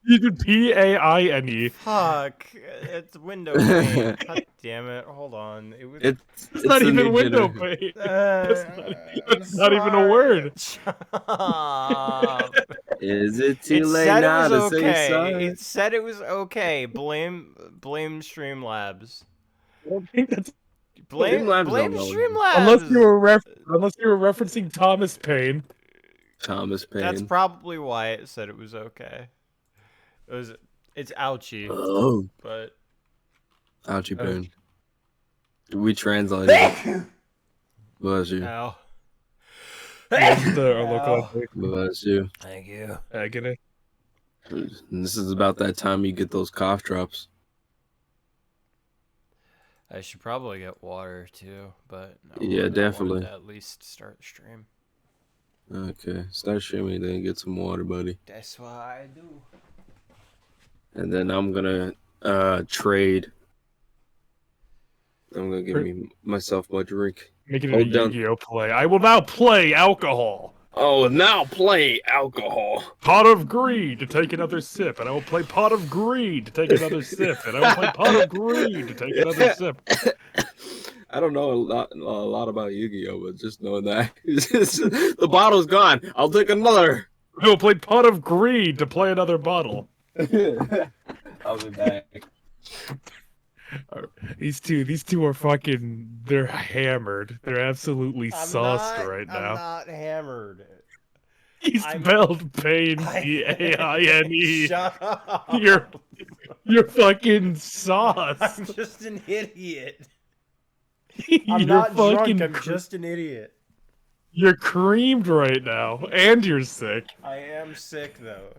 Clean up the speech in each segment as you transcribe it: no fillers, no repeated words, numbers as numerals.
You did Paine. Fuck. It's window pane. God damn it. Hold on. It was. It's not the even new window gener- pane. I'm That's not even a sorry. word. Shut up. Is it too It late said it now was to say okay. sorry? It said it was okay. Blame Streamlabs. I don't think that's Blame Streamlabs don't know. unless Streamlabs. unless you were referencing Thomas Paine. Thomas That's Paine. probably why it said it was okay. It's ouchy, Oh, but ouchie pain. We translated it. Bless you. ow. Yeah, just our local. Ow. Bless you. Thank you. Get it? And this is about that time you get those cough drops. I should probably get water too, but Yeah, I wanted definitely. to at least start stream. Okay, start streaming, then get some water, buddy. That's what I do. And then I'm gonna trade. I'm gonna give myself my drink. Making it a Hold down. Yu-Gi-Oh play. I will now play alcohol. Oh, now play alcohol. Pot of greed to take another sip, and I will play pot of greed to take another sip, and I will play pot of greed to take another sip. I don't know a lot about Yu-Gi-Oh, but just knowing that the bottle's gone. I'll take another. I will play pot of greed to play another bottle. I'll be back. These two are fucking. They're hammered. They're absolutely sauced right now. I'm not hammered. He spelled pain. Paine. Shut up. You're fucking sauced. I'm just an idiot. You're I'm not fucking drunk. I'm just an idiot. You're creamed right now, and you're sick. I am sick though.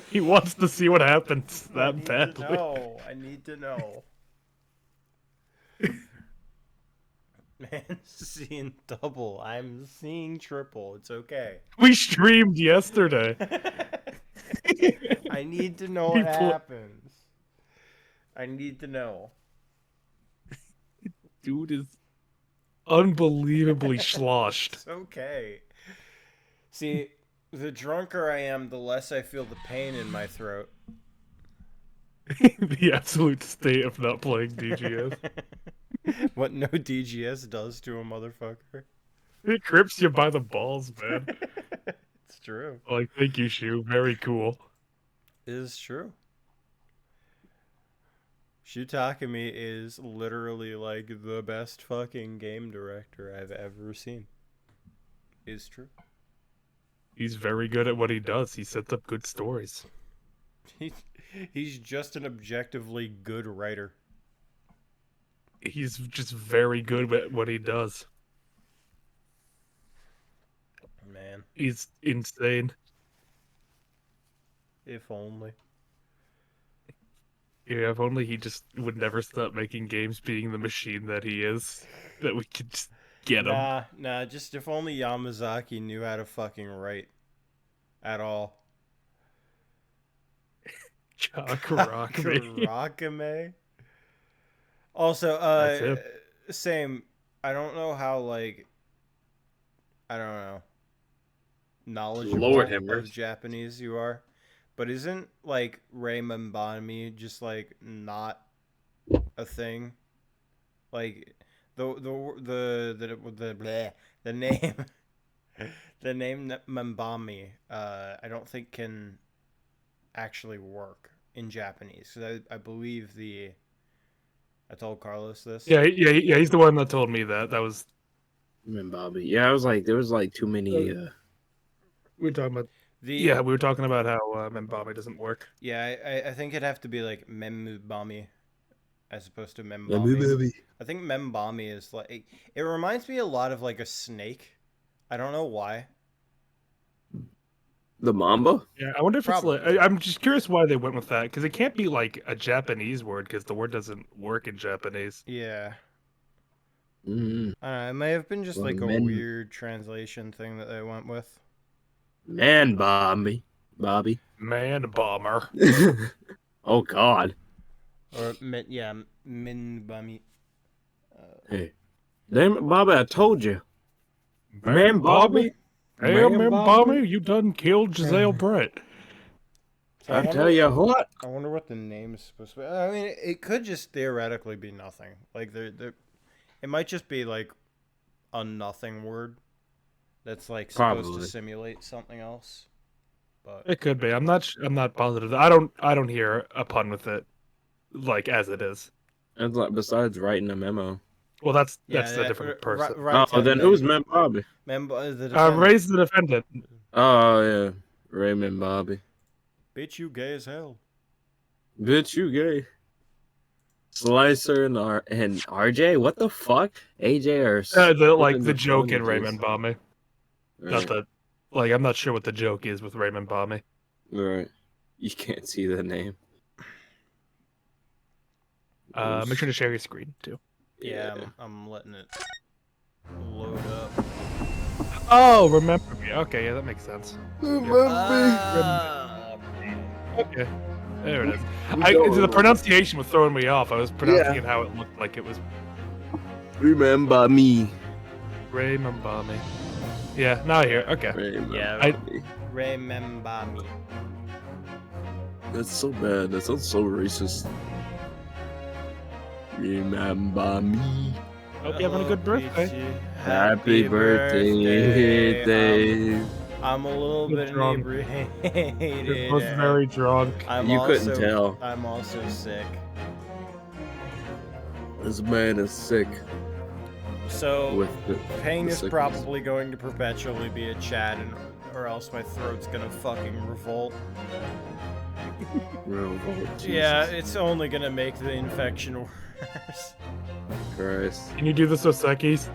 He wants to see what happens that badly. No, I need to know. Man, seeing double. I'm seeing triple. It's okay. We streamed yesterday. I need to know what happens. I need to know. Dude is unbelievably sloshed. It's okay. See, the drunker I am, the less I feel the pain in my throat. The absolute state of not playing DGS. What no DGS does to a motherfucker. It grips you by the balls, man. It's true. Like, thank you, Shu. Very cool. It is true. Shu Takumi is literally like the best fucking game director I've ever seen. Is true. He's very good at what he does. He sets up good stories. He's just an objectively good writer. He's just very good at what he does. Man. He's insane. If only. Yeah, if only he just would never stop making games being the machine that he is. That we could just get him. Nah, just if only Yamazaki knew how to fucking write. At all. Rockame. Also, same. I don't know how, like, I don't know, knowledgeable of Japanese you are, but isn't, like, Rei Mbami just, like, not a thing? Like, the name, the name Mbami, I don't think can actually work in Japanese. So I believe I told Carlos this. Yeah, he's the one that told me that. That was Bobby. Yeah, I was like, there was like too many. We were talking about we were talking about how Membami doesn't work. Yeah, I think it'd have to be like Membami as opposed to Membami. I think Membami is like, it reminds me a lot of like a snake. I don't know why. The Mamba? Yeah, I wonder if it's like, I'm just curious why they went with that, because it can't be like a Japanese word, because the word doesn't work in Japanese. Yeah. Mm-hmm. I don't know, it may have been just like a weird translation thing that they went with. Man Bobby. Man bomber. Oh God. Or Min Bami. Hey. Damn it, Bobby, I told you. Man Bobby? Hey, Man Bobby, you done killed Giselle Brett. So I tell you what. I wonder what the name is supposed to be. I mean, it could just theoretically be nothing. Like it might just be like a nothing word that's like supposed to simulate something else. But It could be. I'm not positive. I don't hear a pun with it, like as it is. And like besides writing a memo. Well, that's a different person. Oh, then who's Mem Bobby? Ray's the defendant. Oh yeah, Raymond Bobby. Bitch, you gay as hell. Bitch, you gay. Slicer and RJ, what the fuck? AJ or the joke in Raymond Bobby. Right. Not the like. I'm not sure what the joke is with Raymond Bobby. Right. You can't see the name. Make sure to share your screen too. Yeah, I'm letting it load up. Oh, remember me. Okay, yeah, that makes sense. Okay, there it is. The pronunciation was throwing me off. I was pronouncing it how it looked like it was. Remember me. Remember me. Yeah, now I hear it. Okay. Remember me. That's so bad. That sounds so racist. Remember me. Hope you're having a good birthday. Happy birthday. I'm a little bit inebriated. You're both very drunk. You couldn't tell. I'm also sick. This man is sick. So, pain is probably going to perpetually be a chat, or else my throat's gonna fucking revolt. Yeah, it's only gonna make the infection worse. Christ. Can you do the Sosekis?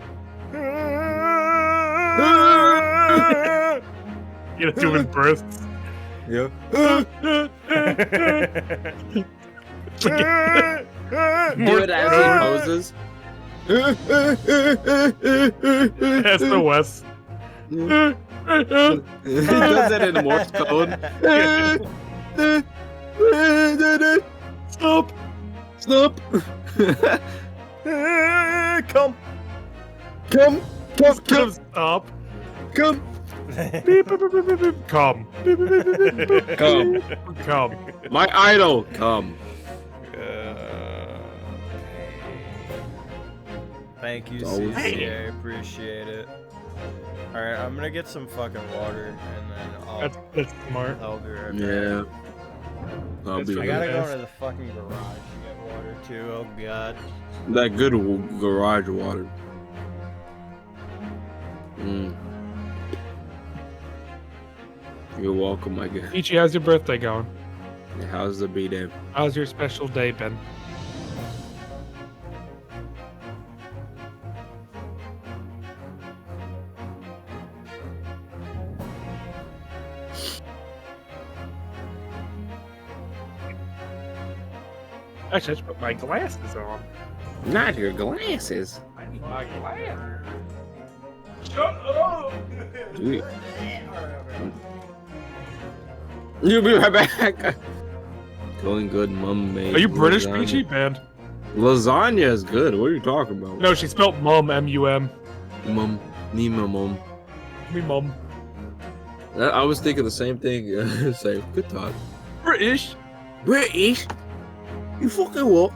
You know, doing bursts. Yeah. Do it as he poses. That's the West. He does it in Morse code. Stop! Stop! Come! Stop! Come! Beep, beep, beep, beep, beep, beep. Come! Beep, beep, beep, beep, beep, beep. Come! My idol, come! Thank you, CC. I appreciate it. Alright, I'm gonna get some fucking water, and then That's smart. I'll be right back. Yeah. I gotta go to the fucking garage to get water, too. Oh, God. That good garage water. You're welcome, I guess. Ichi, how's your birthday going? How's the B-Day? How's your special day been? Actually, I should put my glasses on. Not your glasses. I need my glasses. Shut up! You'll be right back. Going good, mum made. Are you British, lasagna. Peachy? Band. Lasagna is good. What are you talking about? No, she spelled mum, M-U-M. Mum. Nima mum. Me mum. I was thinking the same thing. Same. Good talk. British? British? You fucking what?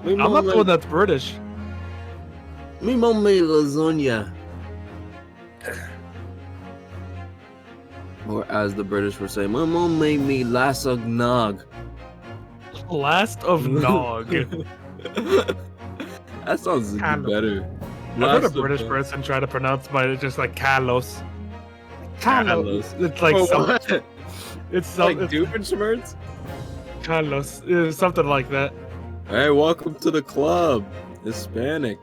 I'm not the one that's British. Me mum made lasagna. Or as the British were saying, my mum made me lasagnog. Last of Nog. That sounds better. I've heard a British person try to pronounce my just like Carlos. Carlos. It's like something. It's like something. Doofenshmirtz? Carlos. Something like that. Hey, welcome to the club. Hispanic.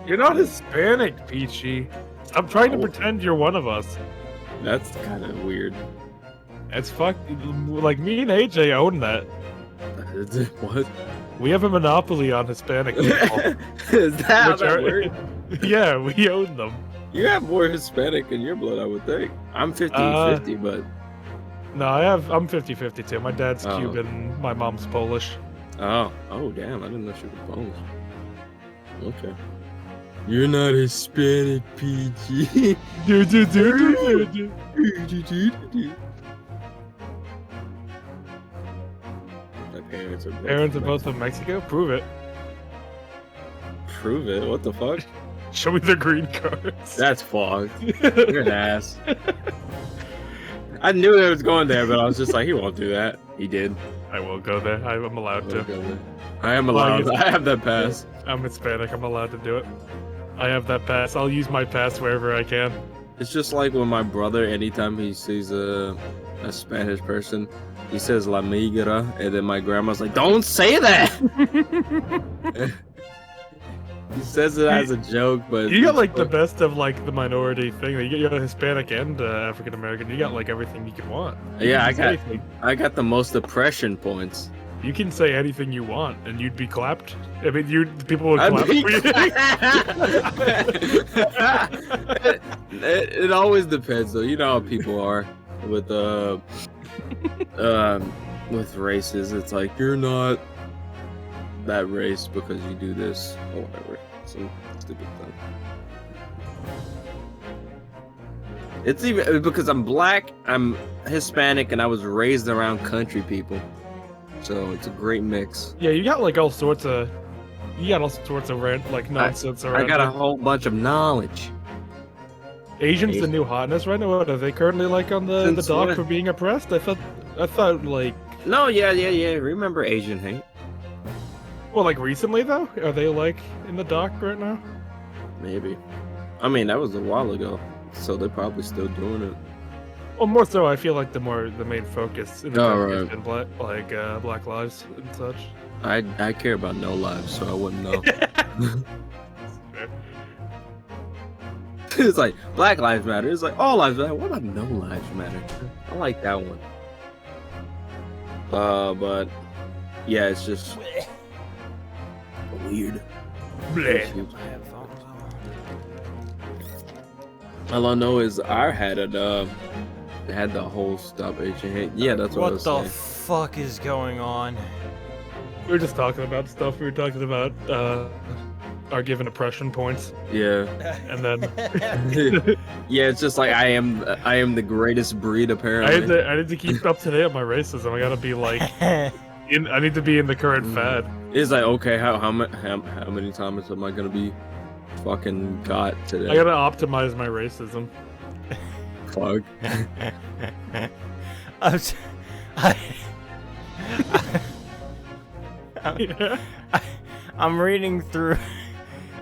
You're not Hispanic, Peachy. I'm trying to pretend you're one of us. That's kind of weird. It's like me and AJ own that. What? We have a monopoly on Hispanic people. Is that how that works? Yeah, we own them. You have more Hispanic in your blood, I would think. I'm 50-50, but... No, I'm 50-50 too. My dad's Cuban, my mom's Polish. Oh, damn, I didn't know she was Polish. Okay. You're not Hispanic, PG. My parents are Parents are both from Mexico? Prove it. Prove it. What the fuck? Show me their green cards. That's fucked. You're an ass. I knew it was going there, but I was just like, he won't do that. He did. I will go there. I'm allowed to. I am allowed. I have that pass. I'm Hispanic. I'm allowed to do it. I have that pass. I'll use my pass wherever I can. It's just like when my brother, anytime he sees a Spanish person, he says La Migra, and then my grandma's like, don't say that! He says it as a joke, but... You got, like, the best of, like, the minority thing. You got Hispanic and African-American. You got, like, everything you can want. Yeah, I got the most oppression points. You can say anything you want, and you'd be clapped. I mean, people would clap for you. It always depends, though. You know how people are with races. It's like, you're not that race because you do this or whatever. Some stupid thing. It's even because I'm black, I'm Hispanic, and I was raised around country people. So it's a great mix. Yeah, you got like all sorts of like nonsense around. I got a whole bunch of knowledge. Asian's the new hotness right now. What are they currently like on the dock for being oppressed? I thought like. No, yeah. Remember Asian hate? Well, like recently though, are they like in the dock right now? Maybe. I mean, that was a while ago, so they're probably still doing it. Well, more so, I feel like the main focus in the right. has been Black Lives and such. I care about no lives, so I wouldn't know. It's like Black Lives Matter. It's like all lives matter. What about no lives matter? I like that one. But yeah, it's just weird. All I know is I had it. Had the whole stop Asian hate. Yeah, that's what I was saying. What the fuck is going on? We were just talking about stuff. We were talking about our given oppression points. Yeah. And then yeah, it's just like I am the greatest breed apparently. I need to keep up to date on my racism. I gotta be like I need to be in the current fad. It's like, okay, how many times am I gonna be fucking got today? I gotta optimize my racism. Fuck. I'm reading through.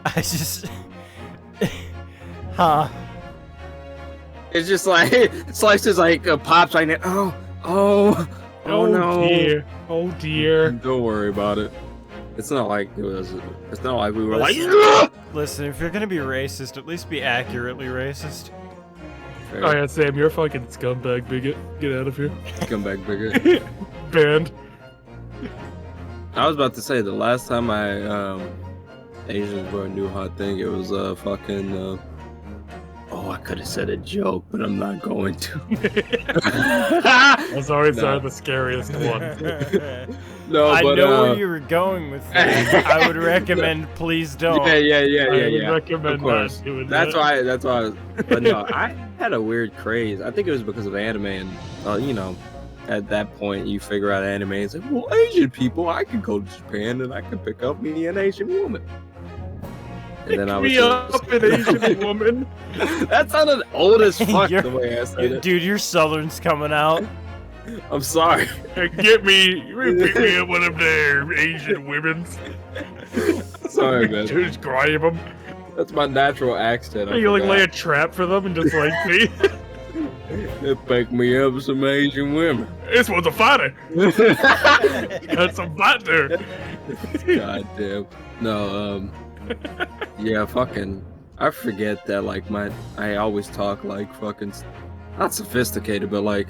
I just. Huh. It's just like Slicer's like pops like that. Oh no. Dear. Oh dear. Don't worry about it. It's not like it was. It's not like we were Listen, if you're gonna be racist, at least be accurately racist. Fair. Oh yeah, Sam, you're a fucking scumbag bigot. Get out of here. Scumbag bigot. Banned. I was about to say the last time Asians were a new hot thing, it was fucking. I could have said a joke, but I'm not going to. That's always the scariest one. No, I but, know where you were going with this. I would recommend please don't. Yeah. I would recommend not doing That's that. why I was. But no, I had a weird craze. I think it was because of anime, and you know, at that point you figure out anime. It's like, well, Asian people, I could go to Japan and I could pick up me an Asian woman. And then I was up an Asian woman. That sounded old as fuck the way I said it. Dude, your Southern's coming out. I'm sorry. Get me, pick me up one of their Asian women's. Sorry, man. Just grab them. That's my natural accent. You like lay a trap for them and just like see. They pick me up some Asian women. This one's a fighter. Got some fight there. God damn. No, yeah, fucking. I forget that, like, I always talk, like, fucking. Not sophisticated, but, like,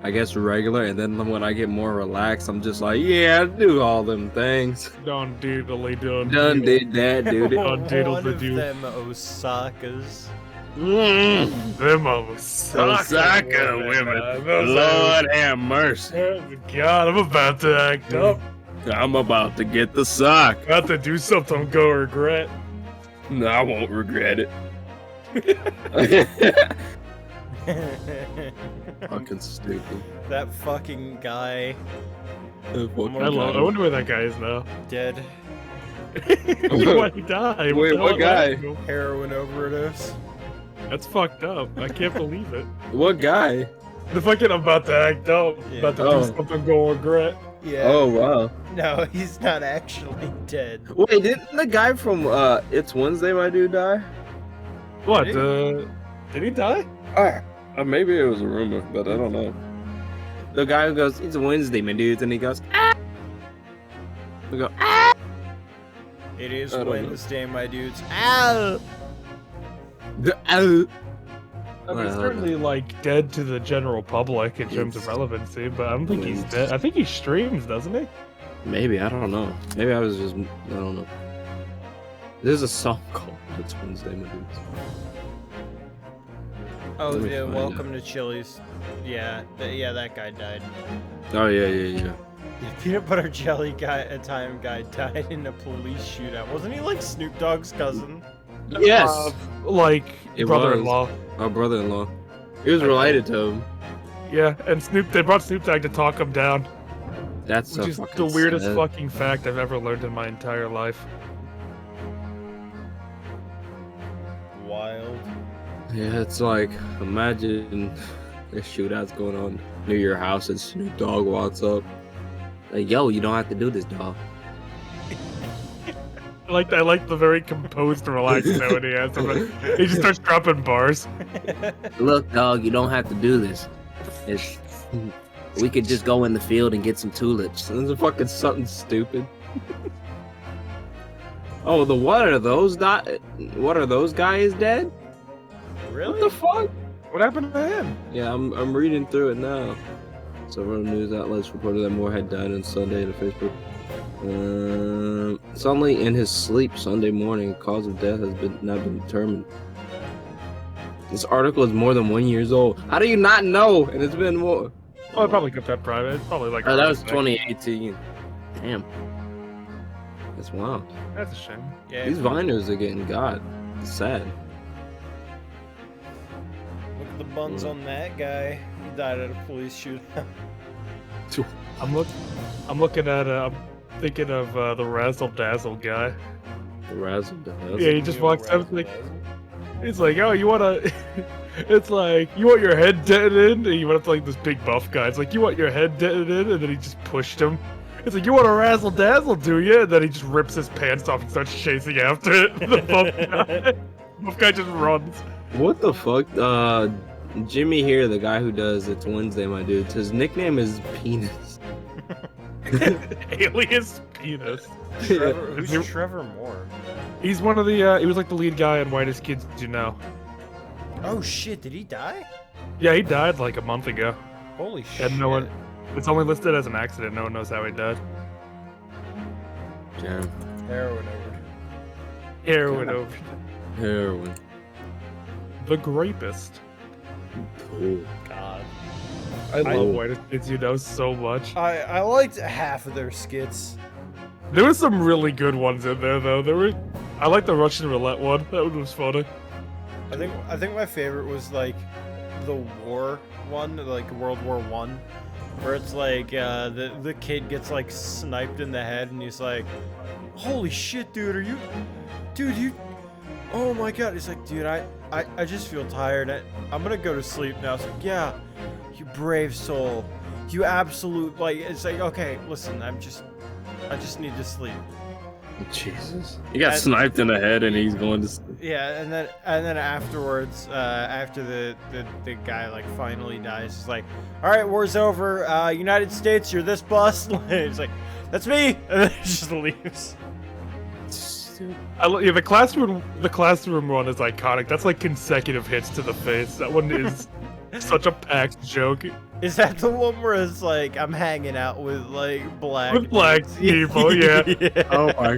I guess regular. And then when I get more relaxed, I'm just like, yeah, I do all them things. Done doodly done. Done did that, dude. Done diddle One the of do. them Osakas. Them Osaka women. Lord have mercy. God, I'm about to act up. I'm about to get the sock. About to do something I'm gonna regret. No, I won't regret it. Fucking stupid. That fucking guy That fucking I guy. wonder where that guy is now. dead. Why he died? Wait, the hell what guy? happened to him? Heroin overdose. That's fucked up. I can't believe it. What guy? The fucking I'm about to act up. Yeah. About to Oh. do something I'm gonna regret. Yeah. Oh wow. No, he's not actually dead. Wait, didn't the guy from It's Wednesday, my dude, die? What? Did Did he die? Maybe it was a rumor, but I don't know. The guy who goes, "It's Wednesday, my dudes," and he goes, "Ah!" We go, "Ah!" It is I don't know. Wednesday, my dudes. Ow! Ah! I mean, Well, he's certainly like dead to the general public in terms of It's- relevancy, but I don't think he's it's- dead. I think he streams, doesn't he? Maybe, I don't know. Maybe I was just, I don't know. There's a song called "It's Wednesday, my dudes." Oh, Let me yeah, find welcome to Chili's. Yeah, that guy died. Oh yeah. The peanut butter jelly guy, Italian guy, died in a police shootout. Wasn't he like Snoop Dogg's cousin? Yes, Like It brother-in-law. our brother-in-law. He was related to him. Yeah, and they brought Snoop Dogg to talk him down, That's which so is fucking the weirdest sad. fucking fact I've ever learned in my entire life. Wild. Yeah, it's like, imagine the shootouts going on near your house and Snoop Dogg walks up. Like, yo, you don't have to do this, dog. I like the very composed and relaxed tone he has. He just starts dropping bars. Look, dog, you don't have to do this. It's, we could just go in the field and get some tulips. This is fucking something stupid. Oh, what are those guys dead? Really? What the fuck? What happened to him? Yeah, I'm reading through it now. Several news outlets reported that Moore had died on Sunday to Facebook. Suddenly in his sleep Sunday morning, cause of death has not been determined. This article is more than 1 year old. How do you not know? And it's been more. Oh, I probably kept that private. It's probably like. Oh, that was thing. 2018. Damn. That's wild. That's a shame. Yeah. These viners are getting God. It's sad. Look at the buns on that guy. He died at a police shootout. I'm looking at. I'm thinking of the Razzle Dazzle guy. The razzle dazzle. Yeah, he just walks up like. He's like, oh, you wanna? It's like, you want your head dented in? And he went up to like this big buff guy. It's like, you want your head dented in? And then he just pushed him. It's like, you want to razzle dazzle, do you? And then he just rips his pants off and starts chasing after it. The buff guy just runs. What the fuck? Jimmy here, the guy who does It's Wednesday, my dude. His nickname is Penis. Alias Penis. Trevor, Is who's he- Trevor Moore? He's one of the. He was like the lead guy in Whitest Kids You Know. Oh shit, did he die? Yeah, he died like a month ago. Holy shit. And no one. It's only listed as an accident. No one knows how he died. Damn. Heroin over. Heroin over. Heroin. The Grapist. Cool. God. I love love- Whitest Kids You Know so much. I liked half of their skits. There were some really good ones in there though. I like the Russian roulette one. That one was funny. I think my favorite was like the war one, like World War One, where it's like the kid gets like sniped in the head and he's like, "Holy shit, dude, you, oh my god!" He's like, "Dude, I just feel tired. I'm gonna go to sleep now." It's like, "Yeah, you brave soul, you absolute like." It's like, okay, listen, I just need to sleep. Jesus. He got sniped in the head and he's going to sleep. Yeah, and then afterwards, after the guy like finally dies, he's like, "All right, war's over. United States, you're this bus." It's like, "That's me," and then he just leaves. Yeah, the classroom one is iconic. That's like consecutive hits to the face. That one is such a packed joke. Is that the one where it's like I'm hanging out with like black dudes? people? Yeah. Oh my.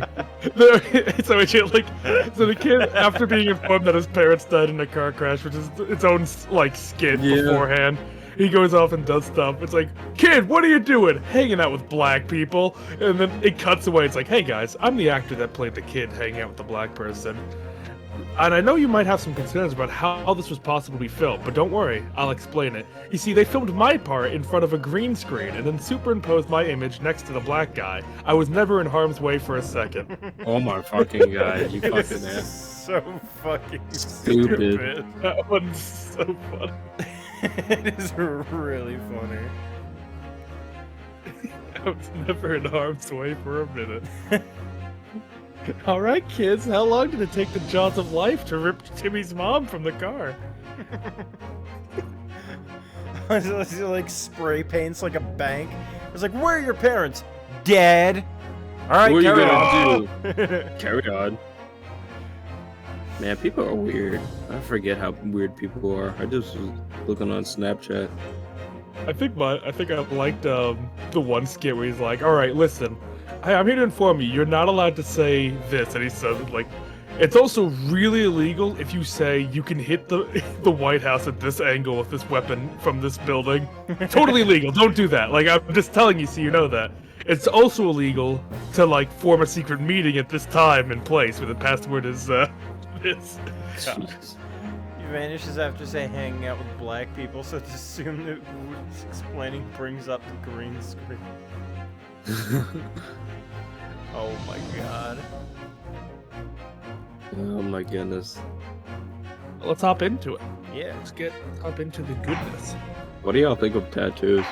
So the kid, after being informed that his parents died in a car crash, which is its own like skit beforehand, he goes off and does stuff. It's like, "Kid, what are you doing? Hanging out with black people." And then it cuts away. It's like, "Hey guys, I'm the actor that played the kid hanging out with the black person." And I know you might have some concerns about how this was possible to be filmed, but don't worry, I'll explain it. You see, they filmed my part in front of a green screen and then superimposed my image next to the black guy. I was never in harm's way for a second. Oh my fucking god, you This fucking is ass. so fucking Stupid. That one's so funny. It is really funny. I was never in harm's way for a minute. Alright, kids, how long did it take the jaws of life to rip Timmy's mom from the car? He like spray paints like a bank. It's like, where are your parents? Dead. Alright, What are you carry gonna on. Carry on. Man, people are weird. I forget how weird people are. I just was looking on Snapchat. I think I liked the one skit where he's like, "Alright, listen, I'm here to inform you, you're not allowed to say this," and he says like, "It's also really illegal if you say you can hit the White House at this angle with this weapon from this building. Totally illegal. Don't do that. Like, I'm just telling you so you know that. It's also illegal to like form a secret meeting at this time and place where the password is this." Jeez. He vanishes after say hanging out with black people, so to assume that what's explaining brings up the green screen. Oh my god. Oh my goodness. Let's hop into it. Yeah. Let's hop into the goodness. What do y'all think of tattoos?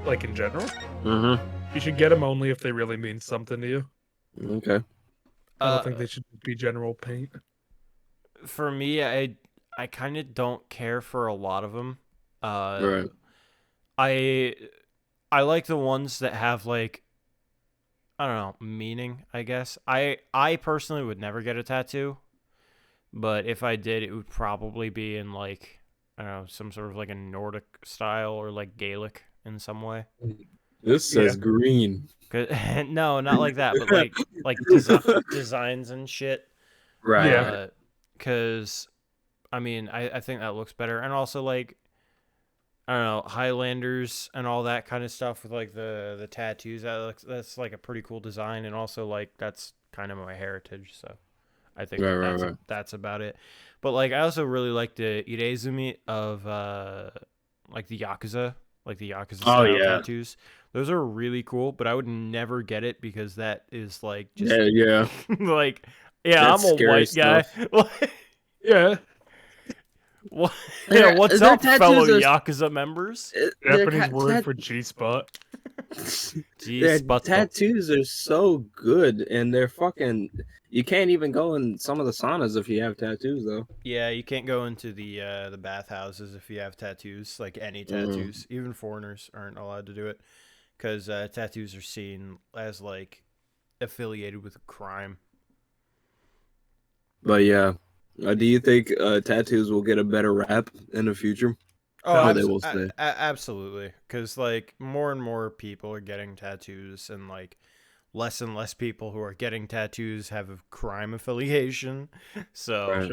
Like in general, Mm-hmm. you should get them only if they really mean something to you. Okay. I don't think they should be general paint. For me, I kind of don't care for a lot of them. Right. I like the ones that have like, I don't know, meaning, I guess. I personally would never get a tattoo, but if I did, it would probably be in like, I don't know, some sort of like a Nordic style or like Gaelic in some way. This says green. No, not like that, but like designs and shit. Right. Yeah. Because, I mean, I think that looks better. And also, like, I don't know, Highlanders and all that kind of stuff with, like, the tattoos. That's, like, a pretty cool design. And also, like, that's kind of my heritage. So I think that's about it. But, like, I also really like the Irezumi of, like, the Yakuza. Like, the Yakuza style tattoos. Those are really cool, but I would never get it because that is, like, just... Yeah. like... Yeah, That's I'm a white stuff. guy. Yeah. What? Yeah, what's up, fellow are... Yakuza members? Japanese word for G-spot. G-spot. Tattoos are so good, and they're fucking... You can't even go in some of the saunas if you have tattoos, though. Yeah, you can't go into the bathhouses if you have tattoos, like any tattoos. Even foreigners aren't allowed to do it because tattoos are seen as, like, affiliated with crime. But yeah, do you think tattoos will get a better rap in the future? Oh, they will say. Absolutely, because like more and more people are getting tattoos, and like less and less people who are getting tattoos have a crime affiliation. So,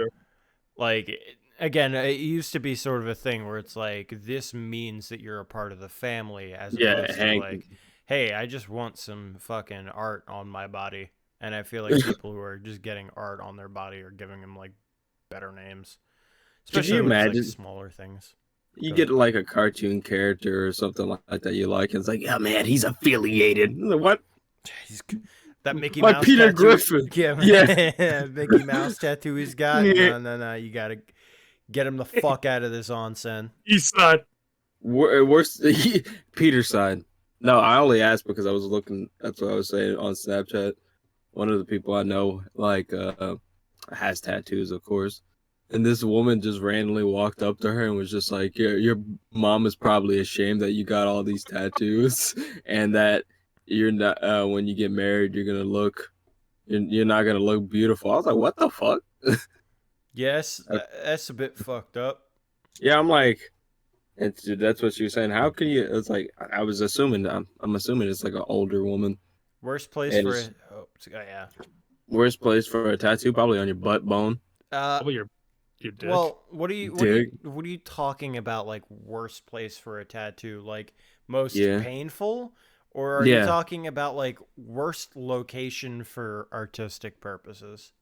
like, again, it used to be sort of a thing where it's like this means that you're a part of the family, as opposed to like, hey, I just want some fucking art on my body. And I feel like people who are just getting art on their body are giving them like better names. Especially Could you with, imagine like, smaller things? You get like a cartoon character or something like that you like, and it's like, yeah, man, he's affiliated. What? That Mickey like Mouse Peter tattoo. Griffin. Yeah, Mickey Mouse tattoo he's got. No, you gotta get him the fuck out of this onsen. East side. Worst Peter side. No, I only asked because I was looking. That's what I was saying on Snapchat. One of the people I know, like, has tattoos, of course. And this woman just randomly walked up to her and was just like, your mom is probably ashamed that you got all these tattoos and that you're not, when you get married, you're not going to look beautiful. I was like, what the fuck? Yes, that's a bit fucked up. Yeah, I'm like, that's what she was saying. How can you, it's like, I was assuming, I'm assuming it's like an older woman. Worst place for it. Oh, yeah. Worst place for a tattoo, probably on your butt bone. Probably your dick. Well, what are you talking about? Like worst place for a tattoo? Like most painful, or are you talking about like worst location for artistic purposes?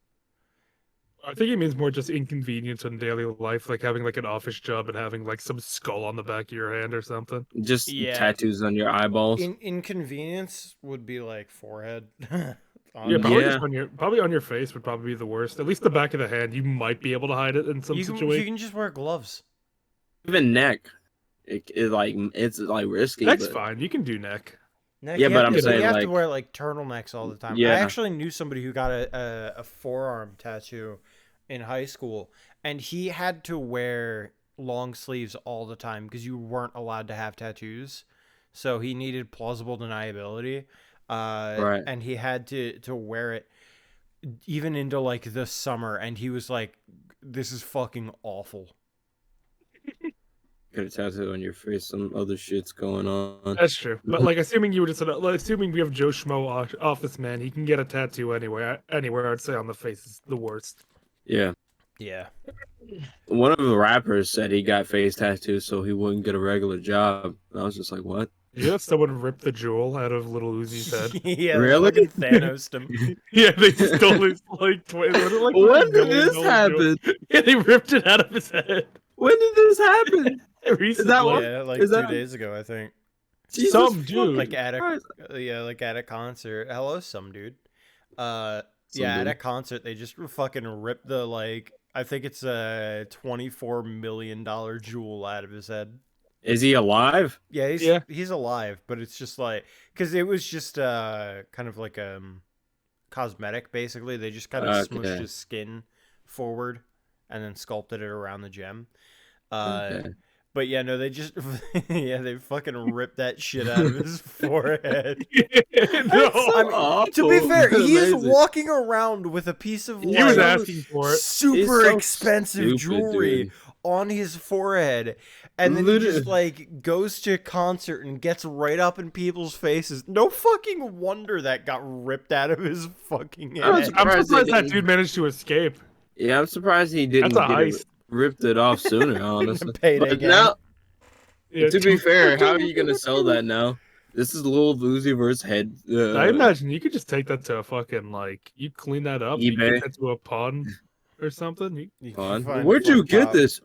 I think it means more just inconvenience in daily life, like having like an office job and having like some skull on the back of your hand or something. Just Yeah. tattoos on your eyeballs. Inconvenience would be like forehead. Yeah, Honestly. probably Yeah. just on your face would probably be the worst. At least the back of the hand, you might be able to hide it in some You situations. can just wear gloves. Even neck. It's like risky. Neck's but... fine. You can do neck. Neck, Yeah, you but have I'm to, saying, you have like- to wear like turtlenecks all the time. Yeah. I actually knew somebody who got a forearm tattoo in high school, and he had to wear long sleeves all the time because you weren't allowed to have tattoos. So he needed plausible deniability, Right. and he had to wear it even into like the summer, and he was like, "This is fucking awful." Get a tattoo on your face. Some other shit's going on. That's true. But like, assuming you were just assuming we have Joe Schmo office man, he can get a tattoo anywhere. Anywhere, I'd say on the face is the worst. Yeah. Yeah. One of the rappers said he got face tattoos so he wouldn't get a regular job. And I was just like, what? Yeah, someone ripped the jewel out of Little Uzi's head. Yeah, Really? fucking Thanos him. Yeah, they stole his like $20. Like, When $1 did million this jewel. happen? Yeah, they ripped it out of his head When did this happen? recently. what- Yeah, like is 2 that- days ago, I think. Jesus Some dude. Like at a Christ. like at a concert. Hello, some dude. Some Yeah, at dude. a concert they just fucking ripped the like I think it's a $24 million jewel out of his head. Is he alive? Yeah, Yeah. he's alive, but it's just like because it was just kind of like cosmetic basically. They just kind of smushed Okay. his skin forward and then sculpted it around the gem. Okay. But yeah, no, they just they fucking ripped that shit out of his forehead. No, so I mean, awful. to be fair, he is Amazing. walking around with a piece of he was like, asking for it. super so expensive stupid, jewelry dude. on his forehead, and then he just Literally. like goes to a concert and gets right up in people's faces. No fucking wonder that got ripped out of his fucking I was head. I'm surprised surprised they that didn't- dude managed to escape. Yeah, I'm surprised he didn't That's a get heist. ripped it off sooner, honestly. Payday But gang. now, Yeah, to be fair, how are you gonna sell that now? This is Lil Uzi versus head. I imagine you could just take that to a fucking like you clean that up, you eBay. get that to a pawn or something. You can Fun. find Where'd you fuck get pop. this?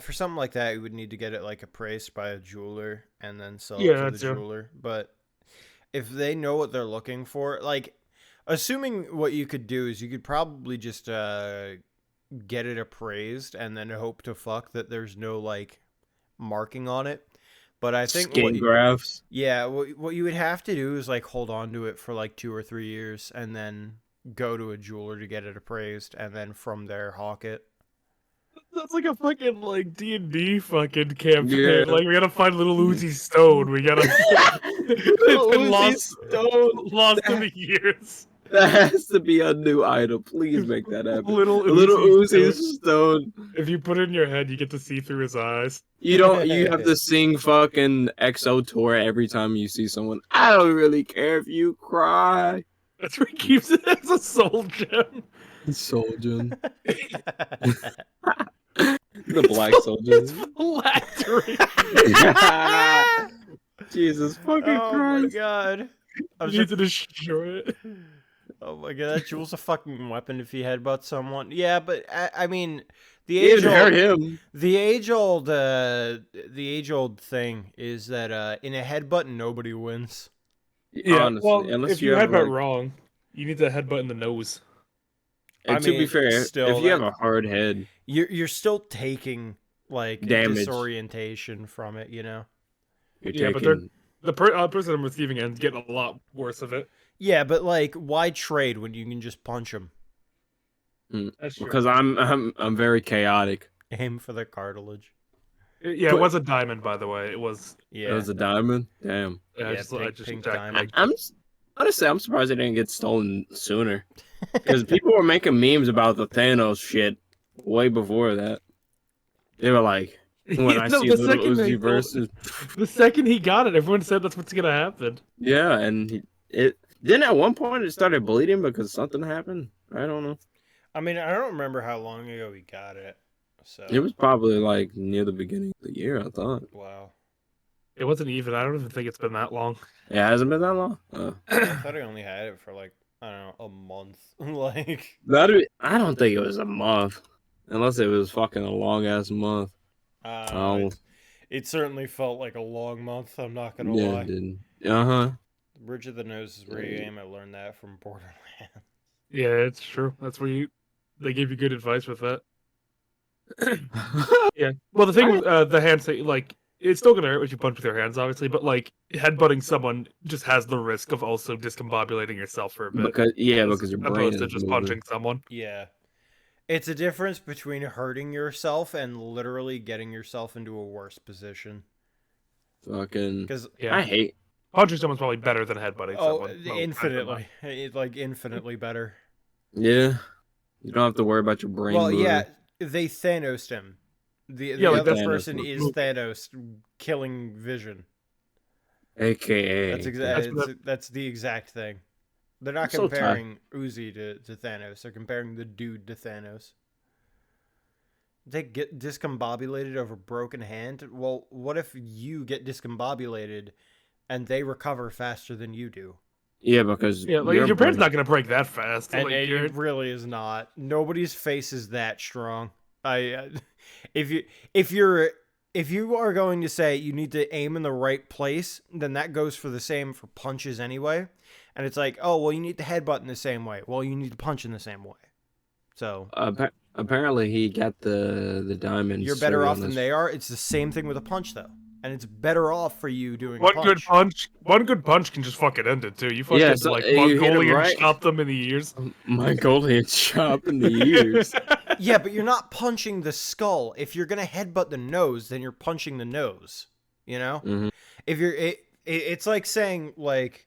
For something like that, you would need to get it like appraised by a jeweler and then sell Yeah, it to the that's true. jeweler. But if they know what they're looking for, like, assuming what you could do is you could probably just get it appraised and then hope to fuck that there's no like marking on it. But I think Skin grafts. yeah, what you would have to do is like hold on to it for like 2 or 3 years and then go to a jeweler to get it appraised and then from there hawk it. That's like a fucking like D&D fucking campaign. Yeah. Like we gotta find little Uzi Stone. We gotta. It's been lost in the years. That has to be a new item. Please make that happen. Little Uzi Stone. Stone. If you put it in your head, you get to see through his eyes. You have to sing fucking EXO tour every time you see someone. I don't really care if you cry. That's where he keeps it as a soul gem. Soldier. The black soldier. It's flattering. Jesus fucking Oh my Christ. god. I was You need just- to destroy it. Oh my god, that jewel's a fucking weapon if you headbutt someone. Yeah, but I mean, the It age hurt old, him. the age old thing is that in a headbutt nobody wins. Yeah, Honestly, well, unless if you you have, headbutt like- wrbe you need to headbutt in the nose. And I to be mean, fair, still, if you have that- a hard head, You're still taking like Damage. disorientation from it, you know. you're Yeah, but taking. The person on the receiving end getting a lot worse of it. Yeah, but like, why trade when you can just punch them? That's true. Because I'm very chaotic. Aim for the cartilage. Yeah, it but- was a diamond, by the way. It was. Yeah. It was a diamond. Damn. Yeah, I Yeah, just pink checked, diamond. like, Honestly, I'm surprised it didn't get stolen sooner. Because people were making memes about the Thanos shit way before that. They were like, when I No, see the Little second they- Uzi versus. The second he got it, everyone said that's what's gonna happen. Yeah, and it then at one point it started bleeding because something happened. I don't know. I mean, I don't remember how long ago we got it. So It was probably like near the beginning of the year, I thought. wow. It wasn't even. I don't even think it's been that long. It hasn't been that long. I thought I only had it for like I don't know, a month. Like I don't think it was a month, unless it was fucking a long ass month. Oh, it certainly felt like a long month. I'm not gonna yeah, lie. it did. Uh-huh. Bridge of the Nose is where you aim. I learned that from Borderlands. Yeah, it's true. That's where they gave you good advice with that. Yeah. Well, the thing with the hand thing, like, it's still gonna hurt when you punch with your hands, obviously, but like headbutting someone just has the risk of also discombobulating yourself for a bit. because your brain opposed to is just moving. punching someone. Yeah. It's a difference between hurting yourself and literally getting yourself into a worse position. Fucking. Because Yeah. I hate. Punching someone's probably better than headbutting someone. Well, infinitely. It's like infinitely better. Yeah. You don't have to worry about your brain. Well, moving. yeah, they Thanos'd him. The like other Thanos person was- is Thanos killing Vision. AKA. That's the exact thing. They're not I'm so comparing Uzi to Thanos. They're comparing the dude to Thanos. They get discombobulated over broken hand. Well, what if you get discombobulated and they recover faster than you do? Yeah, because Yeah, like your brain's not gonna break that fast. And Like, it really is not. Nobody's face is that strong. If you are going to say you need to aim in the right place, then that goes for the same for punches anyway. And it's like, oh well, you need to headbutt in the same way. Well, you need to punch in the same way. So apparently he got the diamond. you're better off than they are. It's the same thing with a punch though, and it's better off for you doing one good punch can just fucking end it too. You fucking Yeah, so like you hit 'em Mongolian right. chop them in the ears. Mongolian chop in the ears. Yeah, but you're not punching the skull. If you're gonna headbutt the nose, then you're punching the nose. You know, Mhm. if you're it's like saying like,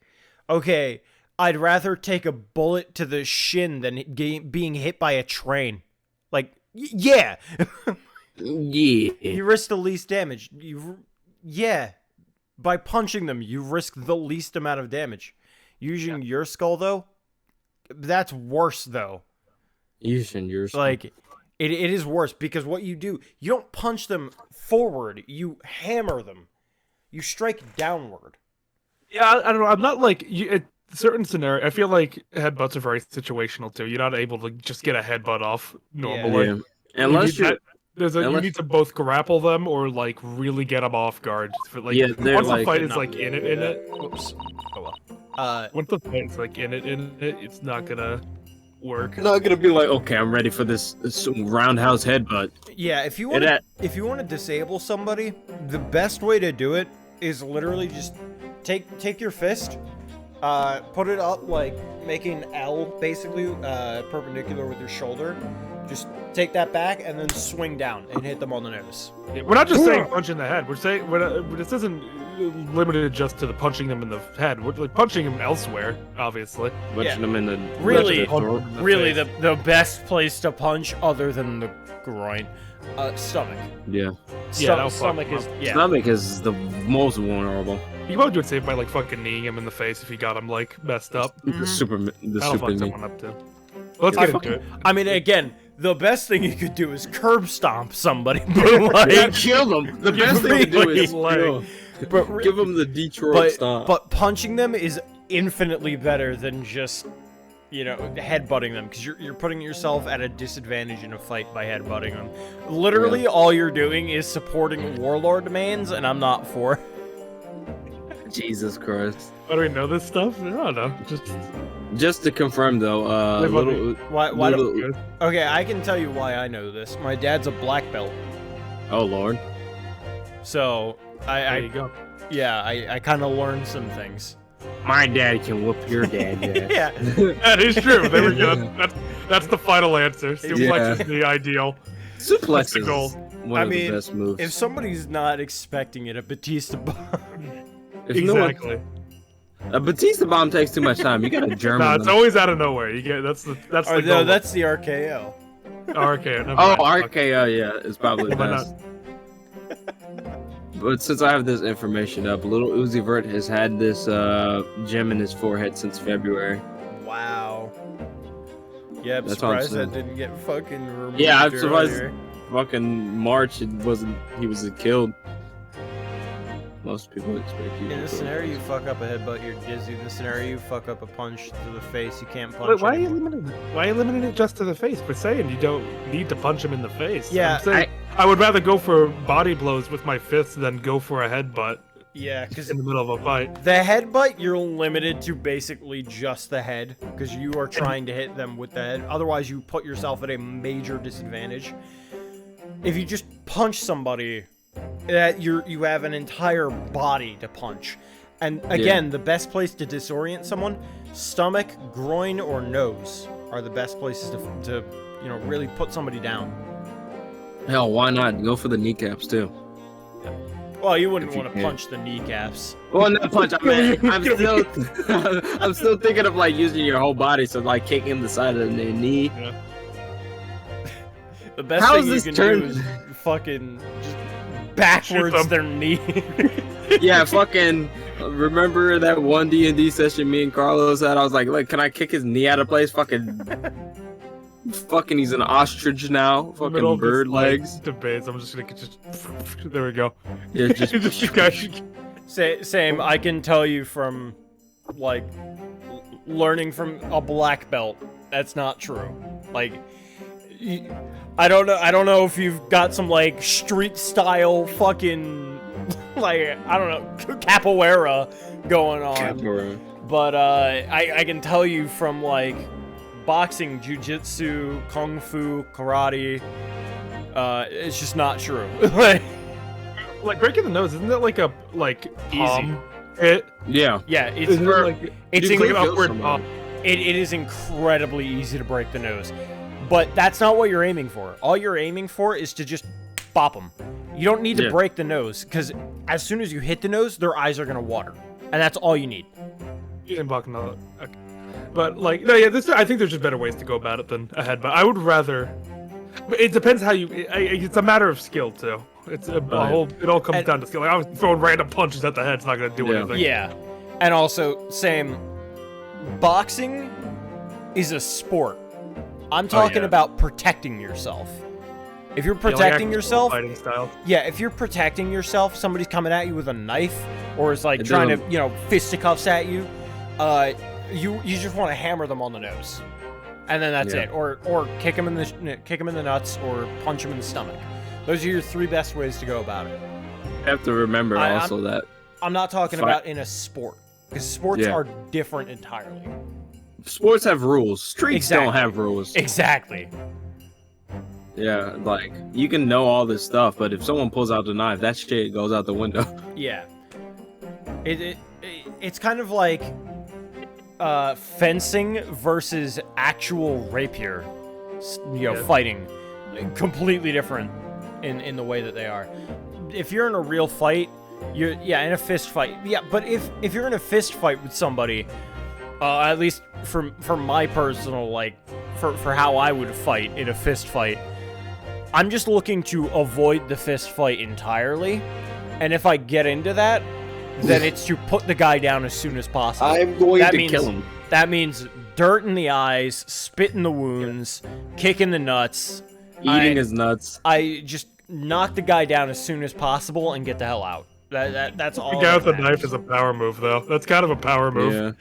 okay, I'd rather take a bullet to the shin than being hit by a train. Like, yeah, Yeah. you risk the least damage. By punching them, you risk the least amount of damage. Using your skull though, that's worse though. Using your Like, it is worse because what you do, you don't punch them forward. You hammer them. You strike downward. Yeah, I don't know. I'm not like certain scenario. I feel like headbutts are very situational too. You're not able to just get a headbutt off normally. Yeah. Unless you you're you need to both grapple them or like really get them off guard. For, like, Yeah, they're once the like- fight is like in it. Oops. Oh well. Once the fight's like in it, it's not gonna work. not gonna be like, okay, I'm ready for this roundhouse headbutt. Yeah, if you It want to disable somebody, the best way to do it is literally just take your fist, put it up like making L basically perpendicular with your shoulder. Just take that back and then swing down and hit them on the nose. Yeah, we're not just saying punch in the head. We're saying this isn't limited just to the punching them in the head. We're like punching them elsewhere, obviously. Punching them in the Really, throat. really, the best place to punch other than the groin, stomach. Yeah. that'll fuck Stomach him is up. Stomach is the most vulnerable. You probably would save by like fucking kneeing him in the face if you got him like messed up. The Mm-hmm. super That'll fuck knee. someone up too. Let's get into it. I mean, again, the best thing you could do is curb stomp somebody, but like, Yeah, kill them. The best thing to do is Really, kill. but Give them the Detroit stomp. but punching them is infinitely better than just, you know, headbutting them, because you're putting yourself at a disadvantage in a fight by headbutting them. Literally, all you're doing is supporting warlord demands, and I'm not for. Jesus Christ. How do we know this stuff? I don't know. Just to confirm though, Live on little, Why? little- Okay, I can tell you why I know this. My dad's a black belt, oh Lord. so There you go. I kind of learned some things. My dad can whoop your dad. Yeah. That is true. There we go. That's the final answer. Suplex Yeah. is the ideal. Suplex the is goal. one I of mean, the best moves. If somebody's not expecting it, a Batista bomb. If no one- Exactly. a Batista bomb takes too much time. You gotta German. Nah, it's them. always out of nowhere. You get that's the Oh, goal. no, that's the RKO. RKO. never Oh, mind. RKO, yeah, is probably the Why best. But since I have this information up, Little Uzi Vert has had this gem in his forehead since February. Wow. Yeah, I'm That's what I'm surprised that saying. didn't get fucking removed. Yeah, I'm surprised- earlier. Fucking March, he was killed. Most people expect you. In to this go scenario, you first. fuck up a headbutt, you're dizzy. In this scenario, you fuck up a punch to the face, you can't punch. But why are you anymore. limiting it? Why are you limiting it just to the face? We're saying you don't need to punch him in the face. Yeah, I'm saying I would rather go for body blows with my fists than go for a headbutt Yeah, because in the middle of a fight. the headbutt, you're limited to basically just the head, because you are trying to hit them with the head. Otherwise, you put yourself at a major disadvantage. If you just punch somebody, you have an entire body to punch. And again, the best place to disorient someone, stomach, groin, or nose are the best places to really put somebody down. Hell, why not go for the kneecaps too? Well, you wouldn't If you want to can. punch the kneecaps. Well, not punch. I'm still thinking of like using your whole body, so like kicking the side of the knee. Yeah. The best How thing is you this can turn- do is fucking just backwards them. their knee. Yeah, fucking. Remember that one D&D session me and Carlos had? I was like, look, can I kick his knee out of place? Fucking, he's an ostrich now. Middle Fucking of this, bird like, legs. Debates. I'm just gonna there we go. Yeah, just You guys- Same. I can tell you from, like, learning from a black belt. That's not true. Like, I don't know if you've got some like street style fucking like I don't know capoeira going on. Capoeira. But I can tell you from like boxing, jiu-jitsu, kung fu, karate, it's just not true. like breaking the nose, isn't that like a Easy. palm hit? Yeah. Yeah, it's Isn't it like it's you like could an kill upward someone. palm? it is incredibly easy to break the nose. But that's not what you're aiming for. All you're aiming for is to just bop them. You don't need to Yeah. break the nose, because as soon as you hit the nose, their eyes are going to water. And that's all you need. You can block another. Okay. But like, no, yeah, I think there's just better ways to go about it than a headbutt. I would rather. But it depends how you. It's a matter of skill too. It's a whole. It all comes And- down to skill. Like I was throwing random punches at the head. It's not gonna do Yeah. anything. Yeah. And also, same. Boxing is a sport. I'm talking yeah. about protecting yourself. If you're Yeah, like protecting actual yourself, Fighting style. yeah, if you're protecting yourself, somebody's coming at you with a knife, or is like It trying to, doesn't- fisticuffs at you, you just want to hammer them on the nose, and then that's Yeah. it. Or kick them in the nuts, or punch them in the stomach. Those are your three best ways to go about it. You have to remember I'm- also that I'm not talking Fight- about in a sport, because sports Yeah. are different entirely. sports have rules. Streets Exactly. don't have rules. Exactly. Yeah, like you can know all this stuff, but if someone pulls out the knife, that shit goes out the window. Yeah. It's kind of like fencing versus actual rapier, Yeah. fighting. Completely different in the way that they are. If you're in a real fight, in a fist fight. Yeah, but if you're in a fist fight with somebody, at least for my personal, like, for how I would fight in a fist fight, I'm just looking to avoid the fist fight entirely. And if I get into that, then it's to put the guy down as soon as possible. I'm going That to means- kill him. That means dirt in the eyes, spit in the wounds, kick in the nuts. Eating his nuts. I just knock the guy down as soon as possible and get the hell out. That's all. The guy with that the knife matters. is a power move, though. That's kind of a power move. Yeah.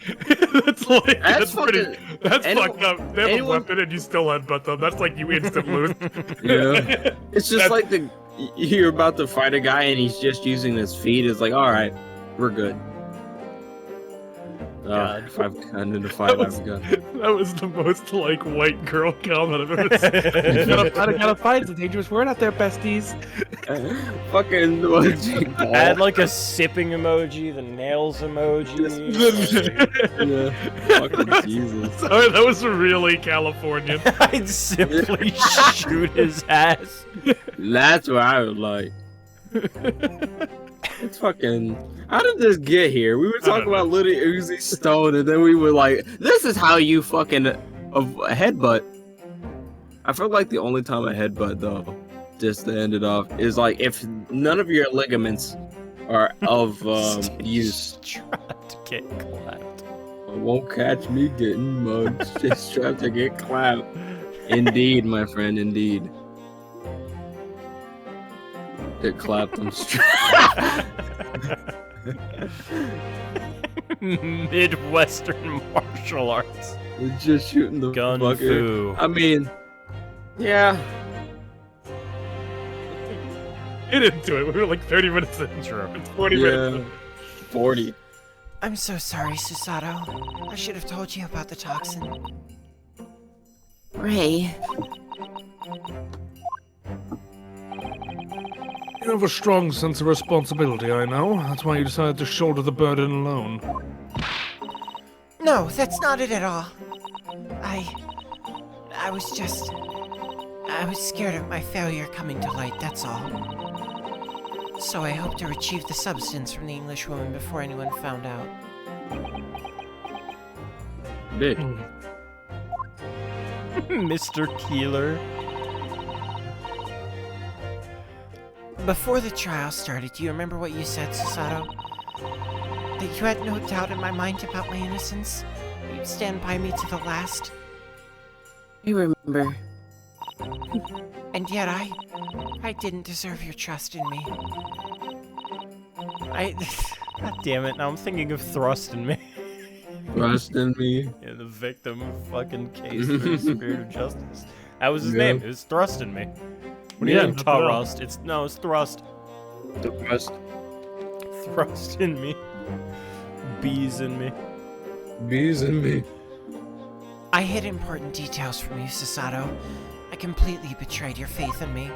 that's like that's fucking- pretty. That's anyone- fucked up. They have anyone- a weapon and you still headbutt them. That's like you instant lose. Yeah. It's just That's- like you're about to fight a guy and he's just using his feet. It's like, all right, we're good. God. If I've gotten into a fight, was- I've got. That was the most like white girl comment I've ever seen. gotta fight. It's a dangerous word out there, besties. Fucking Add like a sipping emoji, the nails emoji. yeah. Fucking Jesus. Sorry, that was really Californian. I'd simply shoot his ass. That's what I would like. It's fucking. How did this get here? We were talking about Little Uzi Stone, and then we were like, "This is how you fucking a headbutt." I feel like the only time a headbutt, though, just to end it off, is like if none of your ligaments are of use. Strapped to get clapped. Won't catch me getting mugged. Just strapped to get clapped. Indeed, my friend, indeed. It clapped him straight. Midwestern martial arts. Just shooting the Gun fucker. fu. I mean, yeah. Get into it. We were like 30 minutes intro. It's 40 minutes. 40. I'm so sorry, Susato. I should have told you about the toxin. Ray, You have a strong sense of responsibility, I know. That's why you decided to shoulder the burden alone. no, that's not it at all. I was scared of my failure coming to light, that's all. So I hoped to retrieve the substance from the Englishwoman before anyone found out. Big. Mr. Keeler. Before the trial started, do you remember what you said, Susato? That you had no doubt in my mind about my innocence? That you'd stand by me to the last? I remember. And yet I didn't deserve your trust in me. God damn it, now I'm thinking of Thrust in Me. Thrust in me. Yeah, the victim of fucking case for the spirit of justice. That was his name. It was Thrust in Me. What do you mean Thrust? It's Thrust. Thrust. Thrust in me. Bees in me. Bees in me. I hid important details from you, Susato. I completely betrayed your faith in me.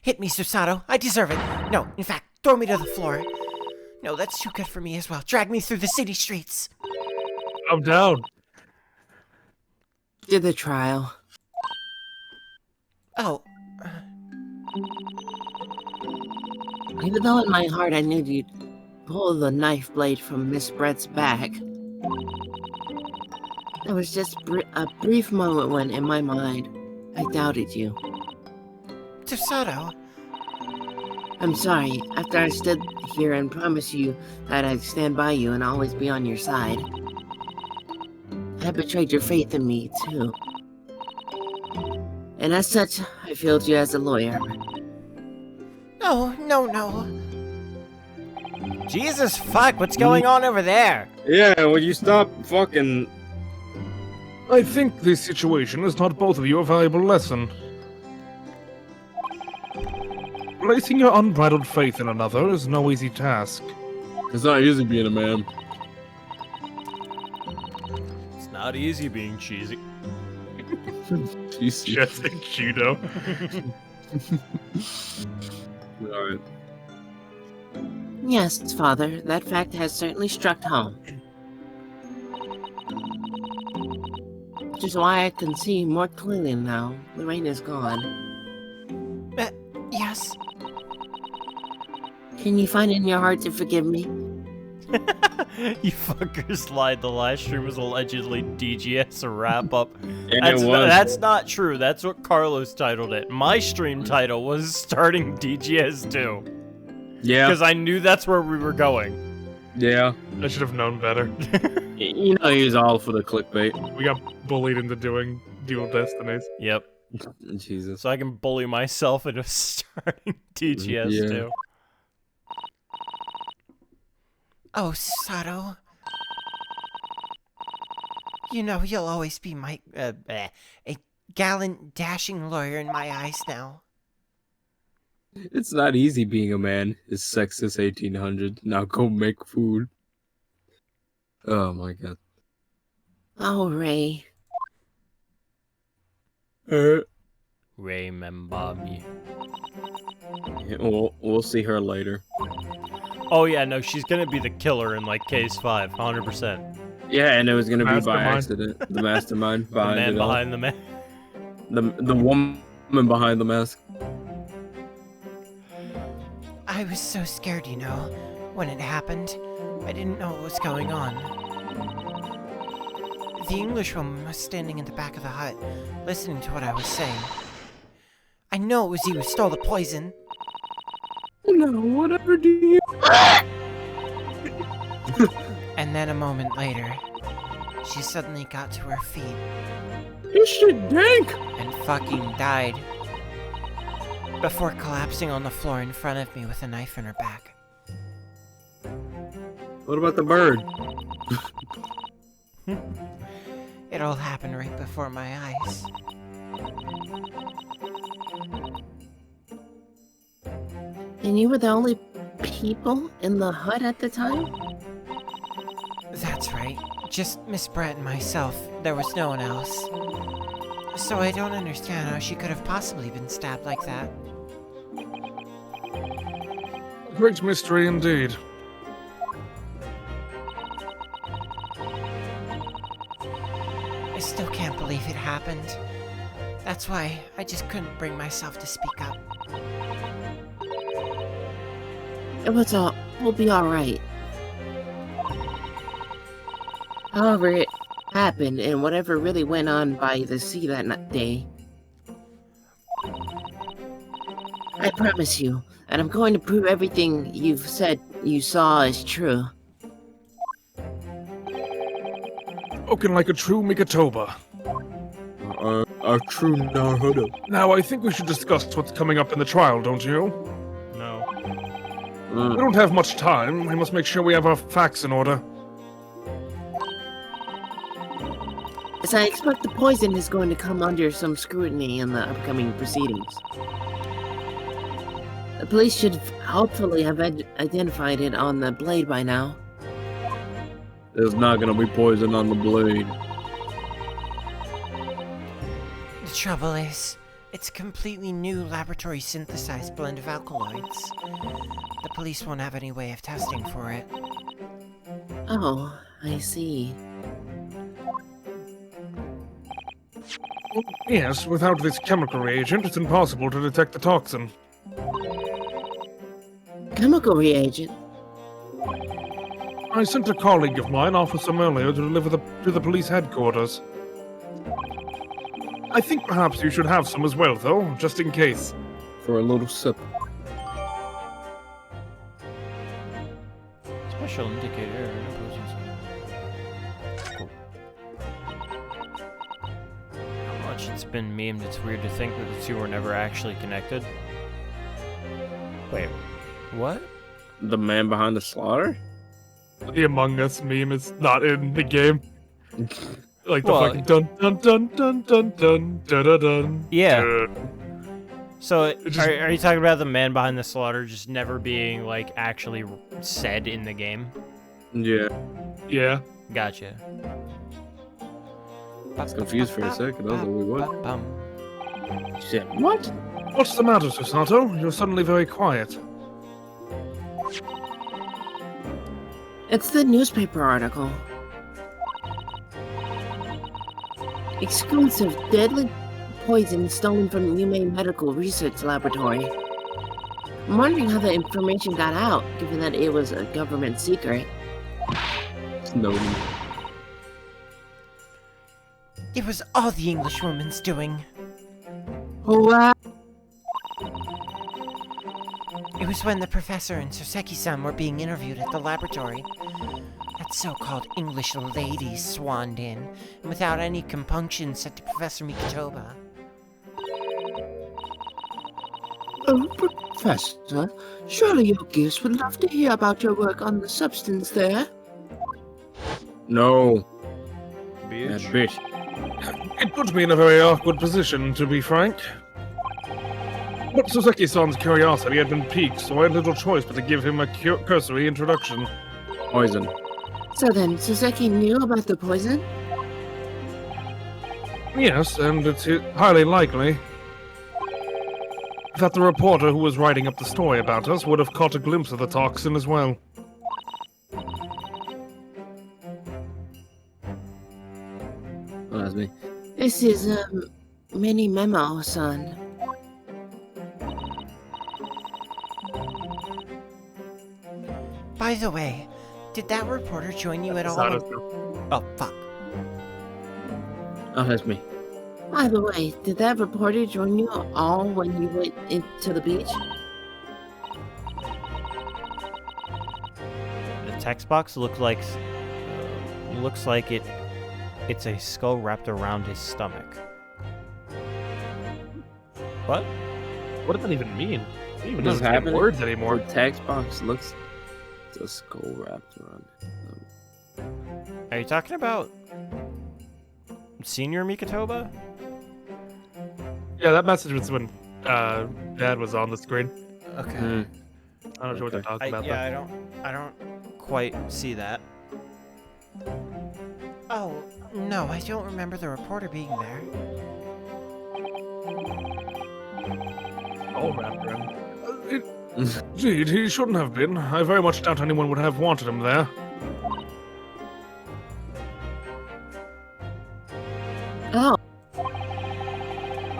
Hit me, Susato. I deserve it. No, in fact, throw me to the floor. No, that's too good for me as well. Drag me through the city streets. I'm down. Did the trial. Oh, Even though in my heart I knew you'd pull the knife blade from Miss Brett's back. There was just a brief moment when, in my mind, I doubted you. Susato. I'm sorry. After I stood here and promised you that I'd stand by you and always be on your side, I betrayed your faith in me, too. And as such, I failed you as a lawyer. No. Jesus fuck, what's going on over there? Yeah, will you stop fucking... I think this situation has taught both of you a valuable lesson. Placing your unbridled faith in another is no easy task. It's not easy being a man. It's not easy being cheesy. Jesus. Just like judo. Alright. Yes, Father, that fact has certainly struck home. Which is why I can see more clearly now. The rain is gone. Yes. Can you find it in your heart to forgive me? You fuckers lied. The live stream was allegedly DGS a wrap up. And it was. That's not true. That's what Carlos titled it. My stream title was starting DGS 2. Yeah. Because I knew that's where we were going. Yeah. I should have known better. You know he was all for the clickbait. We got bullied into doing Dual Destinies. Yep. Jesus. So I can bully myself into starting DGS 2. Oh, Susato. You know, you'll always be my, a gallant, dashing lawyer in my eyes now. It's not easy being a man. It's sexist 1800. Now go make food. Oh my god. Oh, Ray. Remember me. Yeah, we'll see her later. Oh yeah, no, she's gonna be the killer in like Case 5, 100%. Yeah, and it was gonna be by Mastermind. accident. The mastermind The behind man it all. behind the man. The woman behind the mask. I was so scared, you know, when it happened. I didn't know what was going on. The Englishwoman was standing in the back of the hut, listening to what I was saying. I know it was you who stole the poison. No, whatever do you... And then a moment later, she suddenly got to her feet This shit dank! and fucking died. before collapsing on the floor in front of me with a knife in her back. What about the bird? It all happened right before my eyes. And you were the only people in the hut at the time? That's right. Just Miss Brett and myself. There was no one else. So I don't understand how she could have possibly been stabbed like that. Great mystery indeed. I still can't believe it happened. That's why I just couldn't bring myself to speak up. We'll be alright. However, it happened, and whatever really went on by the sea that day, I promise you, and I'm going to prove everything you've said you saw is true. Spoken like a true Mikatoba. A true Naruto. Now, I think we should discuss what's coming up in the trial, don't you? No. We don't have much time. We must make sure we have our facts in order. As I expect the poison is going to come under some scrutiny in the upcoming proceedings. The police should hopefully have identified it on the blade by now. There's not gonna be poison on the blade. The trouble is, it's a completely new laboratory synthesized blend of alkaloids. The police won't have any way of testing for it. Oh, I see. Yes, without this chemical reagent, it's impossible to detect the toxin. Chemical reagent? I sent a colleague of mine off with some earlier to deliver to the police headquarters. I think perhaps you should have some as well, though, just in case. For a little sip. Special indicator. Cool. How much it's been memed, it's weird to think that the two were never actually connected. Wait, what? The man behind the slaughter? The Among Us meme is not in the game. Like the Well, fucking dun dun dun dun dun dun dun dun dun. Yeah. dun. So, just- are you talking about the man behind the slaughter just never being, like, actually said in the game? Yeah. Yeah. Gotcha. I was confused for a second. I was like, wait, what? You said, what? What's the matter, Susato? You're suddenly very quiet. It's the newspaper article. Exclusive deadly poison stolen from Yume Medical Research Laboratory. I'm wondering how the information got out, given that it was a government secret. Snowden. It was all the Englishwoman's doing. What? It was when the professor and Soseki-san were being interviewed at the laboratory. That so-called English lady swanned in, and without any compunction said to Professor Mikitoba, Oh, Professor, surely your gifts would love to hear about your work on the substance there. No. That Bitch. bitch. It put me in a very awkward position, to be frank. But Soseki-san's curiosity had been piqued, so I had little choice but to give him a cursory introduction. Poison. So then, Soseki knew about the poison? Yes, and it's highly likely that the reporter who was writing up the story about us would have caught a glimpse of the toxin as well. Oh, that's me. This is a mini memo, son. by the way, did that reporter join you at all? Oh, fuck. Oh, that's me. By the way, did that reporter join you all when you went into the beach? The text box looks like it's a skull wrapped around his stomach. What? What does that even mean? It even What's doesn't say happening? words anymore. The text box looks like a skull wrapped around it. Are you talking about Senior Mikotoba? Yeah, that message was when Dad was on the screen. Okay. Hmm. I'm not sure what they're talking about. Yeah, I don't quite see that. Oh, no, I don't remember the reporter being there. All wrapped around. Indeed, he shouldn't have been. I very much doubt anyone would have wanted him there. Oh,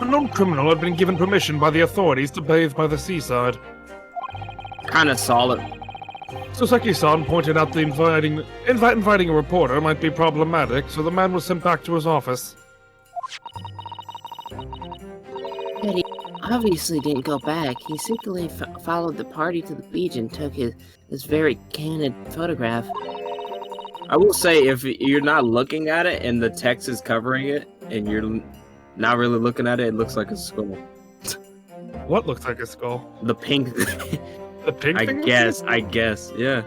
A known criminal had been given permission by the authorities to bathe by the seaside. Kind of solid. Soseki-san pointed out the inviting a reporter might be problematic, so the man was sent back to his office. but he obviously didn't go back. He secretly followed the party to the beach and took his very candid photograph. I will say, if you're not looking at it and the text is covering it, and you're not really looking at it, it looks like a skull. What looks like a skull? The pink. The pink I thing? guess, yeah.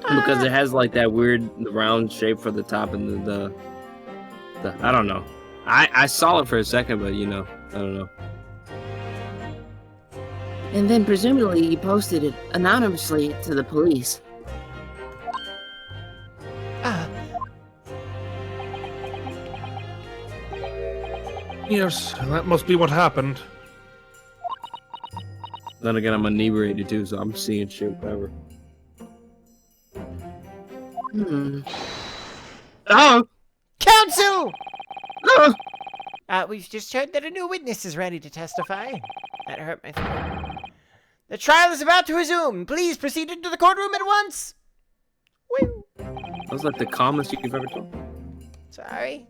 Because it has like that weird round shape for the top and the I don't know. I saw it for a second, but I don't know. And then presumably he posted it anonymously to the police. Yes, that must be what happened. Then again, I'm inebriated too, so I'm seeing shit, whatever. Oh! Counsel! Ah! We've just heard that a new witness is ready to testify. That hurt my throat. The trial is about to resume. Please proceed into the courtroom at once. Woo. That was like the calmest you've ever told. Sorry.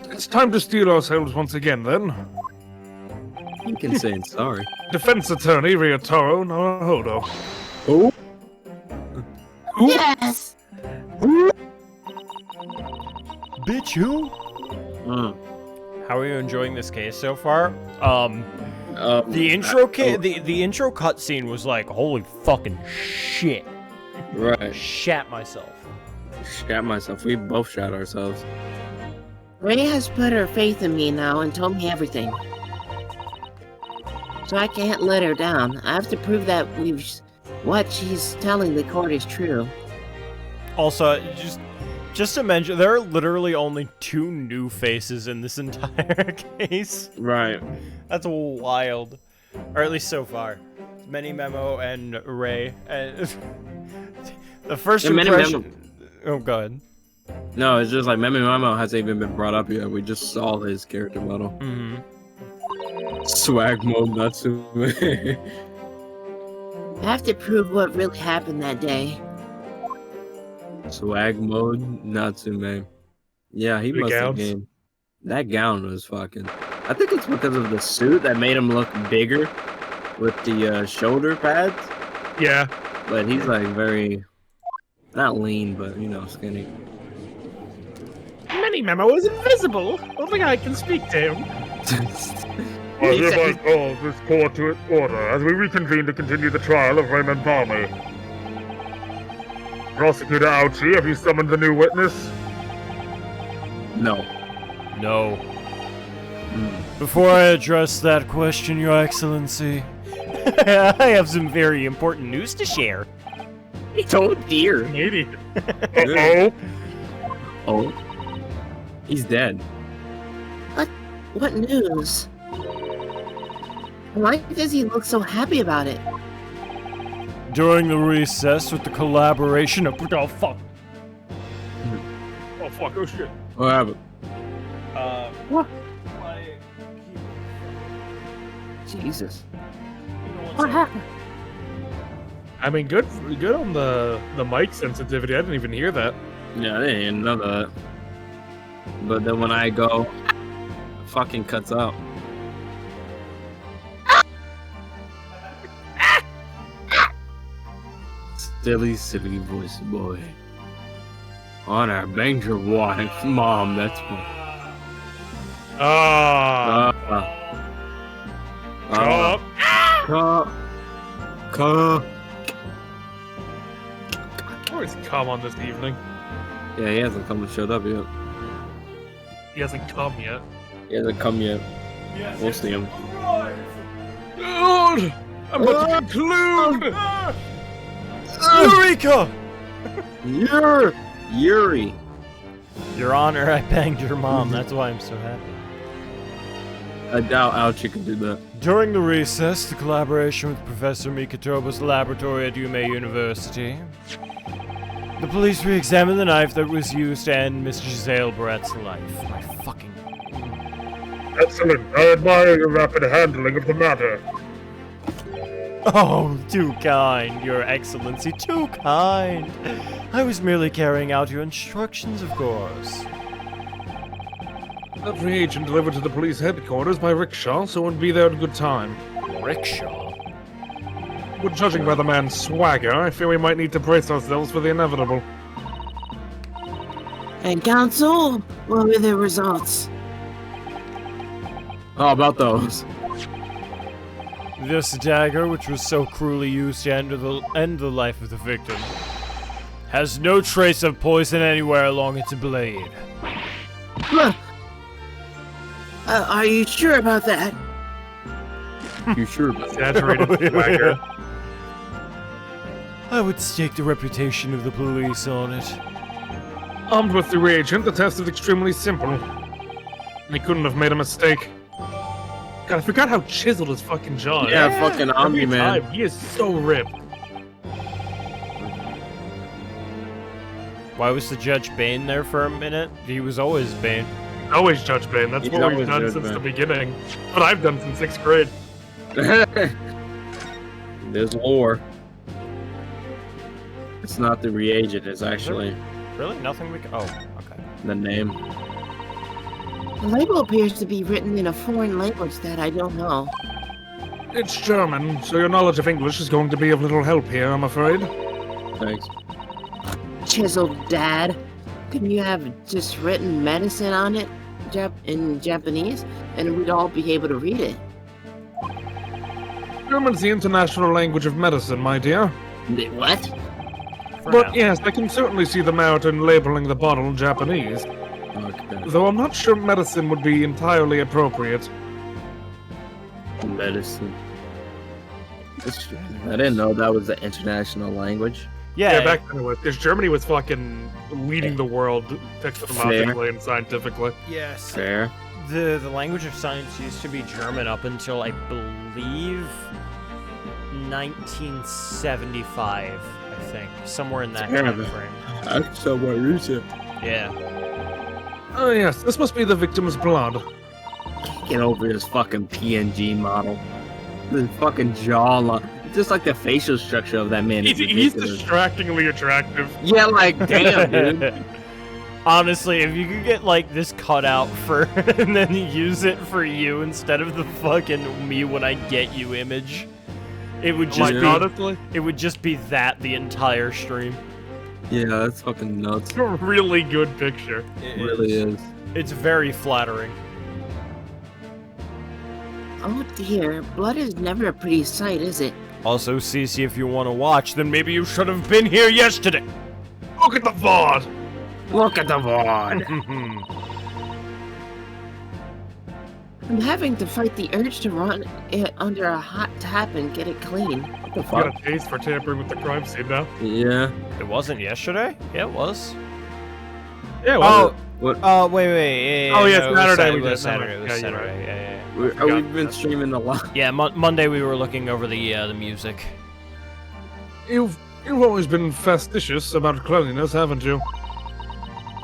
It's time to steel ourselves once again, then. You can say sorry. Defense attorney Ryotaro Naruhodo. Oh? Yes! Bitch, who? How are you enjoying this case so far? The intro the intro cutscene was like, holy fucking shit. Right. Shat myself. Shat myself. We both shot ourselves. Ray has put her faith in me now and told me everything. So I can't let her down. I have to prove that what she's telling the court is true. Also, just to mention, there are literally only 2 new faces in this entire case. Right. That's wild. Or at least so far. Many Memo and Ray. The first impression... Oh, go ahead. No, it's just like Memo hasn't even been brought up yet. We just saw his character model. Mm-hmm. Swag mode, Natsume. I have to prove what really happened that day. Swag mode, Natsume. Yeah, he The must have gowns? gained. That gown was fucking... I think it's because of the suit that made him look bigger with the shoulder pads. Yeah. But he's like very... Not lean, but skinny. Many Memo is invisible. Only I can speak to him. I hereby call this court to order as we reconvene to continue the trial of Raymond Balmy. Prosecutor Ouchie, have you summoned the new witness? No. No. Before I address that question, Your Excellency, I have some very important news to share. Oh dear. Maybe. Uh-oh. Oh. He's dead. What news? Why does he look so happy about it? During the recess with the collaboration of... Oh, fuck. Oh, fuck. Oh, shit. What happened? What? Jesus. What happened? I mean, good on the mic sensitivity. I didn't even hear that. Yeah, I didn't even know that. But then when I go, it fucking cuts out. Silly voice boy. Honor, banged your wife. Mom, that's what. Where's come on this evening? Yeah, he hasn't come and showed up yet. He hasn't come yet. He hasn't come yet. Yes, We'll see him. God! I'm about to conclude! Eureka! Yuri. Your Honor, I banged your mom. That's why I'm so happy. I doubt Ouchie can do that. During the recess, the collaboration with Professor Mikatoba's laboratory at Yume University, the police re-examined the knife that was used to end Miss Giselle Brett's life. My fucking... Excellent. I admire your rapid handling of the matter. Oh, too kind, Your Excellency, too kind. I was merely carrying out your instructions, of course. That reagent delivered to the police headquarters by rickshaw, so it would be there in good time. Rickshaw? But judging by the man's swagger, I fear we might need to brace ourselves for the inevitable. And Council, what were the results? How about those? This dagger, which was so cruelly used to end the life of the victim, has no trace of poison anywhere along its blade. Are you sure about that? You sure about that? Exaggerated swagger. I would stake the reputation of the police on it. Armed with the reagent, the test is extremely simple. They couldn't have made a mistake. God, I forgot how chiseled his fucking jaw is. Yeah, fucking Every Omni-Man. time, he is so ripped. Why was the Judge Bane there for a minute? He was always Bane. Always Judge Bane. That's He's what always we've done Judge since Bane. the beginning. What I've done since 6th grade. There's lore. It's not the reagent, it's actually Really? Nothing we can... Oh, okay. the name. The label appears to be written in a foreign language that I don't know. It's German, so your knowledge of English is going to be of little help here, I'm afraid. Thanks. Chiseled Dad. Couldn't you have just written medicine on it in Japanese, and we'd all be able to read it? German's the international language of medicine, my dear. What? For But now. yes, I can certainly see the merit in labeling the bottle Japanese. Okay. Though I'm not sure medicine would be entirely appropriate. Medicine. I didn't know that was the international language. Yeah, back then it was. Because Germany was fucking leading the world technologically and scientifically. Yes. Fair. The language of science used to be German up until, I believe, 1975, I think. Somewhere in that Fair time enough. frame. That's somewhat recent. Yeah. Oh yes, this must be the victim's blood. Get over his fucking PNG model. The fucking jawline. Just like the facial structure of that man. is He's ridiculous. distractingly attractive. Yeah, like, damn, dude. Honestly, if you could get like this cut out for and then use it for you instead of the fucking me when I get you image, it would just Like, be honestly, it would just be that the entire stream. Yeah, that's fucking nuts. it's a really good picture. It really is. It's very flattering. Oh dear, blood is never a pretty sight, is it? Also, Cece, if you want to watch, then maybe you should have been here yesterday. Look at the VOD! Look at the VOD. I'm having to fight the urge to run it under a hot tap and get it clean. What the You fuck? got a taste for tampering with the crime scene now. Yeah. It wasn't yesterday? Yeah, it was. Yeah, well, What? Oh, wait. Oh, yeah, no, it's Saturday It we was did. Saturday. It was Yeah, you're Saturday. right. Yeah. We've been streaming a lot. Yeah, Monday we were looking over the music. you've always been fastidious about cleanliness, haven't you?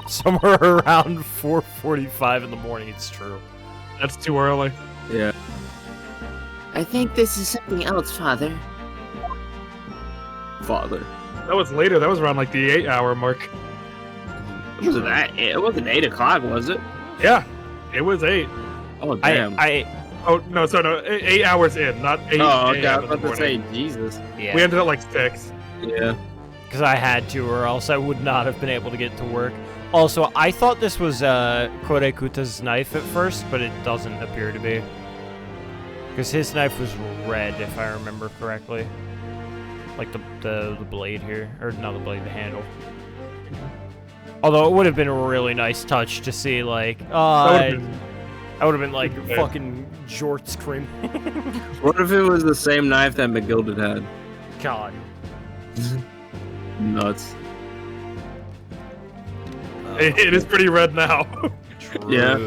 Somewhere around 4:45 in the morning. It's true. That's too early. Yeah. I think this is something else, Father. Father. That was later. That was around like the 8-hour mark. It wasn't that. It wasn't 8 o'clock, was it? Yeah, it was 8. Oh damn. Oh no, sorry, no, 8 hours in, not 8. Oh, okay. I a.m. was in the about to say morning. Jesus. Yeah. We ended at like 6. Yeah. Because I had to, or else I would not have been able to get to work. Also, I thought this was Korekuta's knife at first, but it doesn't appear to be. Because his knife was red, if I remember correctly. Like the blade here. Or not the blade, the handle. Although it would have been a really nice touch to see, like, I would have been like fucking Jort's cream. What if it was the same knife that McGilded had? God. Nuts. It is pretty red now. True. Yeah.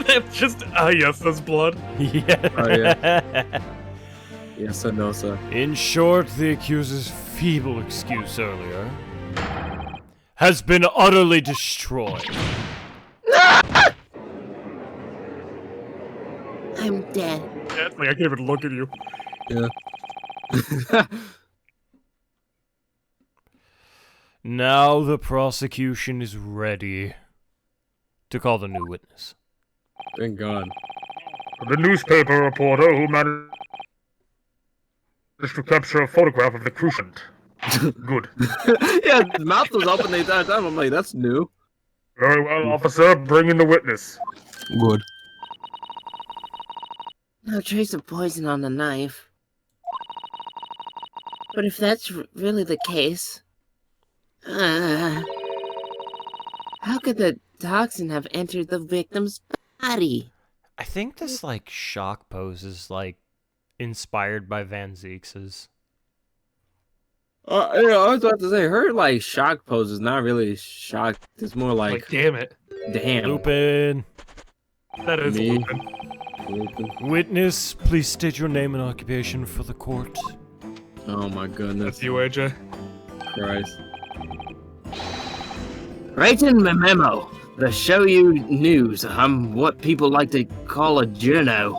That's just yes, that's blood. Yeah. Oh, yeah. Yes, I know, sir. In short, the accuser's feeble excuse earlier has been utterly destroyed. I'm dead. Yeah, it's like I can't even look at you. Yeah. Now the prosecution is ready to call the new witness. Thank God. The newspaper reporter who managed to capture a photograph of the cruciate. Good. Yeah, his mouth was open the entire time. I'm like, that's new. Very well, officer. Bring in the witness. Good. No trace of poison on the knife. But if that's really the case... how could the toxin have entered the victim's body? I think this, like, shock pose is, like, inspired by Van Zeex's. I was about to say, her, like, shock pose is not really shocked. It's more like damn it. damn. Lupin. That is Me. Lupin. Lupin. Witness, please state your name and occupation for the court. Oh my goodness. That's you, AJ. Christ. Writing my memo. The show you news. I'm what people like to call a journo.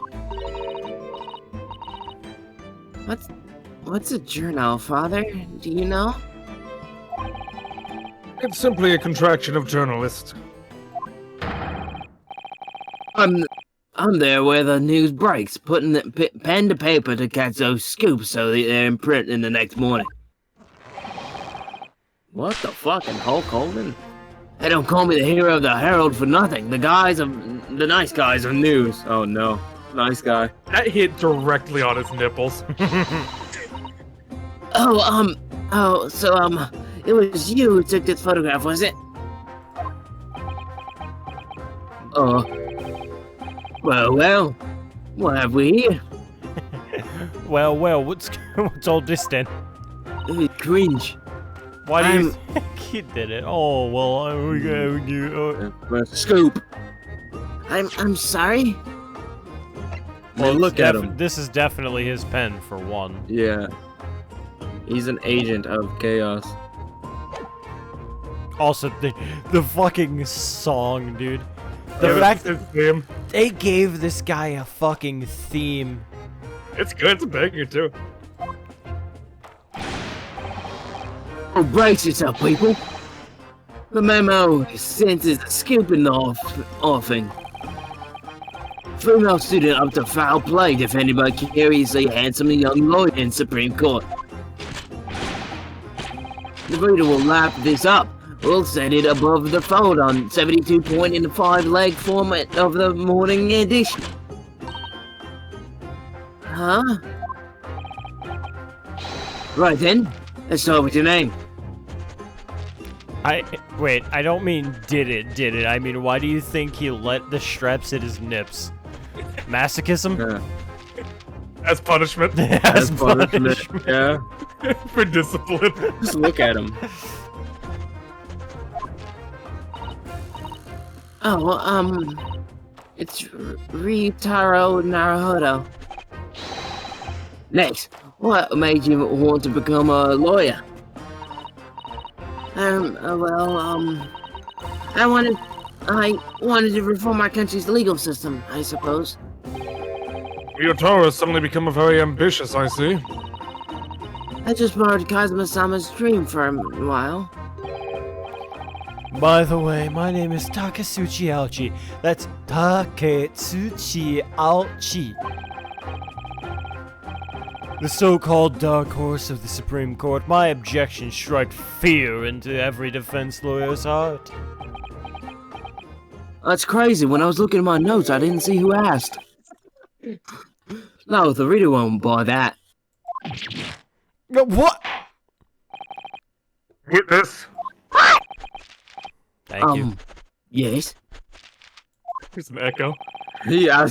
What's a journo, Father? Do you know? It's simply a contraction of journalist. I'm there where the news breaks, putting the pen to paper to catch those scoops so that they're in print in the next morning. What the fucking Hulk Hogan? They don't call me the hero of the Herald for nothing. The nice guys of news. Oh no. Nice guy. That hit directly on his nipples. It was you who took this photograph, was it? Well, what have we here? Well, what's all this then? Cringe. Why do you think he did it? Oh, well, we got you. Scoop. I'm sorry. Well, look at him. This is definitely his pen, for one. Yeah. He's an agent of chaos. Also, the fucking song, dude. The fact that they gave this guy a fucking theme. It's good. It's a banger, too. Oh, brace yourself, people. The memo senses a scooping offing. Female student up to foul play defended by curiously handsome young lawyer in Supreme Court. The reader will lap this up. We'll set it above the fold on 72 point in the 5-leg format of the morning edition. Huh? Right then, let's start with your name. Wait, I don't mean did it. I mean, why do you think he let the straps hit his nips? Masochism? Yeah. As punishment. As punishment. Yeah. For discipline. Just look at him. It's Ryutaro Naruhodo. Next, what made you want to become a lawyer? I wanted to reform our country's legal system, I suppose. Ryotaro has suddenly become very ambitious, I see. I just borrowed Kazuma-sama's dream for a while. By the way, my name is Takatsuchi Aochi. That's Takatsuchi Aochi. The so-called dark horse of the Supreme Court. My objections strike fear into every defense lawyer's heart. That's crazy. When I was looking at my notes, I didn't see who asked. No, the reader won't buy that. No, what? Witness. Thank you. Yes. Here's an echo. Yeah,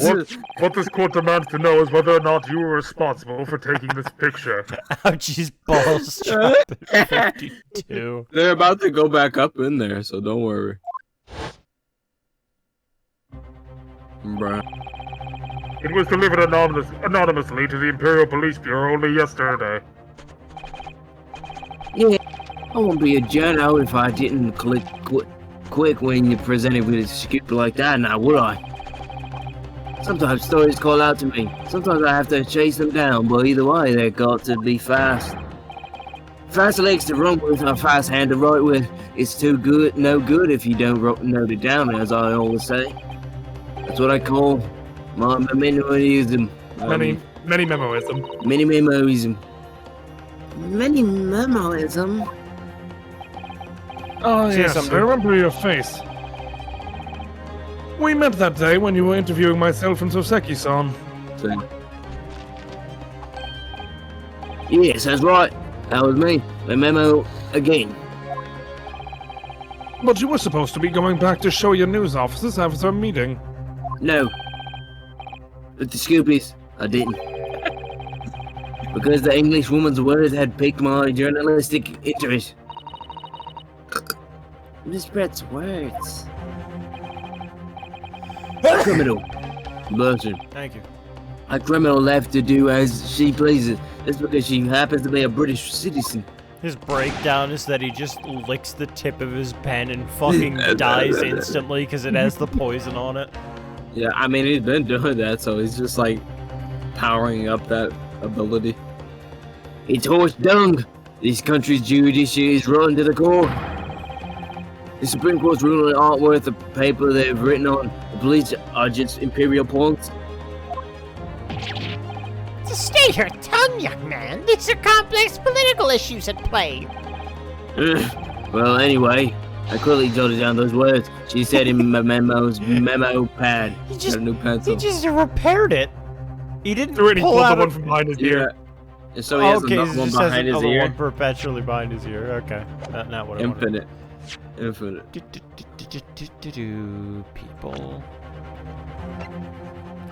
What this court demands to know is whether or not you were responsible for taking this picture. Ouch, his balls dropped at 52. they're about to go back up in there, so don't worry. Bruh. It was delivered anonymously to the Imperial Police Bureau only yesterday. Yeah. I won't be a journo if I didn't click quick when you're presented with a scoop like that, now would I? Sometimes stories call out to me. Sometimes I have to chase them down, but either way, they've got to be fast. Fast legs to run with, a fast hand to write with. It's too good, no good if you don't note it down, as I always say. That's what I call my memoism. Many memoism. Many memoism. Many memoism? Oh, Say yes, something. I remember your face. We met that day when you were interviewing myself and Soseki-san. Yes, that's right. That was me. The memo again. But you were supposed to be going back to show your news officers after a meeting. No. But the scoop is, I didn't. Because the English woman's words had piqued my journalistic interest. Miss Brett's words. Criminal. Bless her. Thank you. A criminal left to do as she pleases. Just because she happens to be a British citizen. His breakdown is that he just licks the tip of his pen and fucking dies instantly because it has the poison on it. Yeah, I mean, he's been doing that, so he's just like powering up that ability. It's horse dung. This country's judiciary is rotten to the core. The Supreme Court's ruling aren't worth the paper they've written on. The police are just imperial pawns. To state her tongue, young man. These are complex political issues at play. Well, anyway, I quickly jotted down those words she said in my memo pad. He Got a new pencil. just repaired it. He didn't Threw it, he pull pulled out the one a- from behind his Yeah. ear. And so he has okay, another he one just has behind his another ear. one perpetually behind his ear. Okay, not what I wanted. Infinite. People.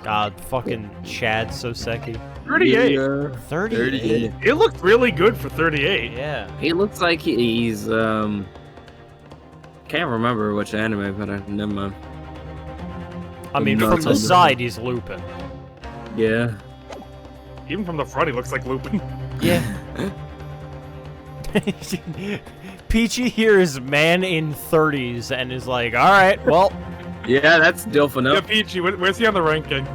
God, fucking Chad Soseki. 38. Yeah. 38. It looked really good for 38. Yeah. He looks like he's can't remember which anime, but never mind. I mean, No, from it's the all side, he's Lupin. Yeah. Even from the front, he looks like Lupin. Yeah. Peachy here is man in 30s and is like, all right, well, Yeah, that's Dilphin Yeah, up. Peachy, where's he on the ranking?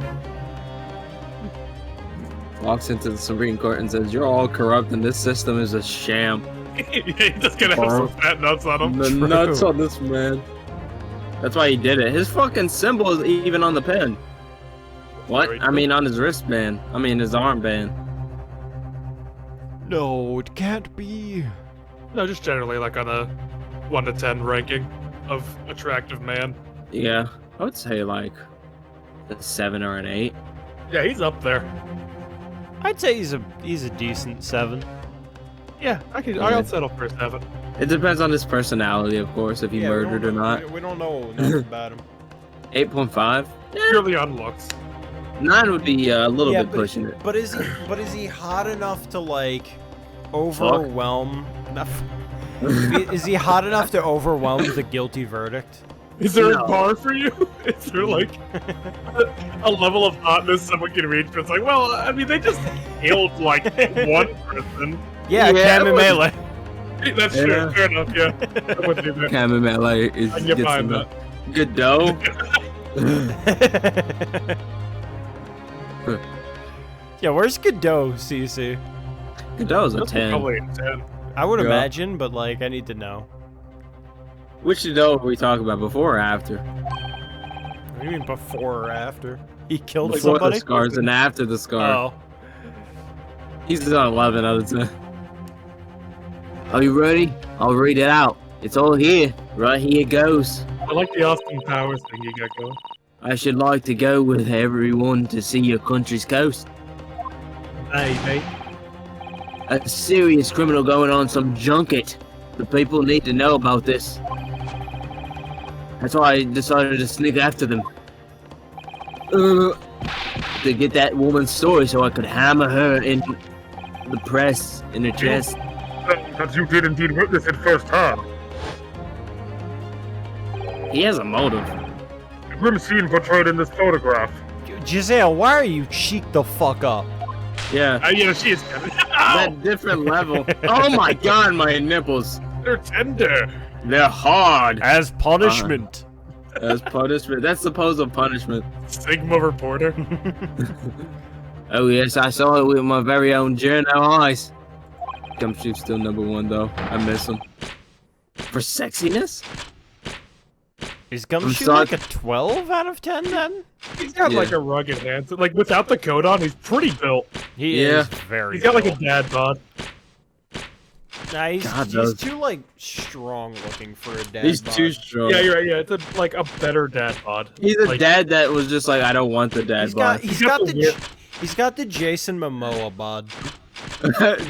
Walks into the Supreme Court and says, "You're all corrupt, and this system is a sham." He's just gonna have some fat nuts on him. The True. nuts on this man. That's why he did it. His fucking symbol is even on the pen. What? Very I mean, on his wristband. I mean, his armband. no, it can't be. No, just generally like on a 1 to 10 ranking of attractive man. Yeah, I would say like a 7 or an 8. Yeah, he's up there. I'd say he's a decent 7. Yeah, I'll settle for a 7. It depends on his personality, of course, if he Yeah, we murdered don't or know- not. We don't know enough about him. 8.5. Purely on looks. 9 would be a little Yeah, bit pushing it. But is he hot enough to like overwhelm? Is he hot enough to overwhelm the guilty verdict? Is there No. a bar for you? Is there like a level of hotness someone can reach? But it's like, well, I mean, they just killed like one person. Yeah, Yeah, Cam and it was- Melee. That's Yeah. true. Fair enough. Yeah. I'm with you there. Chamomile is I can get gets behind enough. Good dough. Yeah, where's Godot, CC? Good dough's a That's 10. probably a 10. I would Yeah. imagine, but like, I need to know. Which dough are we talking about, before or after? What do you mean before or after? He killed Before somebody? the scars and after the scar. Oh. He's on 11 out of 10. Are you ready? I'll read it out. It's all here. Right here it goes. I like the Austin Powers thing you got going. I should like to go with everyone to see your country's coast. Maybe. A serious criminal going on some junket. The people need to know about this. That's why I decided to sneak after them. To get that woman's story so I could hammer her in the press, in her chest. That you did indeed witness it firsthand. He has a motive. The grim scene portrayed in this photograph. Giselle, why are you cheeked the fuck up? Yeah, Yeah, she is. that different level. Oh my god, my nipples. They're tender. They're hard. As punishment. As punishment. That's the pose of punishment. Sigma reporter. Oh yes, I saw it with my very own journo eyes. Gumshoe's still #1 though. I miss him. For sexiness? Is Gumshoe sorry. like a 12 out of 10 then? He's got Yeah. like a rugged hand. Like without the coat on, he's pretty built. He Yeah. is very He's got like a built. dad bod. Nah, God, he's those- too like strong looking for a dad. He's bod. too strong. Yeah, you're right. Yeah, it's like a better dad bod. He's a Like, dad that was just like, I don't want the dad He's got bod. he's got got the the weird- he's got the Jason Momoa bod.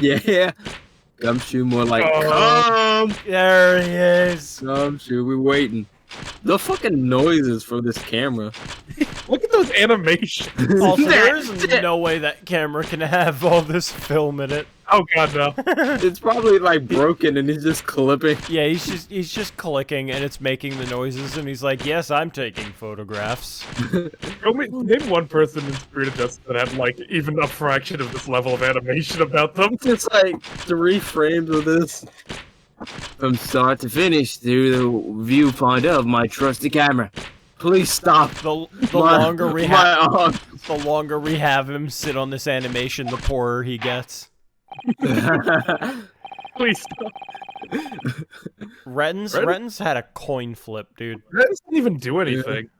Yeah. Gumshoe more like, Oh. come! There he is. Gumshoe, we're waiting. The fucking noises from this camera. Look at those animations. Also, That's there's it. no way that camera can have all this film in it. Oh god, no. It's probably like broken and he's just clipping. Yeah, he's just clicking and it's making the noises and he's like, "Yes, I'm taking photographs." Name one person in Spirit of Justice that had like even a fraction of this level of animation about them. It's like 3 frames of this. From start to finish through the viewfinder of my trusty camera. Please stop. The My- longer we my have arm. the longer we have him sit on this animation, the poorer he gets. Please stop. Ren's had a coin flip, dude. That doesn't even do anything.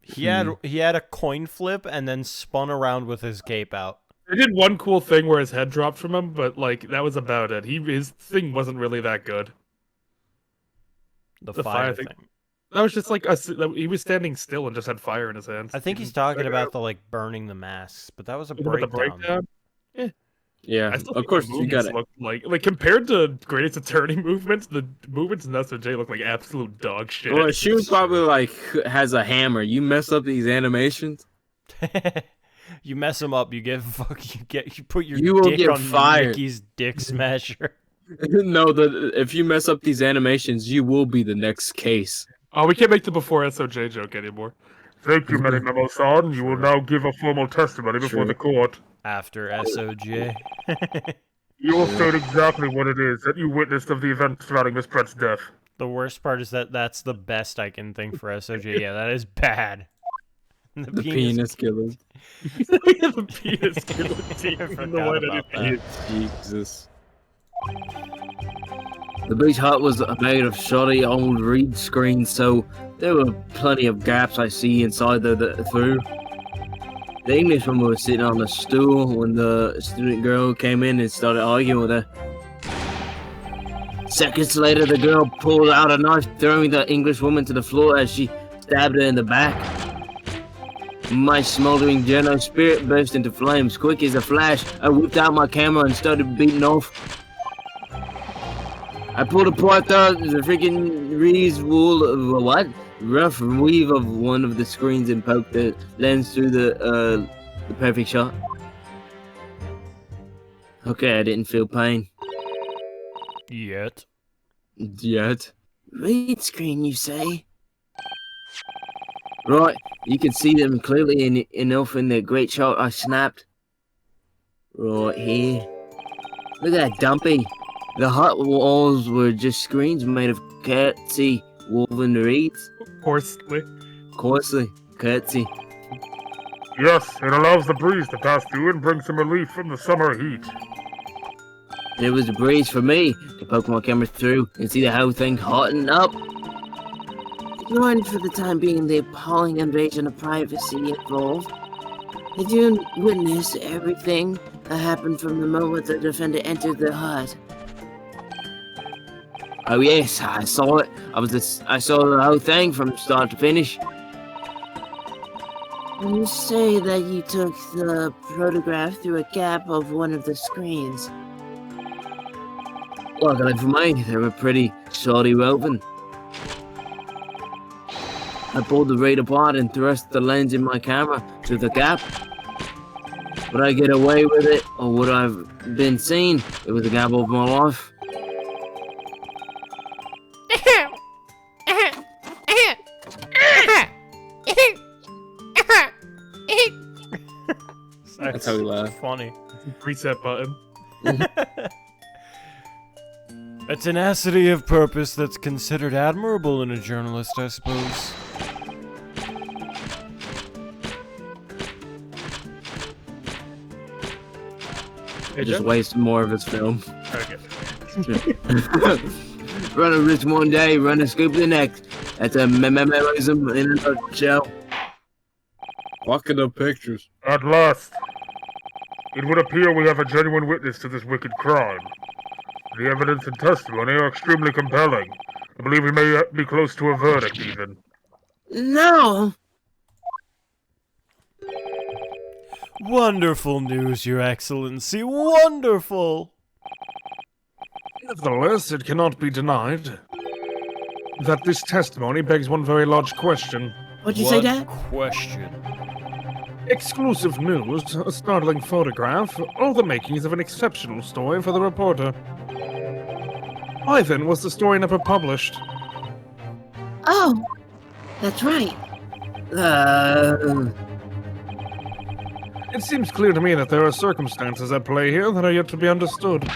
He had a coin flip and then spun around with his cape out. They did one cool thing where his head dropped from him, but like that was about it. His thing wasn't really that good. The The fire fire thing. thing. That was just like he was standing still and just had fire in his hands. I think he's talking about the like burning the masks, but that was a About breakdown. the breakdown. Yeah, I still of think course the you movements got it. look like compared to Greatest Attorney movements, the movements in SOJ look like absolute dog shit. Well, she was probably like has a hammer. You mess up these animations, You mess him up, you get you put your You will dick get on fired. Mickey's dick smasher. no, if you mess up these animations, you will be the next case. Oh, we can't make the before SOJ joke anymore. Thank you, Many Memo-san. You will now give a formal testimony before Sure. the court. After SOJ. You will state exactly what it is that you witnessed of the event surrounding Miss Brett's death. The worst part is that that's the best I can think for SOJ. Yeah, that is bad. The penis killer. The penis killer teeth I in the forgot white about anything. Jesus. The beach hut was made of shoddy old reed screens, so there were plenty of gaps I see inside through. The Englishwoman was sitting on a stool when the student girl came in and started arguing with her. Seconds later, the girl pulled out a knife, throwing the Englishwoman to the floor as she stabbed her in the back. My smoldering journo spirit burst into flames. Quick as a flash, I whipped out my camera and started beating off. I pulled apart the freaking rough weave of one of the screens and poked the lens through the perfect shot. Okay, I didn't feel pain. Yet. Yet. Reed screen, you say? Right, you can see them clearly enough in the great shot I snapped. Right here. Look at that dumpy. The hut walls were just screens made of curtsy woven reeds. Coarsely. Curtsy. Yes, it allows the breeze to pass through and bring some relief from the summer heat. There was a breeze for me to poke my camera through and see the whole thing hotting up. Ignoring for the time being the appalling invasion of privacy involved, did you witness everything that happened from the moment the defendant entered the hut? Oh yes, I saw it. I saw the whole thing from start to finish. When you say that you took the photograph through a gap of one of the screens. Luckily for me, they were pretty shoddy open. I pulled the reed apart and thrust the lens in my camera through the gap. Would I get away with it, or would I have been seen? It was the gamble of my life. That's how we laugh. Funny. Reset button. A tenacity of purpose that's considered admirable in a journalist, I suppose. Just wasting more of his film. Okay. Run a risk one day, run a scoop the next. That's a memorism in a nutshell. Fucking up pictures. At last. It would appear we have a genuine witness to this wicked crime. The evidence and testimony are extremely compelling. I believe we may be close to a verdict, even. No! Wonderful news, Your Excellency. Wonderful! Nevertheless, it cannot be denied that this testimony begs one very large question. What'd you say, Dad? Question. Exclusive news, a startling photograph, all the makings of an exceptional story for the reporter. Why then was the story never published? Oh, that's right. It seems clear to me that there are circumstances at play here that are yet to be understood.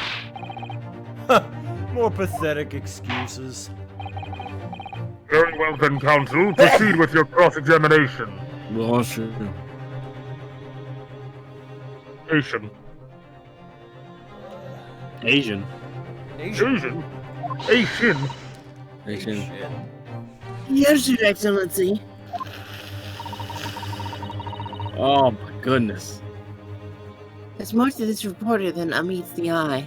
More pathetic excuses. Very well then, counsel. Proceed with your cross-examination. Well, sure. Asian. Asian. Asian? Asian? Asian. Yes, Your Excellency. Oh my goodness. There's more to this reporter than meets the eye.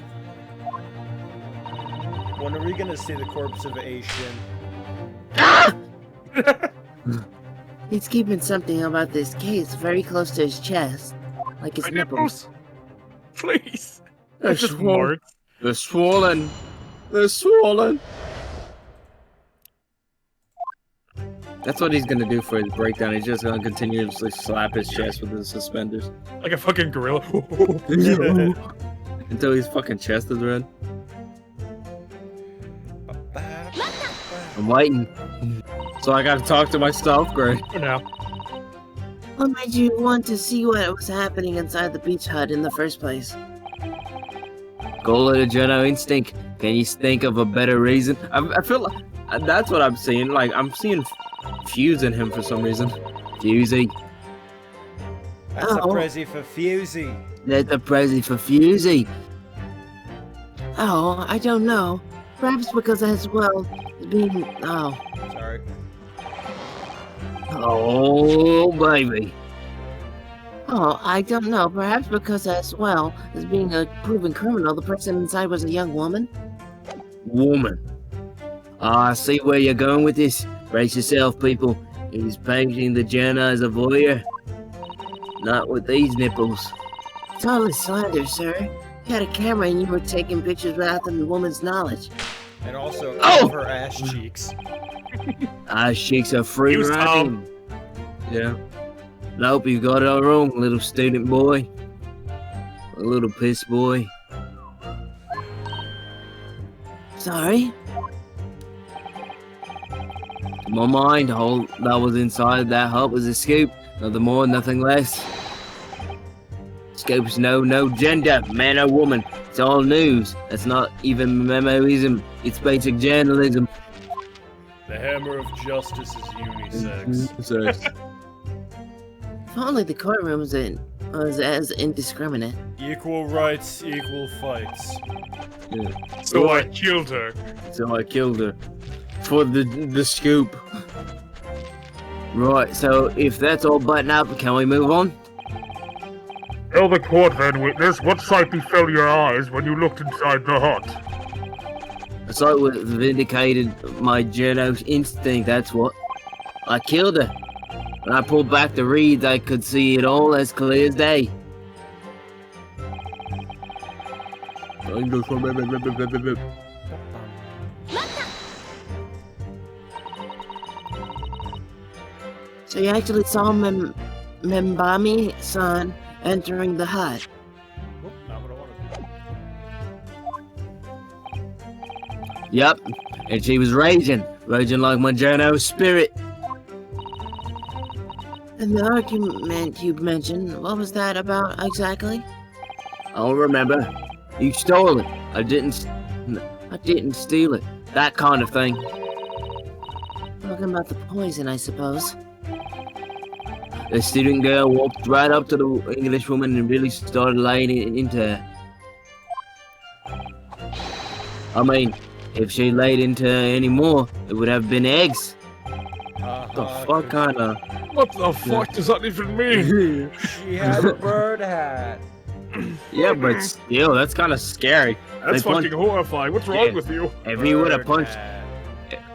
When are we gonna see the corpse of Asian? He's keeping something about this case very close to his chest. Like his My nipples. Please. They're That's just swollen. marks. They're swollen. They're swollen. That's what he's gonna do for his breakdown. He's just gonna continuously slap his chest with his suspenders Like a fucking gorilla. until his fucking chest is red. I'm waiting. So I gotta talk to myself, Greg. For now. What made you want to see what was happening inside the beach hut in the first place? Call it a general instinct. Can you think of a better reason? I feel like that's what I'm seeing. Like, I'm seeing Fuse in him for some reason. Fusey. That's a Oh. prezi for Fusey. That's a present for Fusey. Oh, I don't know. Perhaps because as well as being... Oh. Sorry. Oh, baby. Oh, I don't know. Perhaps because as well as being a proven criminal, the person inside was a young woman? Woman. I see where you're going with this. Brace yourself, people. He's painting the Jenna as a voyeur. Not with these nipples. It's all a slander, sir. You had a camera and you were taking pictures without the woman's knowledge. And also Oh! her ass cheeks. Our cheeks are free Use riding. Yeah. Nope, you got it all wrong, little student boy. A little piss boy. Sorry? To my mind, all that was inside that hut was a scoop. Nothing more, nothing less. Scoops know no gender, man or woman. It's all news. That's not even memoism. It's basic journalism. The hammer of justice is unisex. So, If only the courtroom was as indiscriminate. Equal rights, equal fights. yeah. So I killed her. So I killed her. For the scoop. Right, so if that's all buttoned up, can we move on? Tell the court then, witness, what sight befell your eyes when you looked inside the hut? A sight would have vindicated my journo's instinct, that's what. I killed her. When I pulled back the reeds, I could see it all as clear as day. So you actually saw Membami-san entering the hut? Oop, not what I wanted. Yep, and she was raging like Mangiano's spirit. And the argument you mentioned, what was that about exactly? I don't remember. You stole it. I didn't steal it. That kind of thing. Talking about the poison, I suppose. The student girl walked right up to the English woman and really started laying it into her. I mean, if she laid into her any more, it would have been eggs. The fuck kind of... What the fuck does that even mean? She had a bird hat. Yeah, but still, that's kind of scary. That's They punched- fucking horrifying. What's wrong with you? If he would have Bird punched... hat.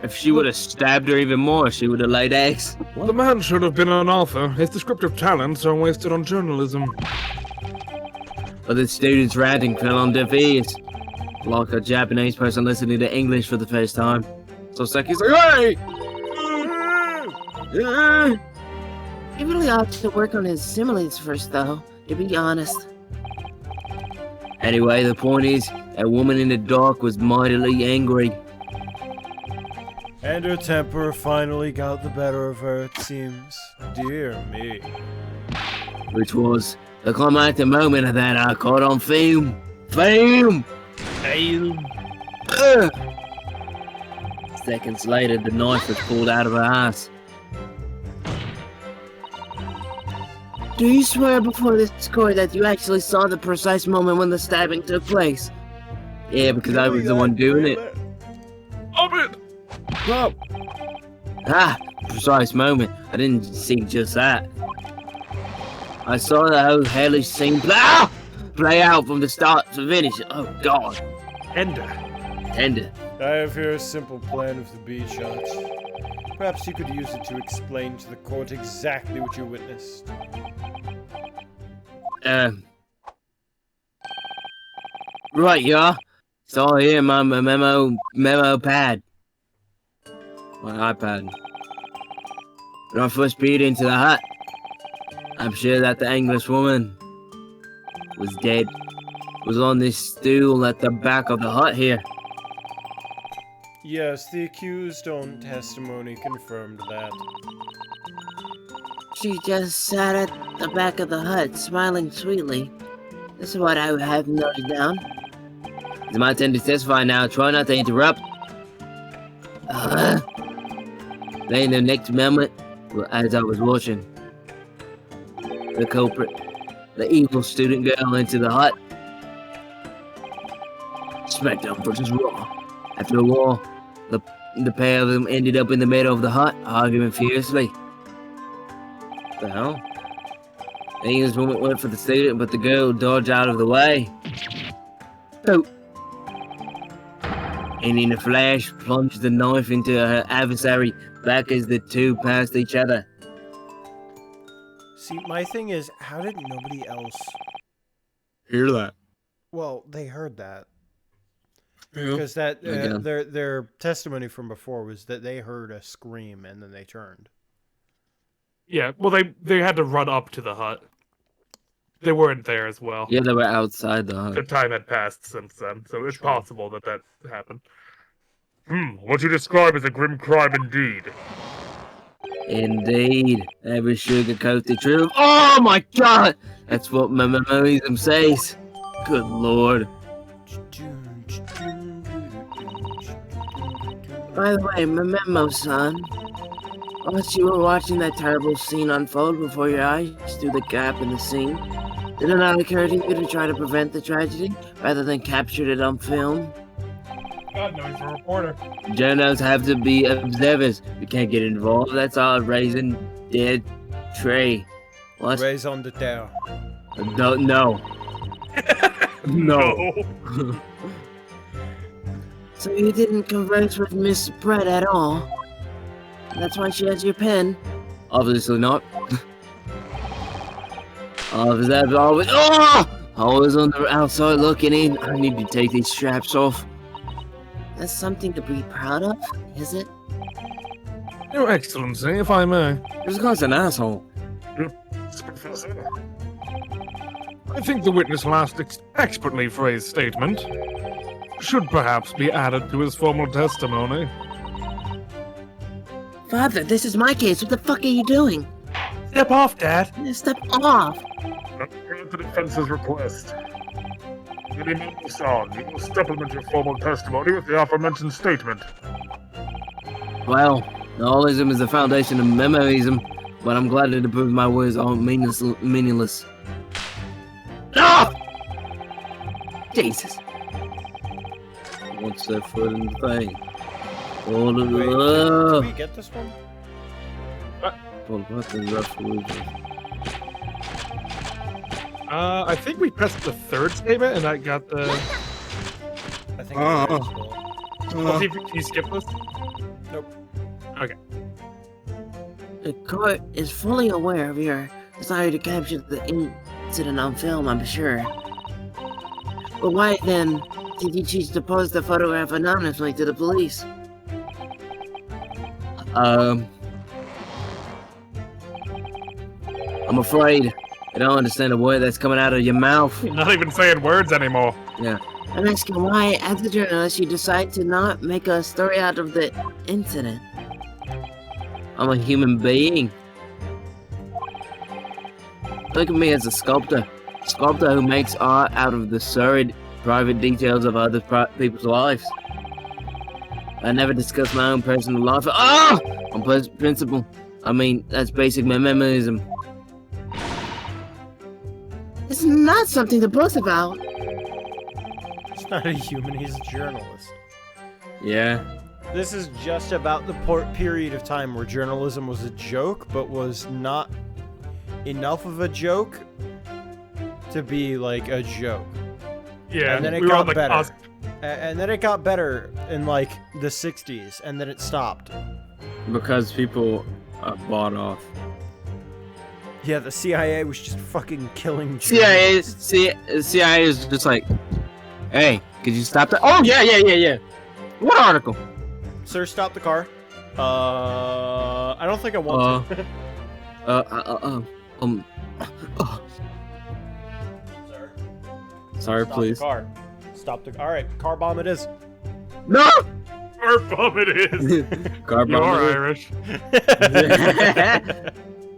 If she would have stabbed her even more, she would have laid eggs. The man should have been an author. His descriptive talents are wasted on journalism. But the student's ranting fell on deaf ears. Like a Japanese person listening to English for the first time. So Seki's like, hey! He really ought to work on his similes first, though, to be honest. Anyway, the point is, that woman in the dark was mightily angry. And her temper finally got the better of her, it seems. Dear me. Which was the climactic moment that I caught on film. Film! Ugh. Seconds later, the knife was pulled out of her ass. Do you swear before this court that you actually saw the precise moment when the stabbing took place? Yeah, because I was the one doing it. Up it! Well, precise moment. I didn't see just that. I saw the whole hellish scene play out from the start to finish. Oh God. Ender. I have here a simple plan of the beach shots. Perhaps you could use it to explain to the court exactly what you witnessed. Right, yeah. It's all here in my memo pad. My iPad. When I first peered into the hut, I'm sure that the English woman was dead. Was on this stool at the back of the hut here. Yes, the accused on testimony confirmed that. She just sat at the back of the hut, smiling sweetly. This is what I have noted down. It's my turn to testify now. Try not to interrupt. Then the next moment, as I was watching the culprit, the evil student girl, into the hut. SmackDown versus Raw. After a while, the pair of them ended up in the middle of the hut, arguing fiercely. What the hell? The English woman went for the student, but the girl dodged out of the way. Oh. And in a flash, plunged the knife into her adversary back as the two passed each other. See, my thing is, how did nobody else... Hear that? Well, they heard that. Yeah. Because that Again. their testimony from before was that they heard a scream and then they turned. Yeah, well, they had to run up to the hut. They weren't there as well. Yeah, they were outside the The hut. time had passed since then, so it's possible that that happened. What you describe as a grim crime indeed. Indeed, every sugarcoat the truth. Oh my God! That's what my memorism says. Good Lord. By the way, Memo-san, whilst you were watching that terrible scene unfold before your eyes through the gap in the scene, did it not occur to you to try to prevent the tragedy rather than capture it on film? God knows, a reporter. Journals have to be observers. We can't get involved. That's all raising dead tree. What? Raison de terre. Don't know. No. So you didn't converse with Miss Brett at all? That's why she has your pen? Obviously not. I was on the outside looking in. I need to take these straps off. That's something to be proud of, is it? Your Excellency, if I may. This guy's an asshole. Professor. I think the witness' last expertly phrased statement should perhaps be added to his formal testimony. Father, this is my case. What the fuck are you doing? Step off, Dad. Step off. Grant the defense's request. Any moment on, you will supplement your formal testimony with the aforementioned statement. Well, knowledgeism is the foundation of memorism, but I'm glad to prove my words aren't meaningless. Ah! Jesus. What's that foot in the thing? Oh, Wait, did we get this one? what the rough words? I think we pressed the third statement and I got the... I think it's cool. Can you skip this? Nope. Okay. The court is fully aware of your desire to capture the incident on film, I'm sure. But why then did you choose to post the photograph anonymously to the police? I'm afraid I don't understand a word that's coming out of your mouth. You're not even saying words anymore. Yeah. I'm asking why, as a journalist, you decide to not make a story out of the incident. I'm a human being. Look at me as a sculptor. Sculptor who makes art out of the sordid, private details of other people's lives. I never discuss my own personal life. On principle. I mean, that's basic memorism. It's not something to boast about. He's not a human, he's a journalist. Yeah. This is just about the period of time where journalism was a joke, but was not enough of a joke to be like a joke. Yeah, and then it we were on got the better. cusp. And then it got better in like the 60s, and then it stopped. Because people bought off. Yeah, the CIA was just fucking killing journalists. CIA is just like, hey, could you stop that? Oh, yeah. What article? Sir, stop the car. I don't think I want to. Sir. Sorry, Stop please. the car. Stop the. All right, car bomb it is. No! Our bomb it is. Car You bomb are it Irish.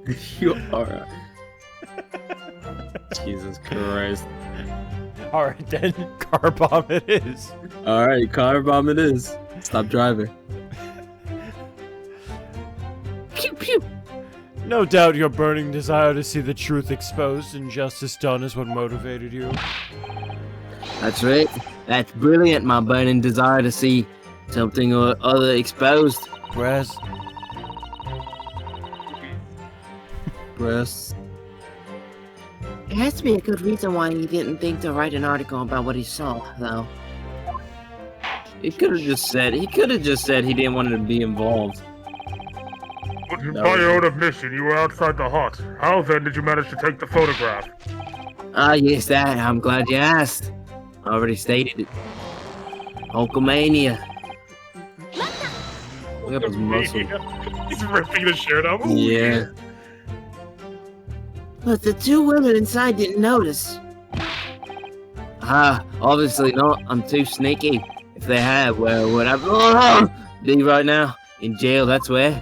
is. You are. Jesus Christ. All right, then car bomb it is. All right, car bomb it is. Stop driving. Pew pew. No doubt your burning desire to see the truth exposed and justice done is what motivated you. That's right. That's brilliant, my burning desire to see something or other exposed. Whereas, Breasts. There has to be a good reason why he didn't think to write an article about what he saw, though. He could have just said he didn't want to be involved. But No. by your own admission, you were outside the hut. How then did you manage to take the photograph? Ah, yes, that. I'm glad you asked. I already stated it. Hulkamania. Look at those muscles. He's ripping the shirt off. Yeah. But the two women inside didn't notice. Ah, obviously not. I'm too sneaky. If they had, well, would I be right now? In jail, that's where.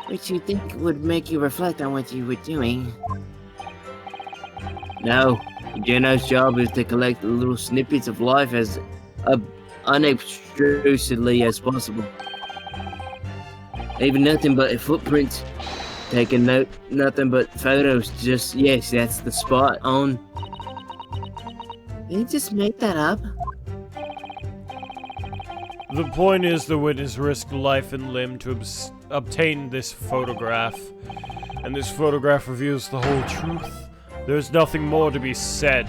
Which you think would make you reflect on what you were doing. No, the journalist's job is to collect the little snippets of life as unobtrusively as possible. Even nothing but a footprint. Taking nothing but photos. Just, yes, that's the spot on. Did you just make that up? the point is the witness risked life and limb to obtain this photograph. And this photograph reveals the whole truth. There's nothing more to be said.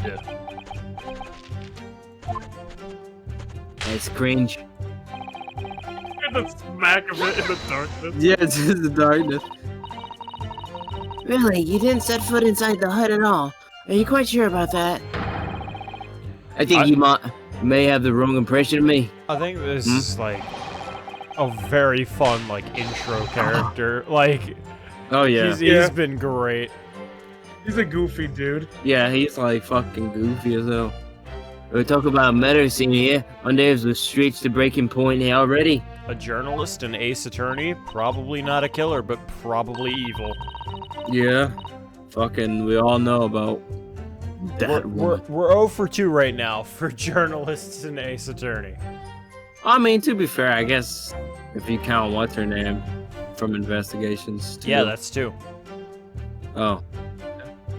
That's cringe. the smack of it in the darkness. Yeah, it's in the darkness. Really? You didn't set foot inside the hut at all? Are you quite sure about that? I think you may have the wrong impression of me. I think this is like a very fun like intro character. Like, Oh yeah. he's been great. He's a goofy dude. Yeah, he's like fucking goofy as hell. We talk about medicine here. My nerves were stretched to breaking point here already. A journalist and ace attorney, probably not a killer, but probably evil. Yeah. Fucking, we all know about that woman. We're 0 for 2 right now for journalists and ace attorney. I mean, to be fair, I guess if you count what's her name from investigations. Too. Yeah, that's 2. Oh.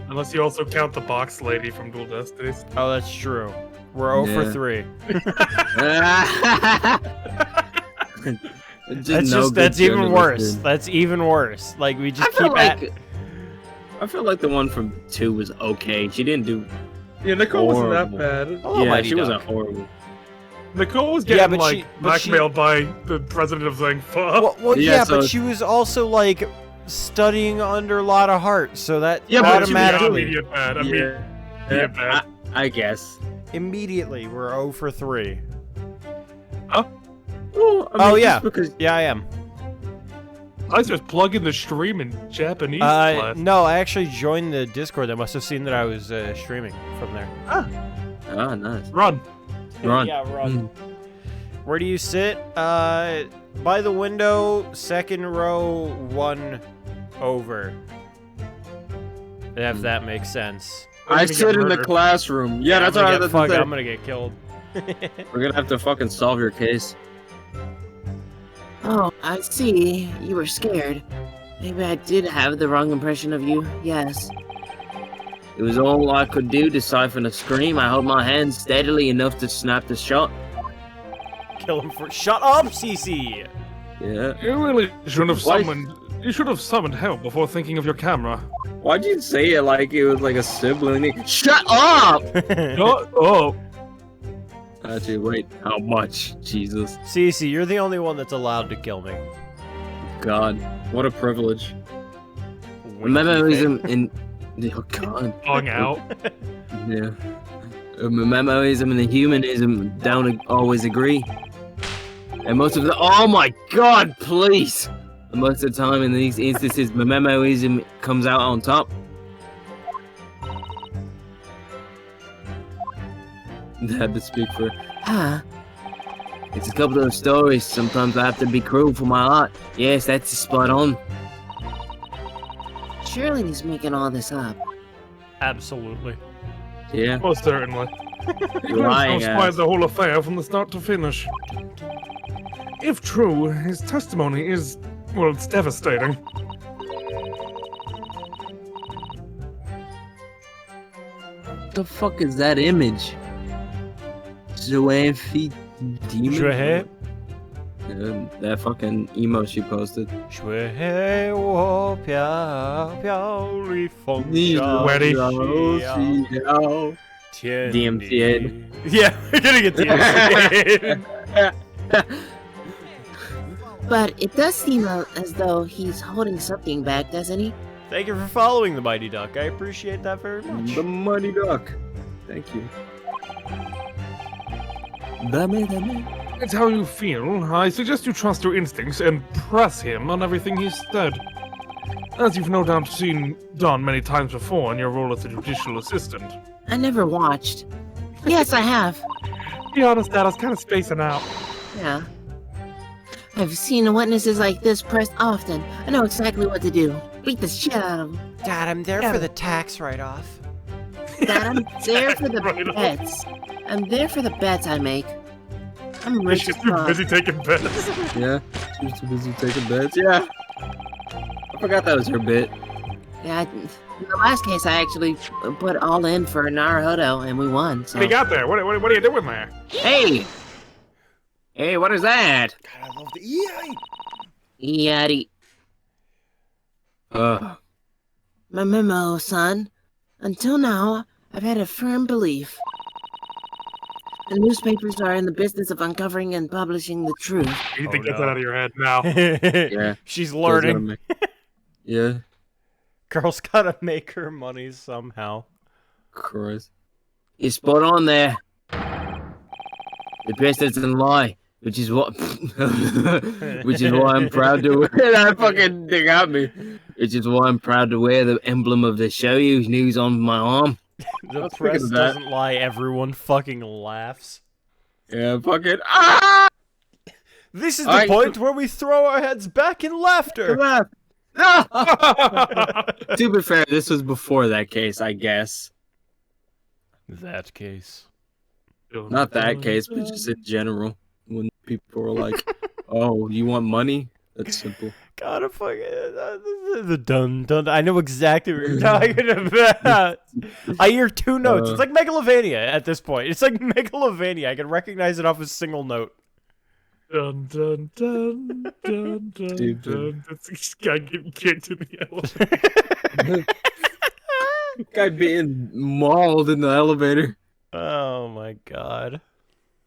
Unless you also count the box lady from Dual Destinies. Oh, that's true. We're 0 for 3. That's even worse. That's even worse. Like, we just keep I feel like the one from 2 was okay. She didn't do. Yeah, Nicole wasn't that Horrible. bad. Oh, Yeah, Mighty she Duck. wasn't horrible. Nicole was getting but she- blackmailed by the president of Zang Fa. Well, Yeah, yeah, so- but she was also like studying under a lot of heart, so that Yeah, but automatically, immediate bad. Yeah. Immediate bad. I guess. immediately we're 0 for 3. Well, I mean, Oh, just yeah. Because Yeah, I am. I was just plugging the stream in Japanese class. No, I actually joined the Discord. They must have seen that I was streaming from there. Ah, nice. Run. Run. Yeah, run. Where do you sit? By the window, second row, 1 over. If that makes sense. I'm I gonna sit get in the murdered. classroom. Yeah, that's I'm all gonna right. get, fuck, I'm gonna get killed. We're gonna have to fucking solve your case. Oh, I see. You were scared. Maybe I did have the wrong impression of you. Yes. It was all I could do to siphon a scream. I held my hand steadily enough to snap the shot. Kill him for. Shut up, CC! Yeah. You really should have Why- summoned. You should have summoned help before thinking of your camera. Why'd you say it like it was like a sibling? Shut up! Shut up. Actually, wait. How much? Jesus. CC, you're the only one that's allowed to kill me. God. What a privilege. Memoism in. Oh, God. Hung out. Yeah. Memoism and the humanism don't always agree. And most of the. Oh my God, please! And most of the time in these instances, memoism comes out on top. Had to speak for. It's a couple of stories. Sometimes I have to be cruel for my art. Yes, that's spot on. Surely he's making all this up. Absolutely. Yeah. Most certainly. You're lying, Conspired ass. the whole affair from the start to finish. If true, his testimony is, well, it's devastating. What the fuck is that image? Zoanfi demon? Shwe Yeah, that fucking emo she posted. 水黑我飘飘里风沙 Ready?天 DMCA. Yeah, we're gonna get DMCA. But it does seem as though he's holding something back, doesn't he? Thank you for following the Mighty Duck. I appreciate that very much. The Money Duck. Thank you. Dame. It's how you feel. I suggest you trust your instincts and press him on everything he's said. As you've no doubt seen done many times before in your role as a judicial assistant. I never watched. Yes, I have. Be honest, Dad, I was kind of spacing out. Yeah. I've seen witnesses like this pressed often. I know exactly what to do. Beat the shit out of them. Dad, I'm there for the tax write-off. Dad, I'm there for the Right on. bets. I'm there for the bets I make. I'm She's rich as too fuck. busy taking bets. Yeah. She was too busy taking bets. Yeah. I forgot that was her bit. Yeah, in the last case, I actually put all in for Naruhodo, and we won. So. What do you got there? What are you doing there? Hey! Hey, what is that? God, I love the EI. Yaddy. My memo, son. Until now, I've had a firm belief The newspapers are in the business of uncovering and publishing the truth. You need to Oh, get no. that out of your head now. Yeah. She's Girl's gotta learning. make- Yeah. Girl's gotta make her money somehow. Christ. You're spot on there. The best doesn't lie, which is what, which is why I'm proud to wear that fucking thing at me. Which is why I'm proud to wear the emblem of the show you news on my arm. The Let's press figure that. doesn't lie. Everyone fucking laughs. Yeah, fucking. Ah! This is the point where we throw our heads back in laughter. Come on. No! To be fair, this was before that case, I guess. That case. Not that case, but just in general. When people were like, "Oh, you want money?" That's simple. God, the dun dun. I know exactly what you're talking about. I hear two notes. It's like Megalovania at this point. It's like Megalovania. I can recognize it off a single note. Dun dun dun dun dun Dude. dun. That's this guy getting kicked in the elevator. Guy being mauled in the elevator. Oh my god.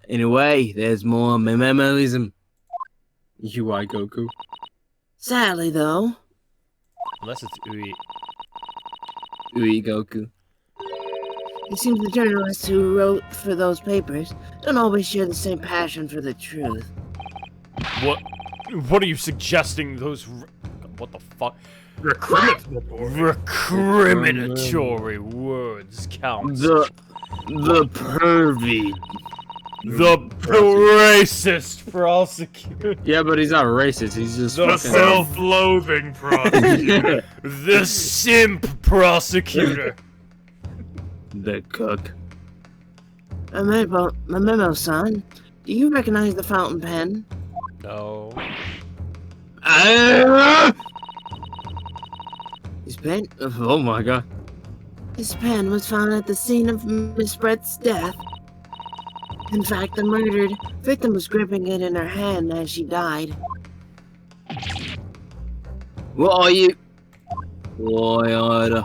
Anyway, there's more minimalism. UI Goku. Sadly, though, Unless it's Ui. UI Goku. it seems the journalists who wrote for those papers don't always share the same passion for the truth. What are you suggesting? What the fuck? Recriminatory words count. The pervy. The racist prosecutor. Yeah, but he's not racist. He's just The fucking. self-loathing prosecutor. The simp prosecutor. The cook. A memo, son. Do you recognize the fountain pen? No. His pen? Oh my god. His pen was found at the scene of Miss Brett's death. In fact, the murdered victim was gripping it in her hand as she died. What are you? Why are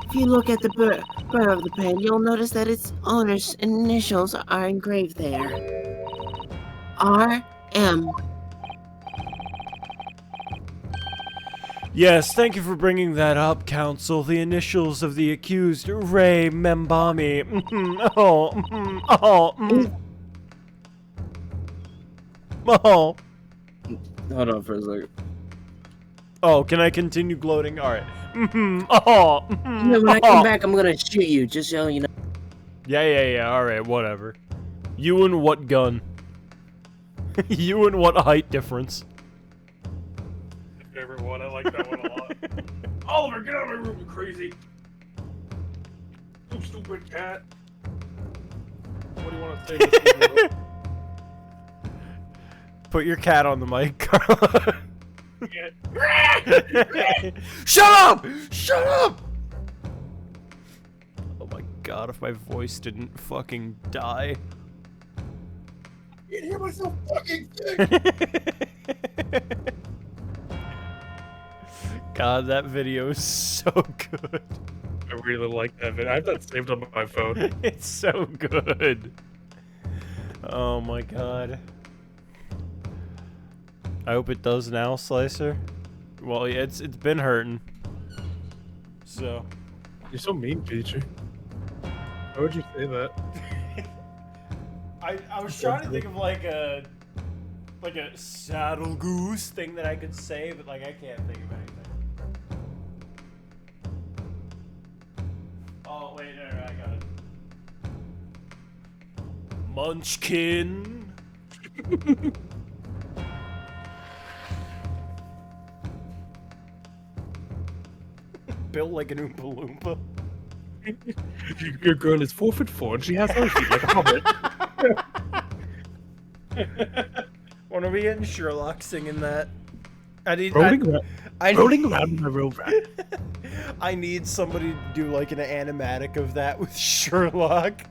If you look at the burr of the pen, you'll notice that its owner's initials are engraved there. R.M. Yes, thank you for bringing that up, counsel. The initials of the accused, Ray Membami. Oh. Hold on for a second. Oh, can I continue gloating? Alright. You know, when I come back, I'm gonna shoot you, just so you know. Yeah, alright, whatever. You and what gun? You and what height difference? Favorite one. I like that one a lot. Oliver, get out of my room, you crazy. You stupid cat. What do you want to say? Put your cat on the mic, Carla. Yeah. Shut up! Shut up! Oh my god, if my voice didn't fucking die. I can't hear myself fucking think. God, that video is so good. I really like that video. I have that saved on my phone. It's so good. Oh my god. I hope it does now, Slicer. Well, yeah, it's been hurting. So. You're so mean, Peachy. Why would you say that? I was trying to think of like a saddle goose thing that I could say, but like I can't think of anything. Oh wait, no, I got it. Munchkin. Built like an Oompa Loompa. Your girl is 4'4" and she has her feet like a hobbit. When are we getting Sherlock singing that? I need Rolling around in my rover. I need somebody to do like an animatic of that with Sherlock.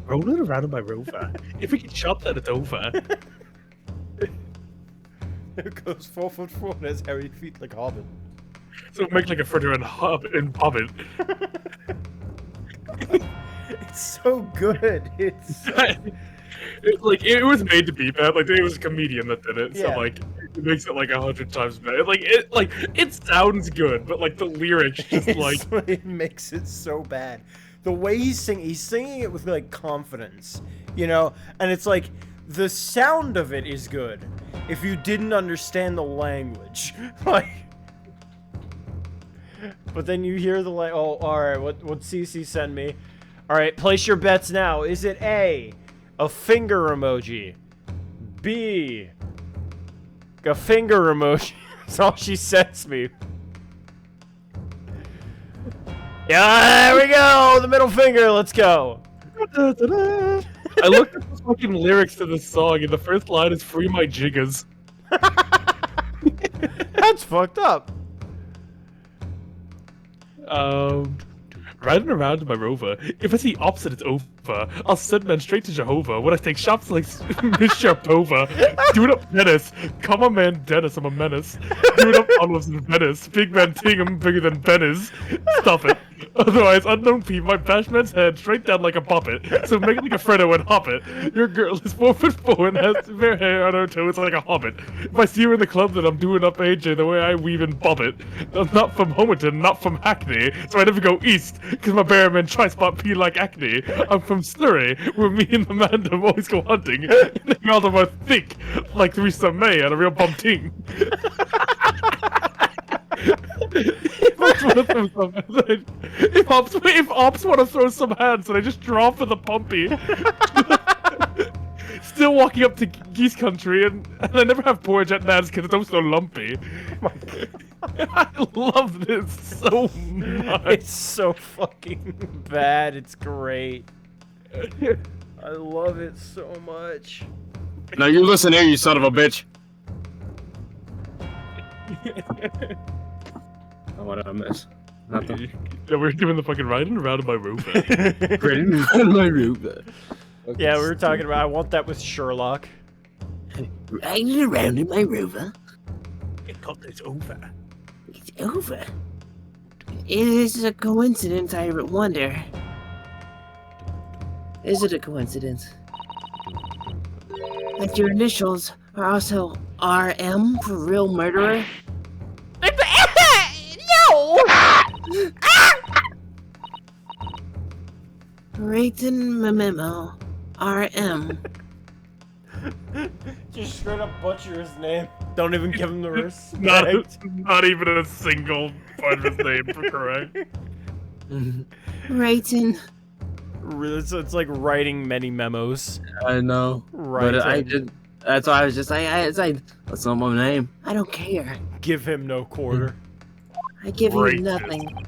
Rolling around in my rover. If we get shot, then it's over. It goes 4'4" and has hairy feet like Hobbit. So make like a fritter and Hobbit. It's so good. It's It's like it was made to be bad. Like it was a comedian that did it, Yeah. so like it makes it like 100 times better. Like it sounds good, but like the lyrics just like it makes it so bad. The way he's singing it with like confidence, you know, and it's like the sound of it is good if you didn't understand the language, like. But then you hear the like, oh, all right, what CC send me? All right, place your bets now. Is it A, a finger emoji, B, a finger emoji? That's all she sends me. Yeah, there we go. The middle finger. Let's go. I looked at the fucking lyrics to this song, and the first line is "Free my jiggers." That's fucked up. Riding around in my rover. If I see ops and it's over, I'll send men straight to Jehovah. When I take shots like Miss Sharpova, do it up Dennis. Come on, man, Dennis, I'm a menace. Do it up Olives in Venice. Big man ting, I'm bigger than Ben is. Stop it. Otherwise, unknown P might bash man's head straight down like a puppet. So make it like a Freddo and hop it. Your girl is 4'4" and has fair hair on her toes like a hobbit. If I see her in the club, then I'm doing up AJ the way I weave and bob it. I'm not from Homerton, not from Hackney, so I never go east, cause my bearman tri-spot pee like acne. I'm from Surrey, where me and the Mandem always go hunting, and they all of us thick, like Theresa May and a real bum ting. If ops want to throw some hands, then I just draw for the pumpy. Still walking up to Geese Country, and I never have porridge at Nan's because it's oh so lumpy. I love this so much. It's so fucking bad. It's great. I love it so much. Now you listen here, you son of a bitch. Oh, what did I miss? Nothing. Yeah, we're doing the fucking riding around in my rover. Riding around my rover. Yeah, we were talking about. I want that with Sherlock. Riding around in my rover. It's over. It's over. It is a coincidence, I wonder. Is it a coincidence that your initials are also RM for real murderer? No! Rayton Memo, RM. Just straight up butcher his name. Don't even give him the respect. Not even a single part of his name for correct. Rayton. It's like writing many memos. I know. Right. But I did. That's why I was just like, that's not my name. I don't care. Give him no quarter. I give you Racist. nothing.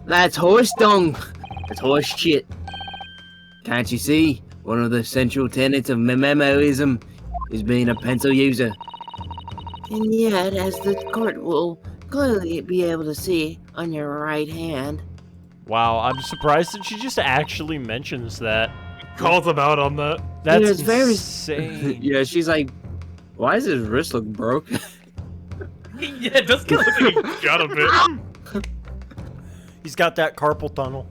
That's horse dung. That's horse shit. Can't you see? One of the central tenets of memoism is being a pencil user. And yet, as the court will clearly be able to see on your right hand. Wow, I'm surprised that she just actually mentions that. Calls him out on that. That's Yeah, it's very- insane. Yeah, she's like, why does his wrist look broke? Yeah, it does kind of look like he got a bit. He's got that carpal tunnel.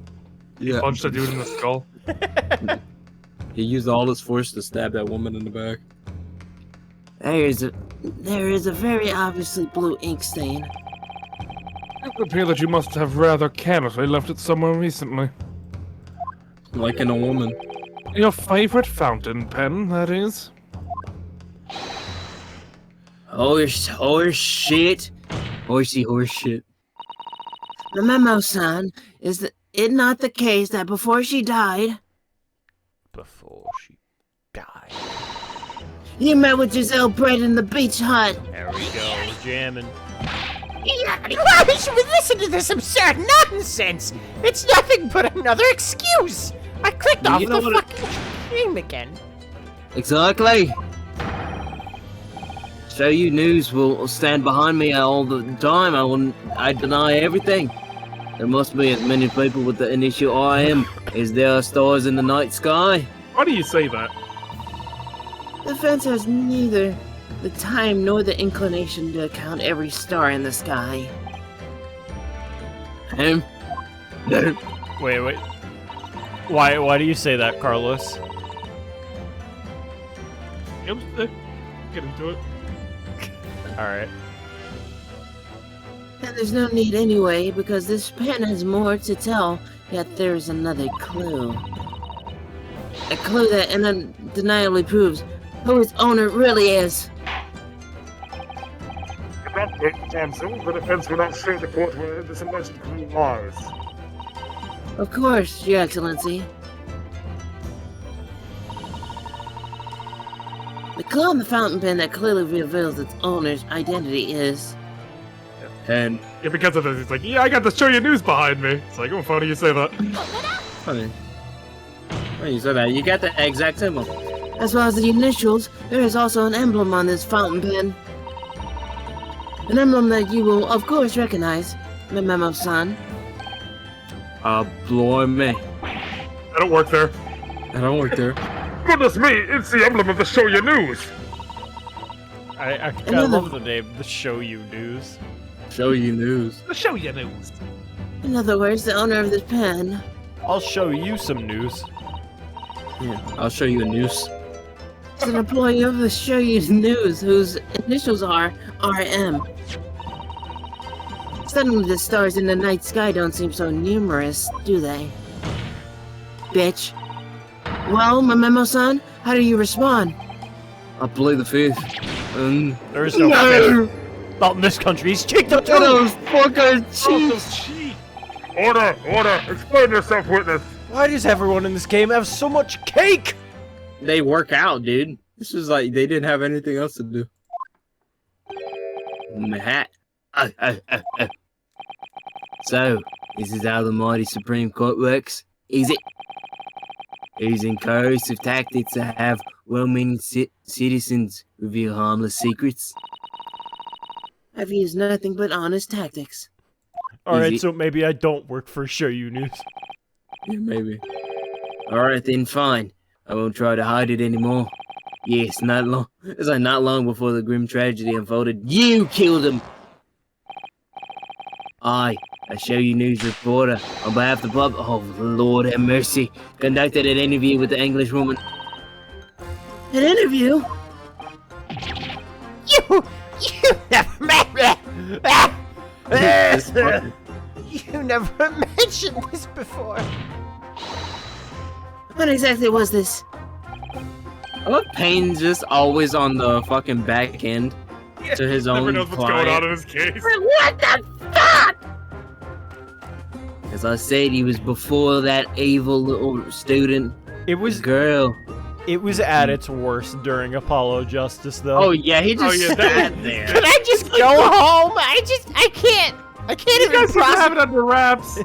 Yeah. Punched a dude in the skull. He used all his force to stab that woman in the back. There is a very obviously blue ink stain. It would appear that you must have rather carelessly left it somewhere recently. Like in a woman. Your favorite fountain pen, that is. Horse shit. Horsey horse shit. The memo, son, is it not the case that before she died, Before she died. you met with Giselle Brett in the beach hut? There we go, jamming. Why should we listen to this absurd nonsense? It's nothing but another excuse. I clicked off You know the what fucking stream again. Exactly. So you news will stand behind me all the time. I deny everything. There must be as many people with the initial IM as there are stars in the night sky. Why do you say that? The fence has neither the time nor the inclination to count every star in the sky. Wait. Why do you say that, Carlos? Yep, get into it. Alright. And there's no need anyway, because this pen has more to tell, yet there's another clue. A clue that undeniably proves who its owner really is. In that case, Johnson, the defense will not show the court where this alleged clue lies. Of course, Your Excellency. The clue on the fountain pen that clearly reveals its owner's identity is... And Yeah, because of this, it's like, yeah, I got the show you news behind me. It's like, oh, funny you say that. funny. When you said that, you got the exact symbol. As well as the initials, there is also an emblem on this fountain pen. An emblem that you will, of course, recognize, my memo-san. Blimey. I don't work there. I don't work there. Goodness me, it's the emblem of the show you news. I Another- love the name, the Show You News. Show you news. The show you news. In other words, the owner of this pen. I'll show you some news. Yeah, I'll show you a noose. Is an employee of the Show You News, whose initials are RM. Suddenly the stars in the night sky don't seem so numerous, do they? Bitch. Well, my memo-san, how do you respond? I play the fifth. There is no fifth. Not in this country. He's cheeked up too. those fucking cheats! Cheat. Order, order. Explain yourself, witness. Why does everyone in this game have so much cake? They work out, dude. This is like they didn't have anything else to do. My hat. So, this is how the mighty Supreme Court works, is it? Using coercive tactics to have well-meaning citizens reveal harmless secrets. I've used nothing but honest tactics. Alright, Easy. so maybe I don't work for Show You News. Yeah, maybe. Alright then, fine. I won't try to hide it anymore. Yes, not long before the grim tragedy unfolded, you killed him! I, a Show You News reporter, on behalf of the public, oh Lord have mercy, conducted an interview with the English woman. An interview? You never This fucking- You never mentioned this before. What exactly was this? I love Payne's just always on the fucking back end to his Never own knows what's client. going on in his case. What the fuck? As I said, he was before that evil little student It was girl. at its worst during Apollo Justice, though. Oh yeah, he just yeah, sat that- there. Can I just go home? I can't You even guys seem to process. have it under wraps.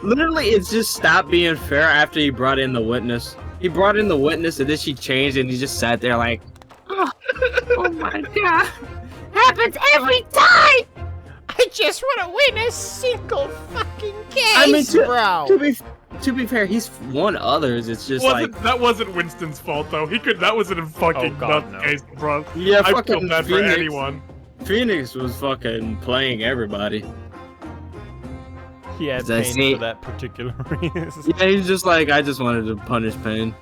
Literally, it's just stopped being fair after he brought in the witness. He brought in the witness, and then she changed, and he just sat there like, Oh my god. Happens every time! I just want to win a single fucking case, I mean, bro. to be fair, he's won others. It's just like, That wasn't Winston's fault though. That wasn't a fucking Oh, God, nutcase, bro. yeah, I feel fucking bad for Phoenix. anyone. Phoenix was fucking playing everybody. He had As I pain say- for that particular reason. Yeah, he's just like, I just wanted to punish Payne.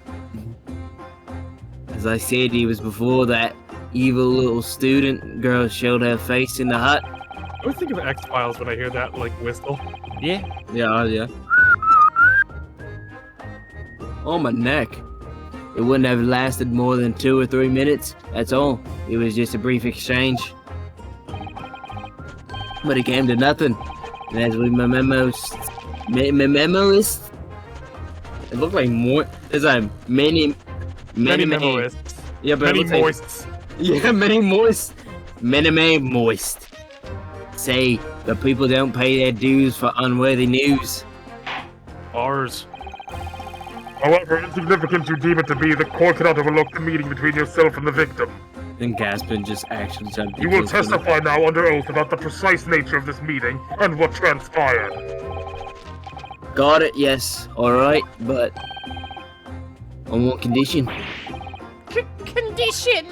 As I said, he was before that evil little student girl showed her face in the hut. I always think of X-Files when I hear that, like, whistle. Yeah. Yeah, yeah. On my neck. It wouldn't have lasted more than 2 or 3 minutes. That's all. It was just a brief exchange. But it came to nothing. And as with my memoist, It looked like more. It's like many Many memoists. Yeah, but Many it looks like- moists. Yeah, many moist. moist. Say, the people don't pay their dues for unworthy news. Ours. However insignificant you deem it to be, the court cannot overlook the meeting between yourself and the victim. And Gaspin just actually tried to. You will testify now under oath about the precise nature of this meeting and what transpired. Got it, yes. Alright, but on one condition. Condition.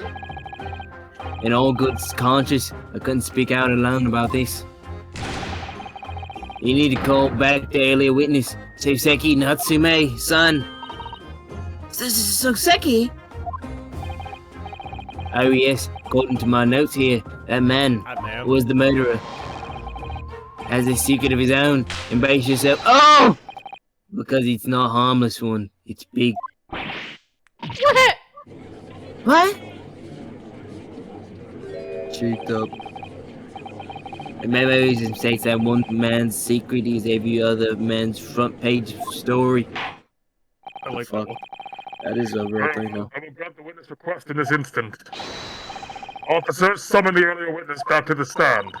in all good conscience, I couldn't speak out alone about this. You need to call back the earlier witness, Soseki Natsume, son. Soseki? Oh yes, according to my notes here, that man was the murderer. Has a secret of his own, and brace yourself. Oh! Because it's not harmless one, it's big. What? Cheeked up. The memo states that one man's secret is every other man's front page story. I like Fuck. that one. That is a real thing, though. I will grant the witness request in this instant. Officers, summon the earlier witness back to the stand.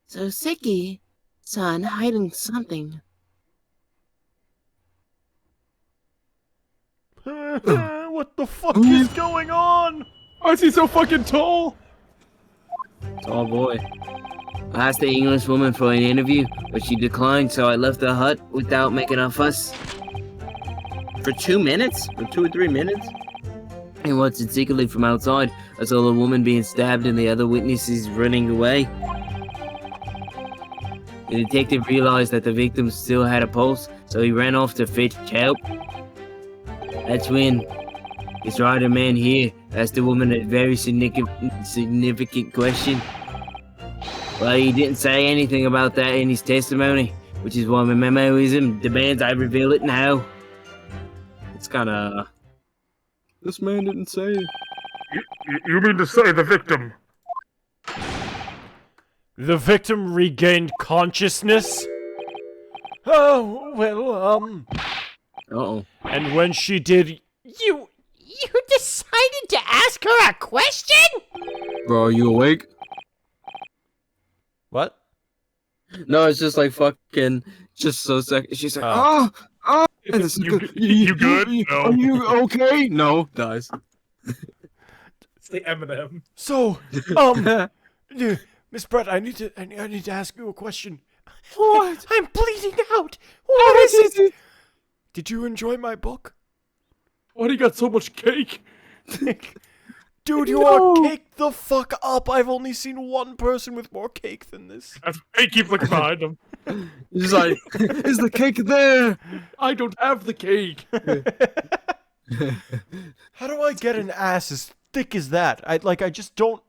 Soseki, son, hiding something. What the fuck is going on? Why is he so fucking tall? Tall boy. I asked the English woman for an interview, but she declined, so I left the hut without making a fuss. For 2 minutes? For 2 or 3 minutes? And watched it secretly from outside. I saw the woman being stabbed and the other witnesses running away. The detective realized that the victim still had a pulse, so he ran off to fetch help. That's when this rider man here asked the woman a very significant question. Well, he didn't say anything about that in his testimony, which is why my memoism demands I reveal it now. It's kinda... This man didn't say it. You mean to say the victim? The victim regained consciousness? Oh, well, Uh-oh. And when she did... You decided to ask her a question? Bro, are you awake? What? No, it's just like fucking... Just so second. She's like, oh! And it's You good? No. Are you okay? No. Dies. It's the Eminem. So, Miss Brett, I need to ask you a question. What? I'm bleeding out. What is it? Did you enjoy my book? Why do you got so much cake? Dude, you are caked the fuck up. I've only seen one person with more cake than this. Hey, keep looking behind him. He's like, is the cake there? I don't have the cake. How do I get an ass as thick as that? I just don't...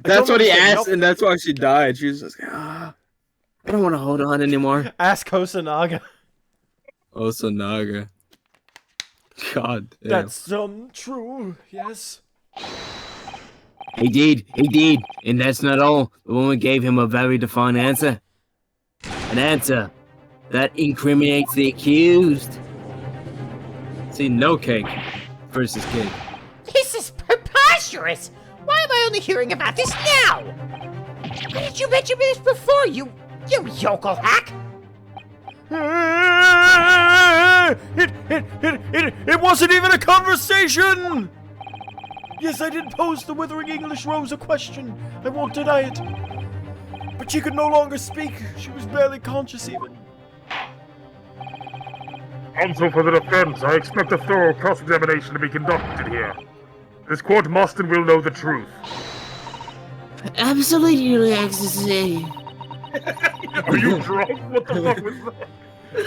That's what he asked, and that's why she died. She was just like, I don't want to hold on anymore. Ask Hosanaga. Osanaga. God damn. That's true, yes. He did, and that's not all. The woman gave him a very defined answer. An answer that incriminates the accused. See, no cake versus cake. This is preposterous! Why am I only hearing about this now? Why did you mention this before, you yokel hack? It wasn't even a conversation! Yes, I did pose the Withering English Rose a question. I won't deny it. But she could no longer speak. She was barely conscious even. Counsel for the defense, I expect a thorough cross-examination to be conducted here. This court must and will know the truth. Absolutely, Your Excellency. Are you drunk? What the fuck was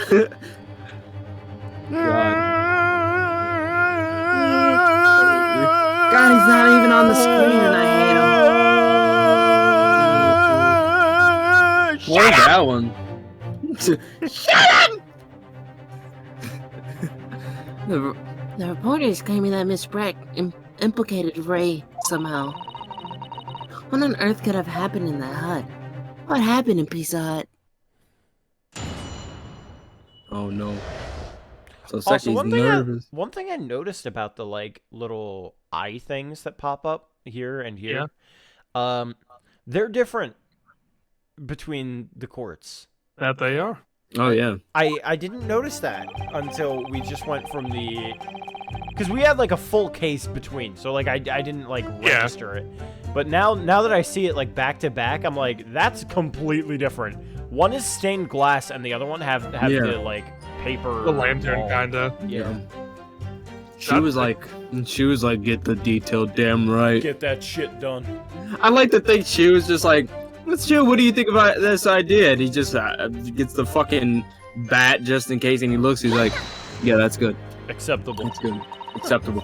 that? God, he's not even on the screen and I hate him. What was that one? The reporter is claiming that Miss Breck implicated Ray somehow. What on earth could have happened in that hut? What happened in Pizza Hut? Oh no. So Also, Seki's one nervous. thing I noticed about the little eye things that pop up here and here, they're different between the courts. That they are. Oh yeah. I didn't notice that until we just went from the... Because we had a full case between, so I didn't register it. But now that I see it back to back, I'm like, that's completely different. One is stained glass and the other one have the paper. The lantern, wall. kinda. Yeah. She was like, get the detail damn right. Get that shit done. I like to think she was just like, let's chill. What do you think about this idea? And he just gets the fucking bat just in case, and he looks. He's like, yeah, that's good. Acceptable. That's good. Acceptable.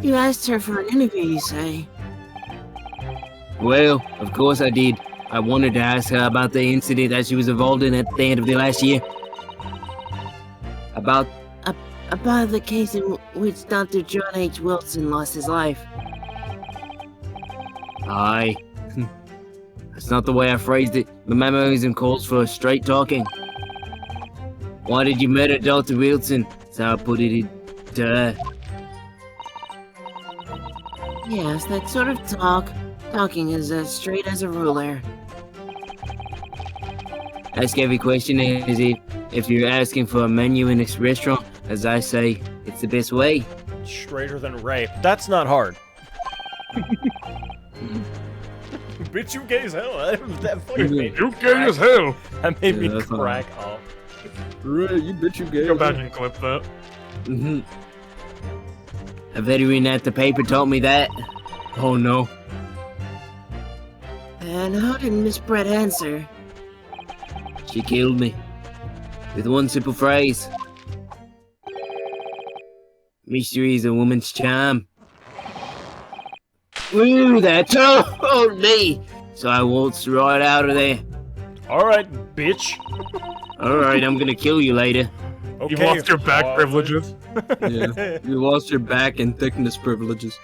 You asked her for an interview, you say? Well, of course I did. I wanted to ask her about the incident that she was involved in at the end of the last year. About the case in which Dr. John H. Wilson lost his life. Aye. That's not the way I phrased it. The memorism calls for straight talking. Why did you murder Dr. Wilson? That's how I put it to her. Yes, that sort of talking is as straight as a ruler. Ask every question as if you're asking for a menu in this restaurant. As I say, it's the best way. Straighter than rape. That's not hard. Bitch, you gay as hell. That fucking made me You gay as hell. That made me Yeah, that's crack up. Right, you bitch, you gay. Go back and clip that. Mm-hmm. A veteran at the paper told me that. Oh no. And how did Miss Brett answer? She killed me. With one simple phrase. Mystery is a woman's charm. Ooh, that told me! So I waltzed right out of there. Alright, bitch. Alright, I'm gonna kill you later. Okay, You lost your back Harvard. privileges. Yeah. You lost your back and thickness privileges.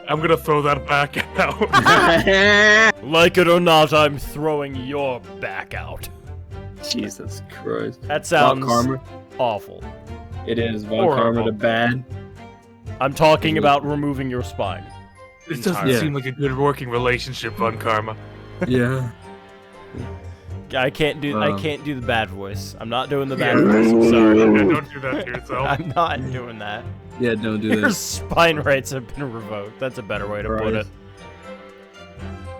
I'm gonna throw that back out. Like it or not, I'm throwing your back out. Jesus Christ. That Von sounds Karma. awful. It is Von Horrible. Karma the bad. I'm talking about removing your spine. This doesn't Yeah. seem like a good working relationship, Von Karma. Yeah. I can't do Um, the bad voice. I'm not doing the bad voice. I'm sorry. Yeah, don't do that to yourself. I'm not doing that. Yeah, don't do Your that. spine rights have been revoked. That's a better way to put it.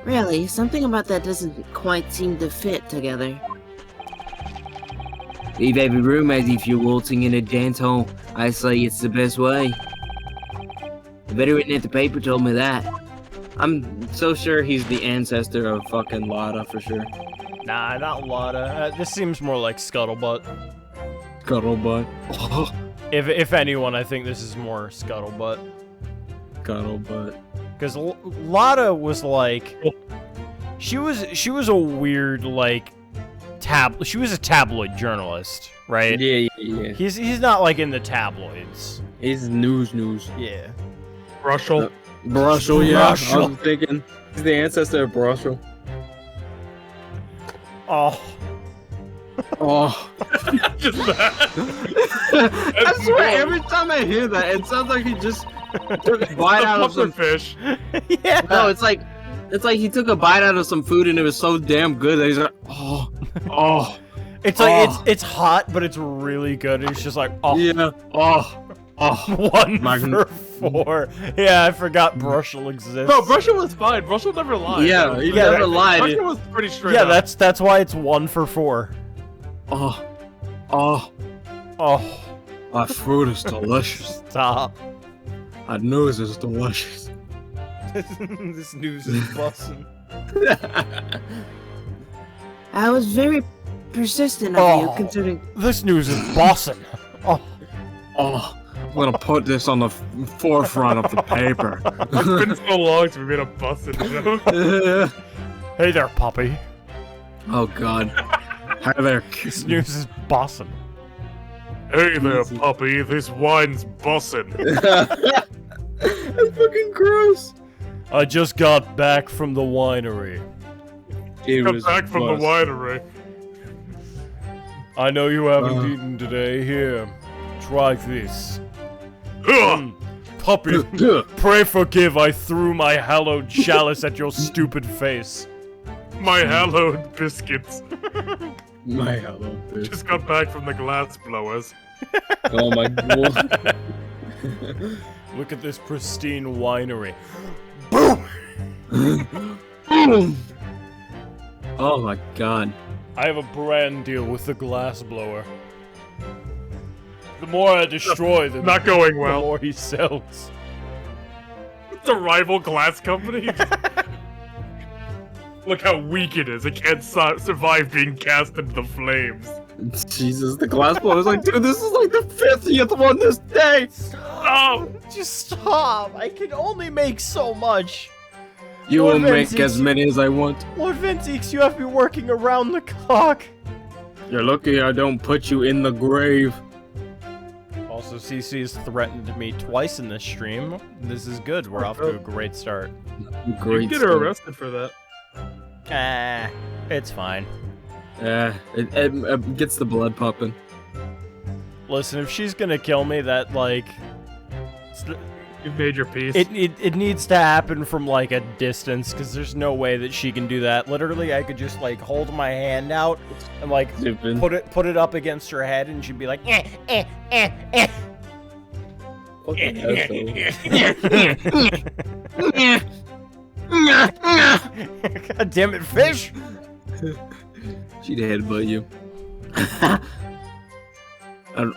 Really, something about that doesn't quite seem to fit together. Leave every room as if you're waltzing in a dance hall. I say it's the best way. The veteran at the paper told me that. I'm so sure he's the ancestor of fucking Lada for sure. Nah, not Lada. This seems more like Scuttlebutt. Cuddlebutt. If anyone, I think this is more Scuttlebutt. Cuddlebutt. Because Lada was like, she was a weird like she was a tabloid journalist, right? Yeah. He's not like in the tabloids. He's news. Yeah. Russell. Brussel, yeah. Brussel. I was thinking he's the ancestor of Brussel. Oh. Oh. Just that. I swear, every time I hear that, it sounds like he just took a bite out of some. fish. Yeah. No, it's like he took a bite out of some food and it was so damn good that he's like, oh. It's like Oh. it's hot, but it's really good. It's just like Yeah. Oh. 1 Magn- for 4. Yeah, I forgot Brussel exists. No, Brussel was fine. Brussel never lied. Yeah, he Yeah, never lied. Brussel was pretty straight yeah, up. that's why it's 1 for 4. Oh. Oh, That fruit is delicious. stop. That news is delicious. This news is busting. I was very persistent of you, Oh. considering. This news is bossing. Oh, I'm gonna put this on the forefront of the paper. It's been so long since we made a busted joke. hey there, puppy. Oh God. Hi there. This news is bossing. Hey there, puppy. This wine's bussin'. That's fucking gross. I just got back from the winery. It Come was back from the bust. winery. I know you haven't eaten today. Here, try this. Ugh. Puppy, pray forgive I threw my hallowed chalice at your stupid face. My hallowed biscuits. My hello, bitch. Just got back from the glass blowers. Oh my God. Look at this pristine winery. Oh my God. I have a brand deal with the glass blower. The more I destroy, the Not going the well. more he sells. It's a rival glass company. Look how weak it is. It can't survive being cast into the flames. Jesus, the glass blower was like, dude, this is like the 50th one this day. Oh! Just stop! I can only make so much. You Lord will make Vince, as many as I want. Lord Vincex, you have to be working around the clock. You're lucky I don't put you in the grave. Also, CC has threatened me twice in this stream. This is good. We're off to a great start. You Great can get her stuff. arrested for that. It's fine. Yeah, it gets the blood pumping. Listen, if she's gonna kill me, that, like... You've made your peace. It needs to happen from, like, a distance, because there's no way that she can do that. Literally, I could just, like, hold my hand out and, like, Lupin. put it up against her head, and she'd be like, Fucking asshole. God damn it, fish! She'd headbutt you. No,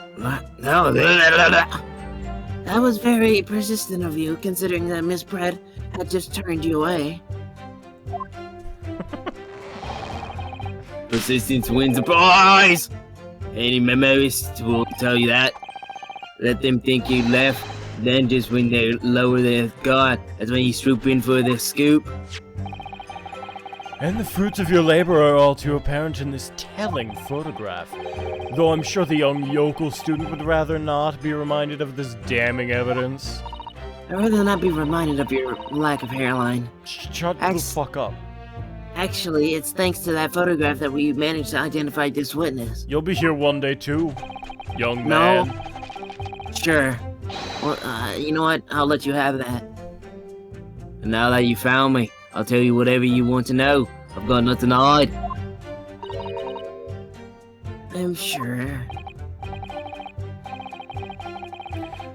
that was very persistent of you, considering that Miss Brad had just turned you away. Persistence wins the prize! Any memoists will tell you that. Let them think you left, then just when they lower their guard, that's when you swoop in for the scoop. And the fruits of your labor are all too apparent in this telling photograph. Though I'm sure the young yokel student would rather not be reminded of this damning evidence. I'd rather not be reminded of your lack of hairline. Shut the fuck up. Actually, it's thanks to that photograph that we managed to identify this witness. You'll be here one day too, young No. man. Sure. Well, you know what? I'll let you have that. And now that you found me, I'll tell you whatever you want to know. I've got nothing to hide. I'm sure.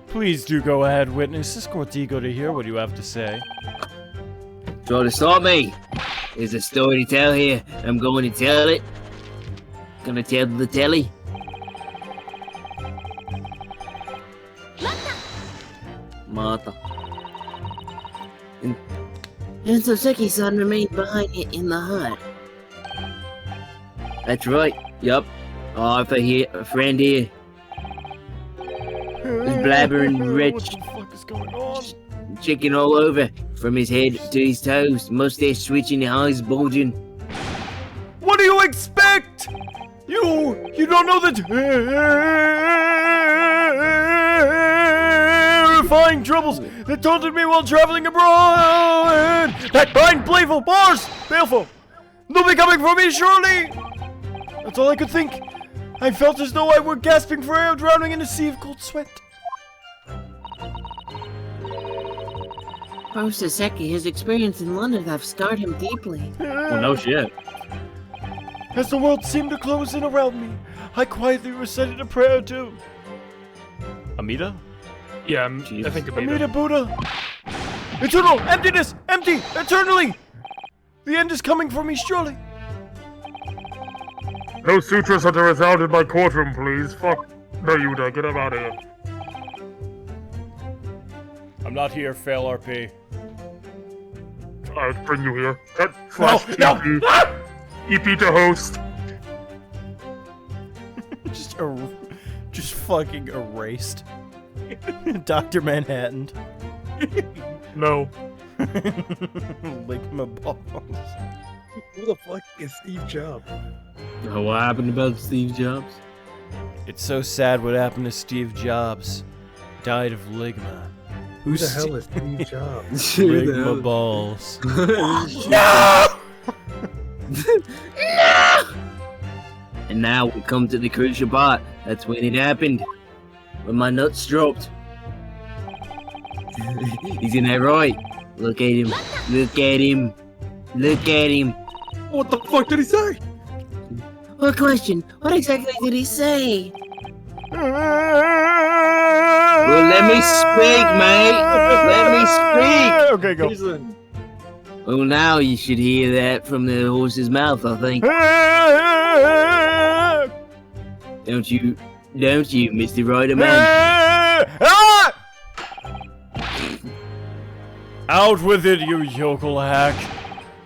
Please do go ahead, witness. It's Cortico to hear what you have to say. Try to stop me. There's a story to tell here. I'm going to tell it. Gonna tell the telly. Martha. And Soseki-san remained behind in the hut. That's right. Yup. Arthur here, a friend here. He's blabbering What rich, the fuck is going on? chicken all over, from his head to his toes, mustache switching, eyes bulging. What do you expect? You don't know the terrifying troubles that taunted me while traveling abroad. That bind baleful bars, baleful. They'll be coming for me surely. That's all I could think. I felt as though I were gasping for air, drowning in a sea of cold sweat. Poor Soseki, his experience in London have scarred him deeply. Oh, no shit. As the world seemed to close in around me, I quietly recited a prayer to Amida? Yeah, I think Amida Buddha! Eternal emptiness! Empty! Eternally! The end is coming for me, surely! No sutras are to resound in my courtroom, please. Fuck. No, Yuda, get him out of here. I'm not here, fail RP. I'll bring you here. Cut No! slash No! TP. Ah! EP to host. Just fucking erased. Dr. Manhattan. No. Lick my balls. Who the fuck is Steve Jobs? Oh, what happened about Steve Jobs? It's so sad what happened to Steve Jobs. Died of ligma. Who the hell is Steve Jobs? Ligma balls. And now we come to the crucial part. That's when it happened. When my nuts dropped. He's in there right. Look at him. Look at him. Look at him. What the fuck did he say? What question? What exactly did he say? Well, let me speak, mate. Let me speak. Okay, go. Well, now you should hear that from the horse's mouth, I think. Don't you Don't you, Mr. Riderman? Ah! Out with it, you yokel hack.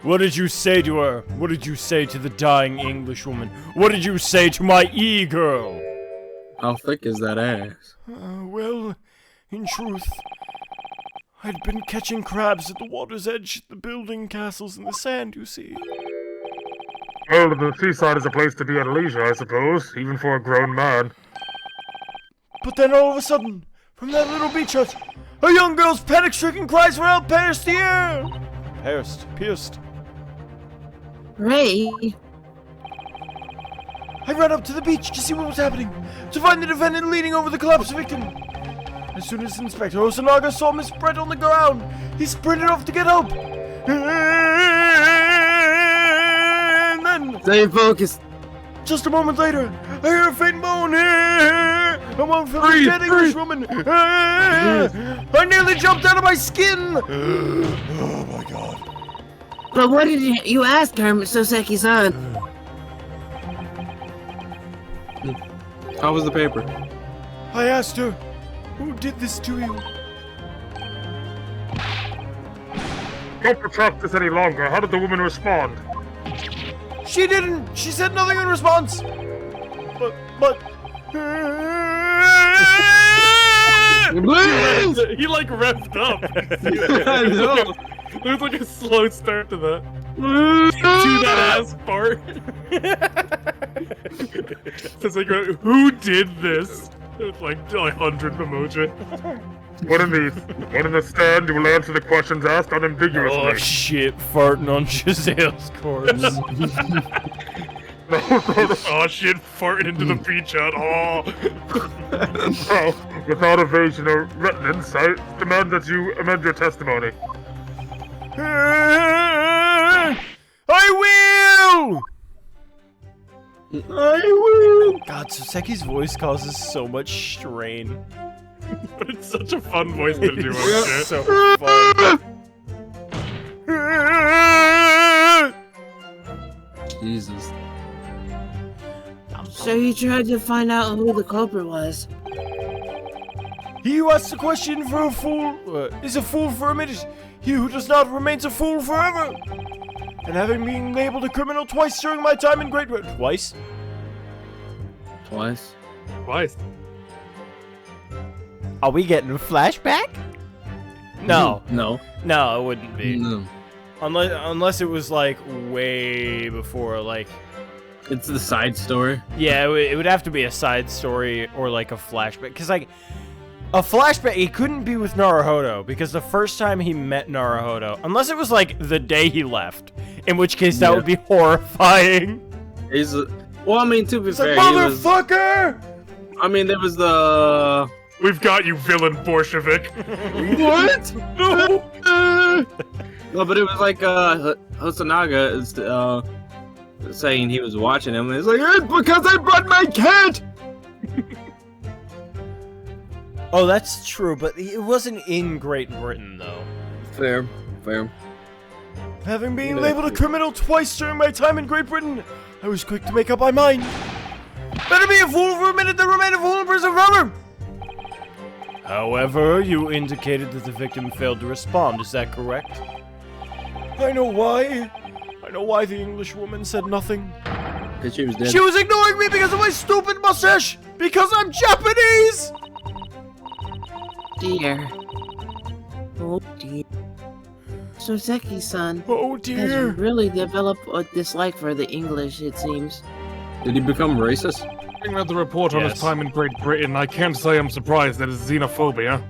What did you say to her? What did you say to the dying Englishwoman? What did you say to my e-girl? How thick is that ass? Well, in truth, I'd been catching crabs at the water's edge, the building castles in the sand, you see. Well, the seaside is a place to be at leisure, I suppose, even for a grown man. But then all of a sudden, from that little beach hut, a young girl's panic-stricken cries for help pierced the air! Pierced. Ray? I ran up to the beach to see what was happening, to find the defendant leaning over the collapsed victim. As soon as Inspector Osanaga saw Miss Brett on the ground, he sprinted off to get help. And then, Stay focused. just a moment later, I hear a faint moan. A moan from the dead Englishwoman. I nearly jumped out of my skin. Oh my god. But what did you ask her, Soseki-san? How was the paper? I asked her, who did this to you? Don't protract this any longer. How did the woman respond? She didn't. She said nothing in response. But. He like revved up. I know. There's like a slow start to that. To that ass part. It's like, who did this? It's like 100 emoji. One in the stand who will answer the questions asked unambiguously. Oh shit! Farting on Giselle's corpse. Oh shit, farting into the beach hut. Oh. Oh, without evasion or reticence, I demand that you amend your testimony. I will! God, Soseki's voice causes so much strain. But it's such a fun voice to do. It's so fun. Jesus. So you tried to find out who the culprit was. He who asks a question for a fool is a fool for a minute. He who does not remains a fool forever. And having been labeled a criminal twice during my time in Great Britain. Twice? Twice? Twice. Are we getting a flashback? No. No. No, it wouldn't be. No. Unless it was like way before, like. It's the side story. Yeah, it would have to be a side story or like a flashback. Because, like, a flashback, it couldn't be with Naruhodo. Because the first time he met Naruhodo, unless it was like the day he left, in which case that would be horrifying. Well, I mean, to be It's fair, like, motherfucker! I mean, there was the. We've got you, villain Bolshevik. What? No. No, but it was like Hosonaga is saying he was watching him, and it's like, it's because I brought my cat. Oh, that's true, but it wasn't in Great Britain, though. Fair. Having been labeled a criminal twice during my time in Great Britain, I was quick to make up my mind. Better be a fool for a minute than remain a fool in prison forever. However, you indicated that the victim failed to respond, is that correct? I know why. I know why the Englishwoman said nothing. Because she was dead. She was ignoring me because of my stupid mustache! Because I'm Japanese! Dear. Oh dear. Soseki-san Oh has dear. really developed a dislike for the English, it seems. Did he become racist? Having read the report on his Yes. time in Great Britain, I can't say I'm surprised at his xenophobia.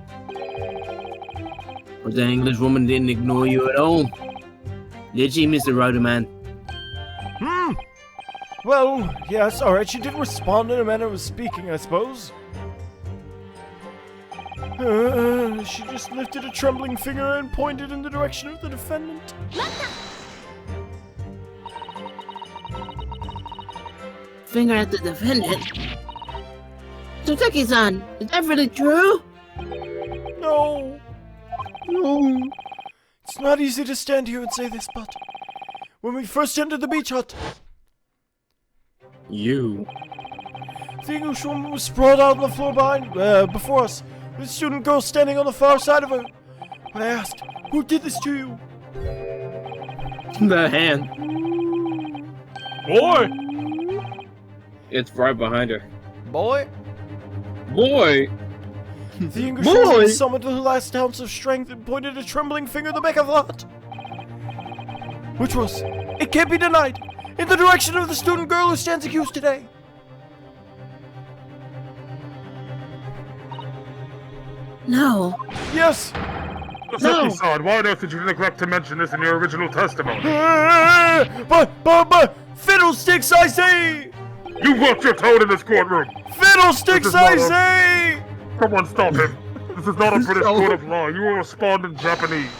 But the English woman didn't ignore you at all. Did she, Mr. Riderman? Well, yes, alright, she did respond in a manner of speaking, I suppose. She just lifted a trembling finger and pointed in the direction of the defendant. Finger at the defendant? Soseki-san, is that really true? No. No. It's not easy to stand here and say this, but when we first entered the beach hut, You. The Englishwoman was sprawled out on the floor before us, with a student girl standing on the far side of her. When I asked, "Who did this to you?" The hand. Boy! It's right behind her. Boy? Boy! The Englishwoman summoned her last ounce of strength and pointed a trembling finger at the back of the hut. Which was, it can't be denied, in the direction of the student girl who stands accused today. No. Yes! The side, why on earth did you neglect to mention this in your original testimony? But, fiddlesticks, I say! You watch your tone in this courtroom! Fiddlesticks, I say! Someone stop him! This is not a British court of law. You will respond in Japanese.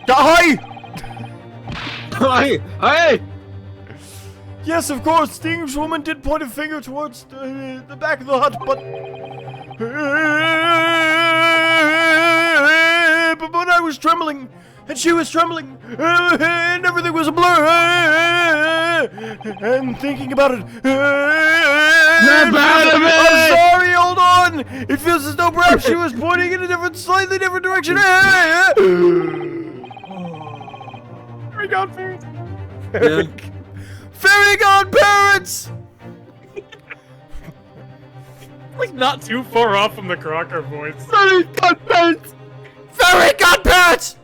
Hi! Hey! Yes, of course, the Englishwoman did point a finger towards the back of the hut, but when I was trembling, and she was trembling, and everything was a blur, and thinking about it, I'm sorry, hold on! It feels as though perhaps she was pointing in a slightly different direction. Fairy godparents! Fairy godparents! Like, not too far off from the Crocker voice. Fairy godparents! Fairy godparents!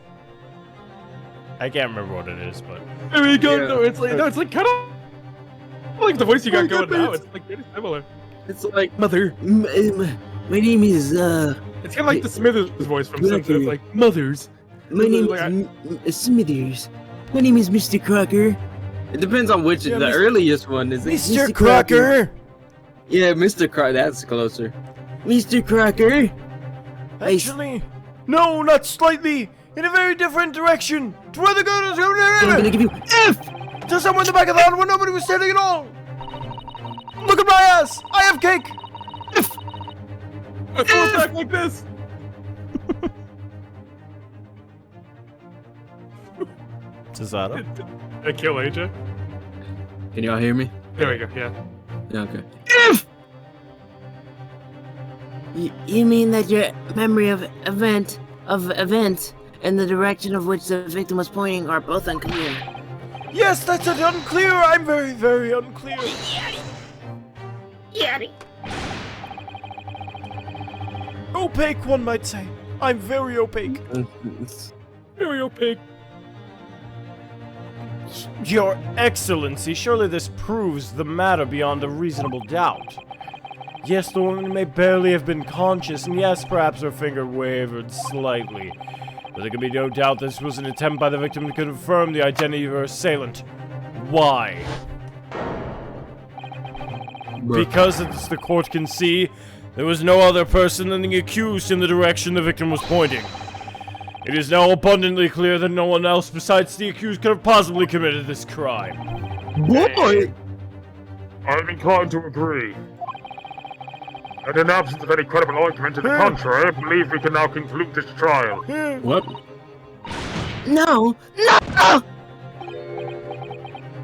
I can't remember what it is, but Fairy god, no, it's like kind of like the voice you got going now. It's like very similar. It's like, Mother. My name is, It's kind of like the Smithers voice from Simpsons. Like, mothers. my name is Smithers. My name is Mr. Crocker. it depends on which, the earliest one is it? Mr. Crocker! Yeah, Mr. Crocker, that's closer. Mr. Crocker. Actually, no, not slightly. In a very different direction. To where the girl is I'm gonna give you F! to somewhere in the back of the hut where nobody was standing at all. Look at my ass! I have cake! I throw it back like this. Cesaro? I kill AJ. Can y'all hear me? There we go. Yeah. Yeah, okay. You mean that your memory of events and the direction of which the victim was pointing are both unclear? Yes, that's unclear. I'm very, very unclear. Opaque, one might say. I'm very opaque. Very opaque. Your Excellency, surely this proves the matter beyond a reasonable doubt. Yes, the woman may barely have been conscious, and yes, perhaps her finger wavered slightly. But there can be no doubt this was an attempt by the victim to confirm the identity of her assailant. Why? Because, as the court can see, there was no other person than the accused in the direction the victim was pointing. It is now abundantly clear that no one else besides the accused could have possibly committed this crime. Boy! I'm inclined to agree. And in absence of any credible argument to the contrary, I believe we can now conclude this trial. What? No!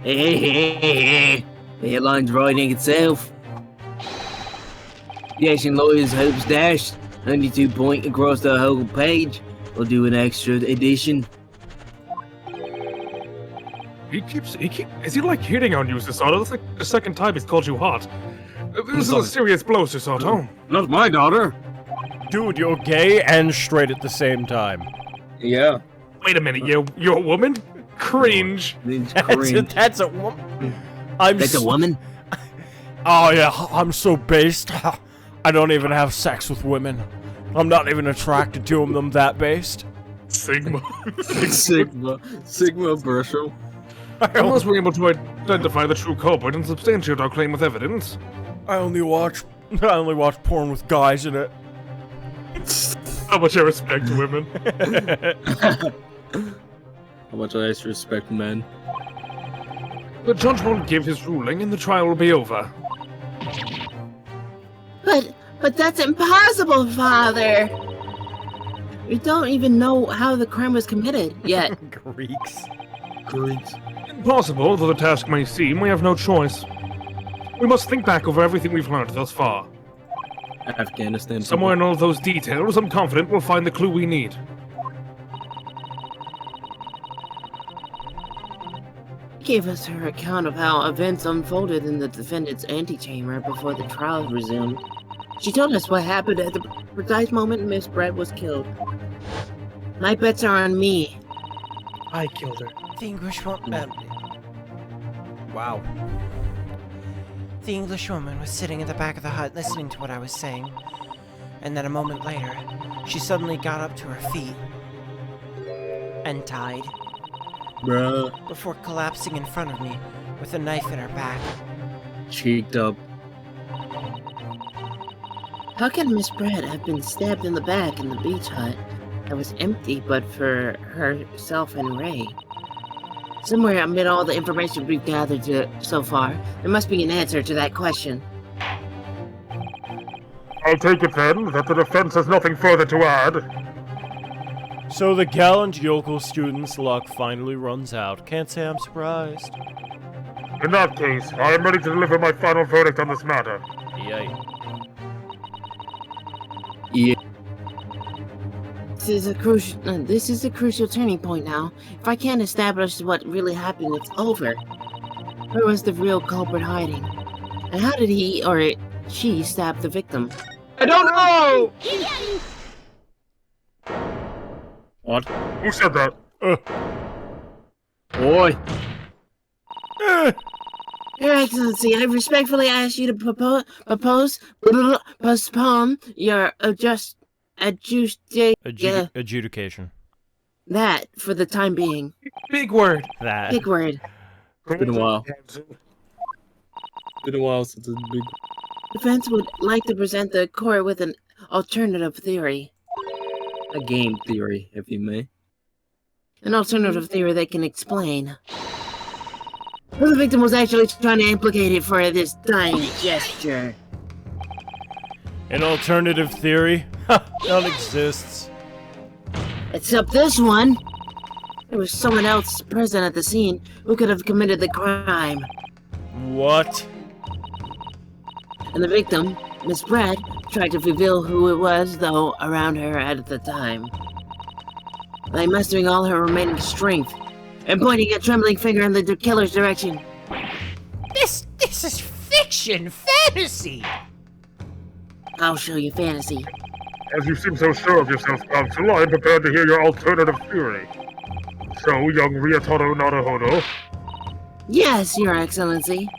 Hey. The headline's writing itself. The Action Lawyers Hopes Dashed, 92 point across the whole page. We'll do an extra edition. Is he like hitting on you, Susato? That's like the second time he's called you hot. This is a serious blow, Susato. Not my daughter. Dude, you're gay and straight at the same time. Yeah. Wait a minute, you're a woman? Cringe. That's a woman. That's a woman? Oh yeah, I'm so based. I don't even have sex with women. I'm not even attracted to them that based. Sigma. Sigma Burshel. Unless we're able to identify the true culprit and substantiate our claim with evidence. I only watch porn with guys in it. How much I respect women. How much I respect men. The judge won't give his ruling and the trial will be over. But that's impossible, Father! We don't even know how the crime was committed yet. Greeks. Impossible, though the task may seem, we have no choice. We must think back over everything we've learned thus far. Afghanistan. Somewhere in all those details, I'm confident we'll find the clue we need. Gave us her account of how events unfolded in the defendant's antechamber before the trial resumed. She told us what happened at the precise moment Miss Brett was killed. My bets are on me. I killed her. The Englishwoman. Wow. The Englishwoman was sitting in the back of the hut listening to what I was saying. And then a moment later, she suddenly got up to her feet. And died. Bruh. Before collapsing in front of me with a knife in her back. Cheeked up. How can Miss Brett have been stabbed in the back in the beach hut that was empty but for herself and Ray? Somewhere amid all the information we've gathered so far, there must be an answer to that question. I take it then that the defense has nothing further to add. So the gallant yokel student's luck finally runs out. Can't say I'm surprised. In that case, I am ready to deliver my final verdict on this matter. Yay. Yeah. This is a crucial turning point now. If I can't establish what really happened, it's over. Where was the real culprit hiding? And how did he or she stab the victim? I don't know! What? Who said that? Boy. Your Excellency, I respectfully ask you to postpone your Adjudication. that for the time being. Big word. That. Big word. It's been a while. Been a while since it's big. Defense would like to present the court with an alternative theory. A game theory, if you may. An alternative theory that can explain who the victim was actually trying to implicate it for this dying gesture. An alternative theory? None exists. Except this one. There was someone else present at the scene who could have committed the crime. What? And the victim, Miss Brett, tried to reveal who it was, though, around her at the time. By mustering all her remaining strength and pointing a trembling finger in the killer's direction. This is fiction, fantasy! I'll show you fantasy. As you seem so sure of yourself, Counsel, I am prepared to hear your alternative theory. So, young Ryotaro Naruhodo, Yes, Your Excellency.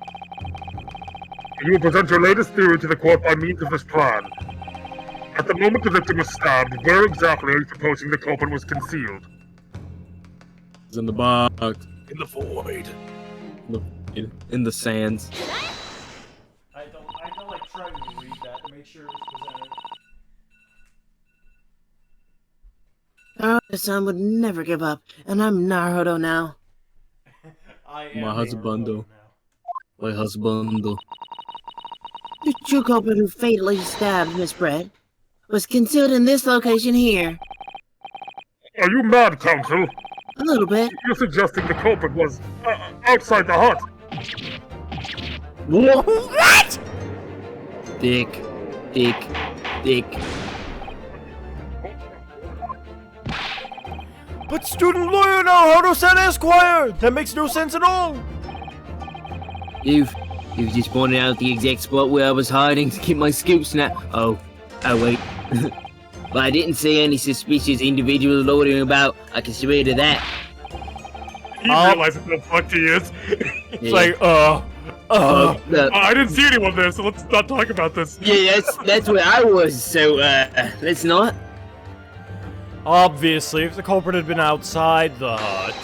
you will present your latest theory to the court by means of this plan. At the moment the victim was stabbed, where exactly are you proposing the culprit was concealed? It's in the box. In the void. In the sands. I don't like trying to read that to make sure it's presented. Naruto-san would never give up, and I'm Naruto now. I am My husbando. now. My husbando. The true culprit who fatally stabbed Miss Brett was concealed in this location here. Are you mad, Counsel? A little bit. You're suggesting the culprit was outside the hut. What? Dick. But student lawyer Naruto-san Esquire! That makes no sense at all! You've just pointed out the exact spot where I was hiding to keep my scoop snap. Oh wait. But I didn't see any suspicious individuals loitering about. I can swear to that. He realizes how fucked he is. It's like, I didn't see anyone there, so let's not talk about this. Yeah, that's where I was. So let's not. Obviously, if the culprit had been outside the hut,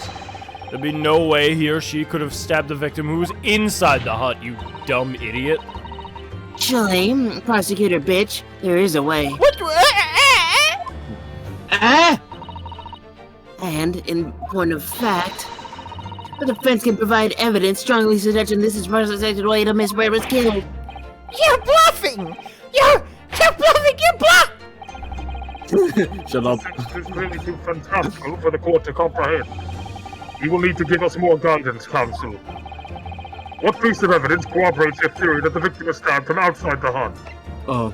there'd be no way he or she could have stabbed the victim who was inside the hut, you dumb idiot. Actually, prosecutor bitch, there is a way. What? And in point of fact, the defense can provide evidence strongly suggesting this is the way to Miss Brett was killed. You're bluffing! You're bluffing! You're bluffing! Shut up. This is really too fantastical for the court to comprehend. You will need to give us more guidance, Counsel. What piece of evidence corroborates your theory that the victim was stabbed from outside the hut? Oh,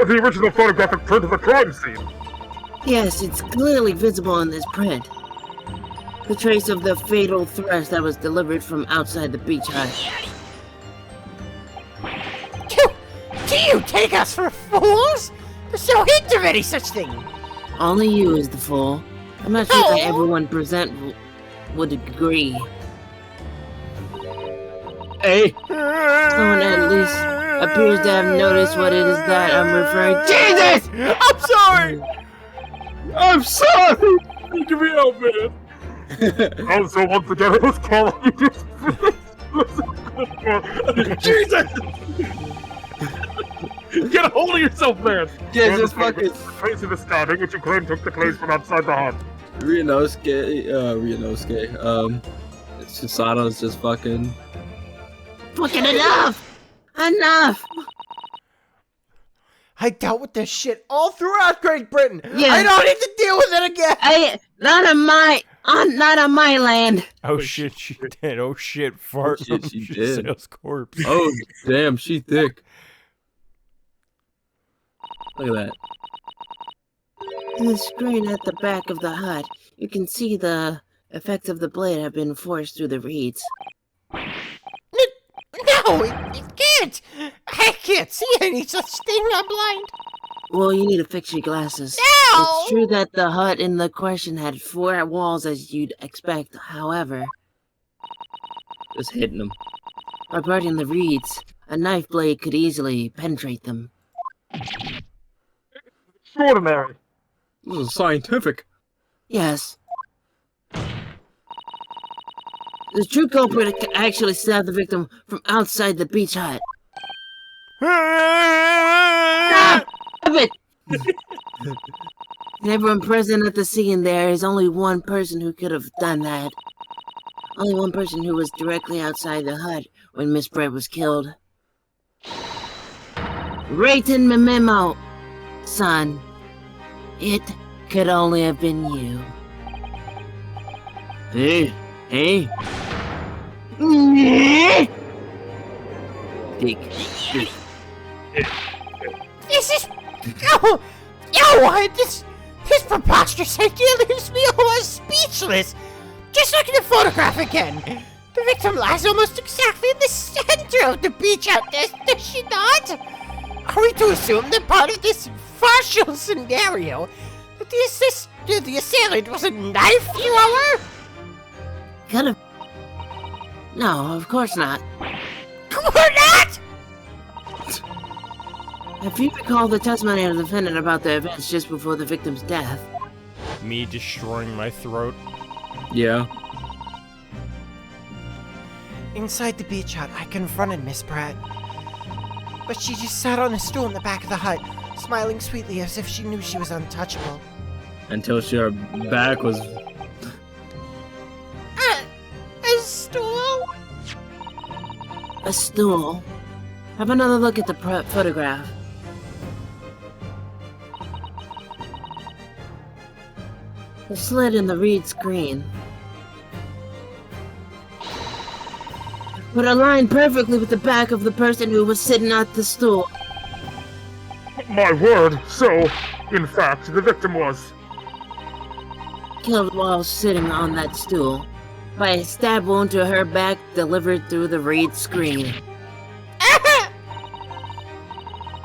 The original photographic print of the crime scene. Yes, it's clearly visible in this print. The trace of the fatal thrust that was delivered from outside the beach hut. Do you take us for fools? There's no hint of any such thing. Only you is the fool. I'm not sure that everyone present would agree. hey! Someone at least appears to have noticed what it is that I'm referring to. Jesus! I'm sorry! I'm sorry! Give me out, man. Also, once again, I was calling you. Jesus! Get a hold of yourself, man! Yeah, just fucking Trace of the stabbing, which you claim took the place from outside the hut. Ryunosuke, Sasato's just fucking... Fucking enough! Enough! I dealt with this shit all throughout Great Britain. Yeah. I don't need to deal with it again. Not on my land. Oh shit, she did. Oh shit, fart. shit, she did. Sales corpse. Oh, damn, she thick. Look at that. In the screen at the back of the hut, you can see the effects of the blade have been forced through the reeds. No, it can't. I can't see any such thing. I'm blind. Well, you need to fix your glasses. No! It's true that the hut in the question had 4 walls as you'd expect, however, Just hitting him. by parting the reeds, a knife blade could easily penetrate them. Extraordinary. This is scientific. Yes. The true culprit actually stabbed the victim from outside the beach hut. Stop it! And everyone present at the scene, there is only one person who could have done that. Only one person who was directly outside the hut when Miss Brett was killed. Rayton Memo, son. It could only have been you. Hey. Dick. This is... No! No! This preposterous idea leaves me almost speechless! Just look at the photograph again! The victim lies almost exactly in the center of the beach hut, does she not? Are we to assume that part of this partial scenario that the assailant was a knife thrower? Could have. No, of course not. We're not! If you recall the testimony of the defendant about the events just before the victim's death, Me destroying my throat. Yeah. Inside the beach hut, I confronted Miss Pratt. But she just sat on a stool in the back of the hut, smiling sweetly as if she knew she was untouchable. Until her back was... A stool? a stool. Have another look at the photograph. The slit in the reed screen would align perfectly with the back of the person who was sitting at the stool. My word. So, in fact, the victim was... Killed while sitting on that stool by a stab wound to her back delivered through the reed screen.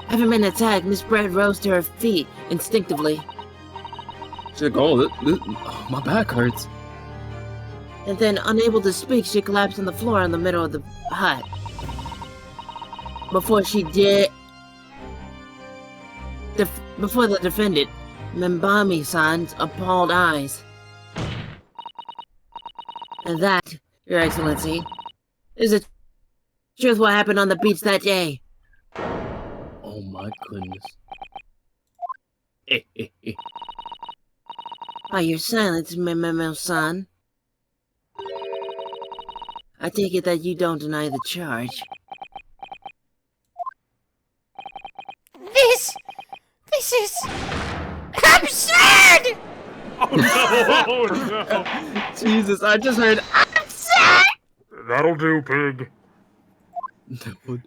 Having been attacked, Miss Brett rose to her feet instinctively, She's like, oh, oh, my back hurts. and then, unable to speak, she collapsed on the floor in the middle of the hut. Before she did... before the defendant, Membami-san's appalled eyes. And that, Your Excellency, is the truth what happened on the beach that day. Oh my goodness. By your silence, Memo-san, I take it that you don't deny the charge. This is absurd! Oh no! Jesus, I just heard. That'll do, pig. That would-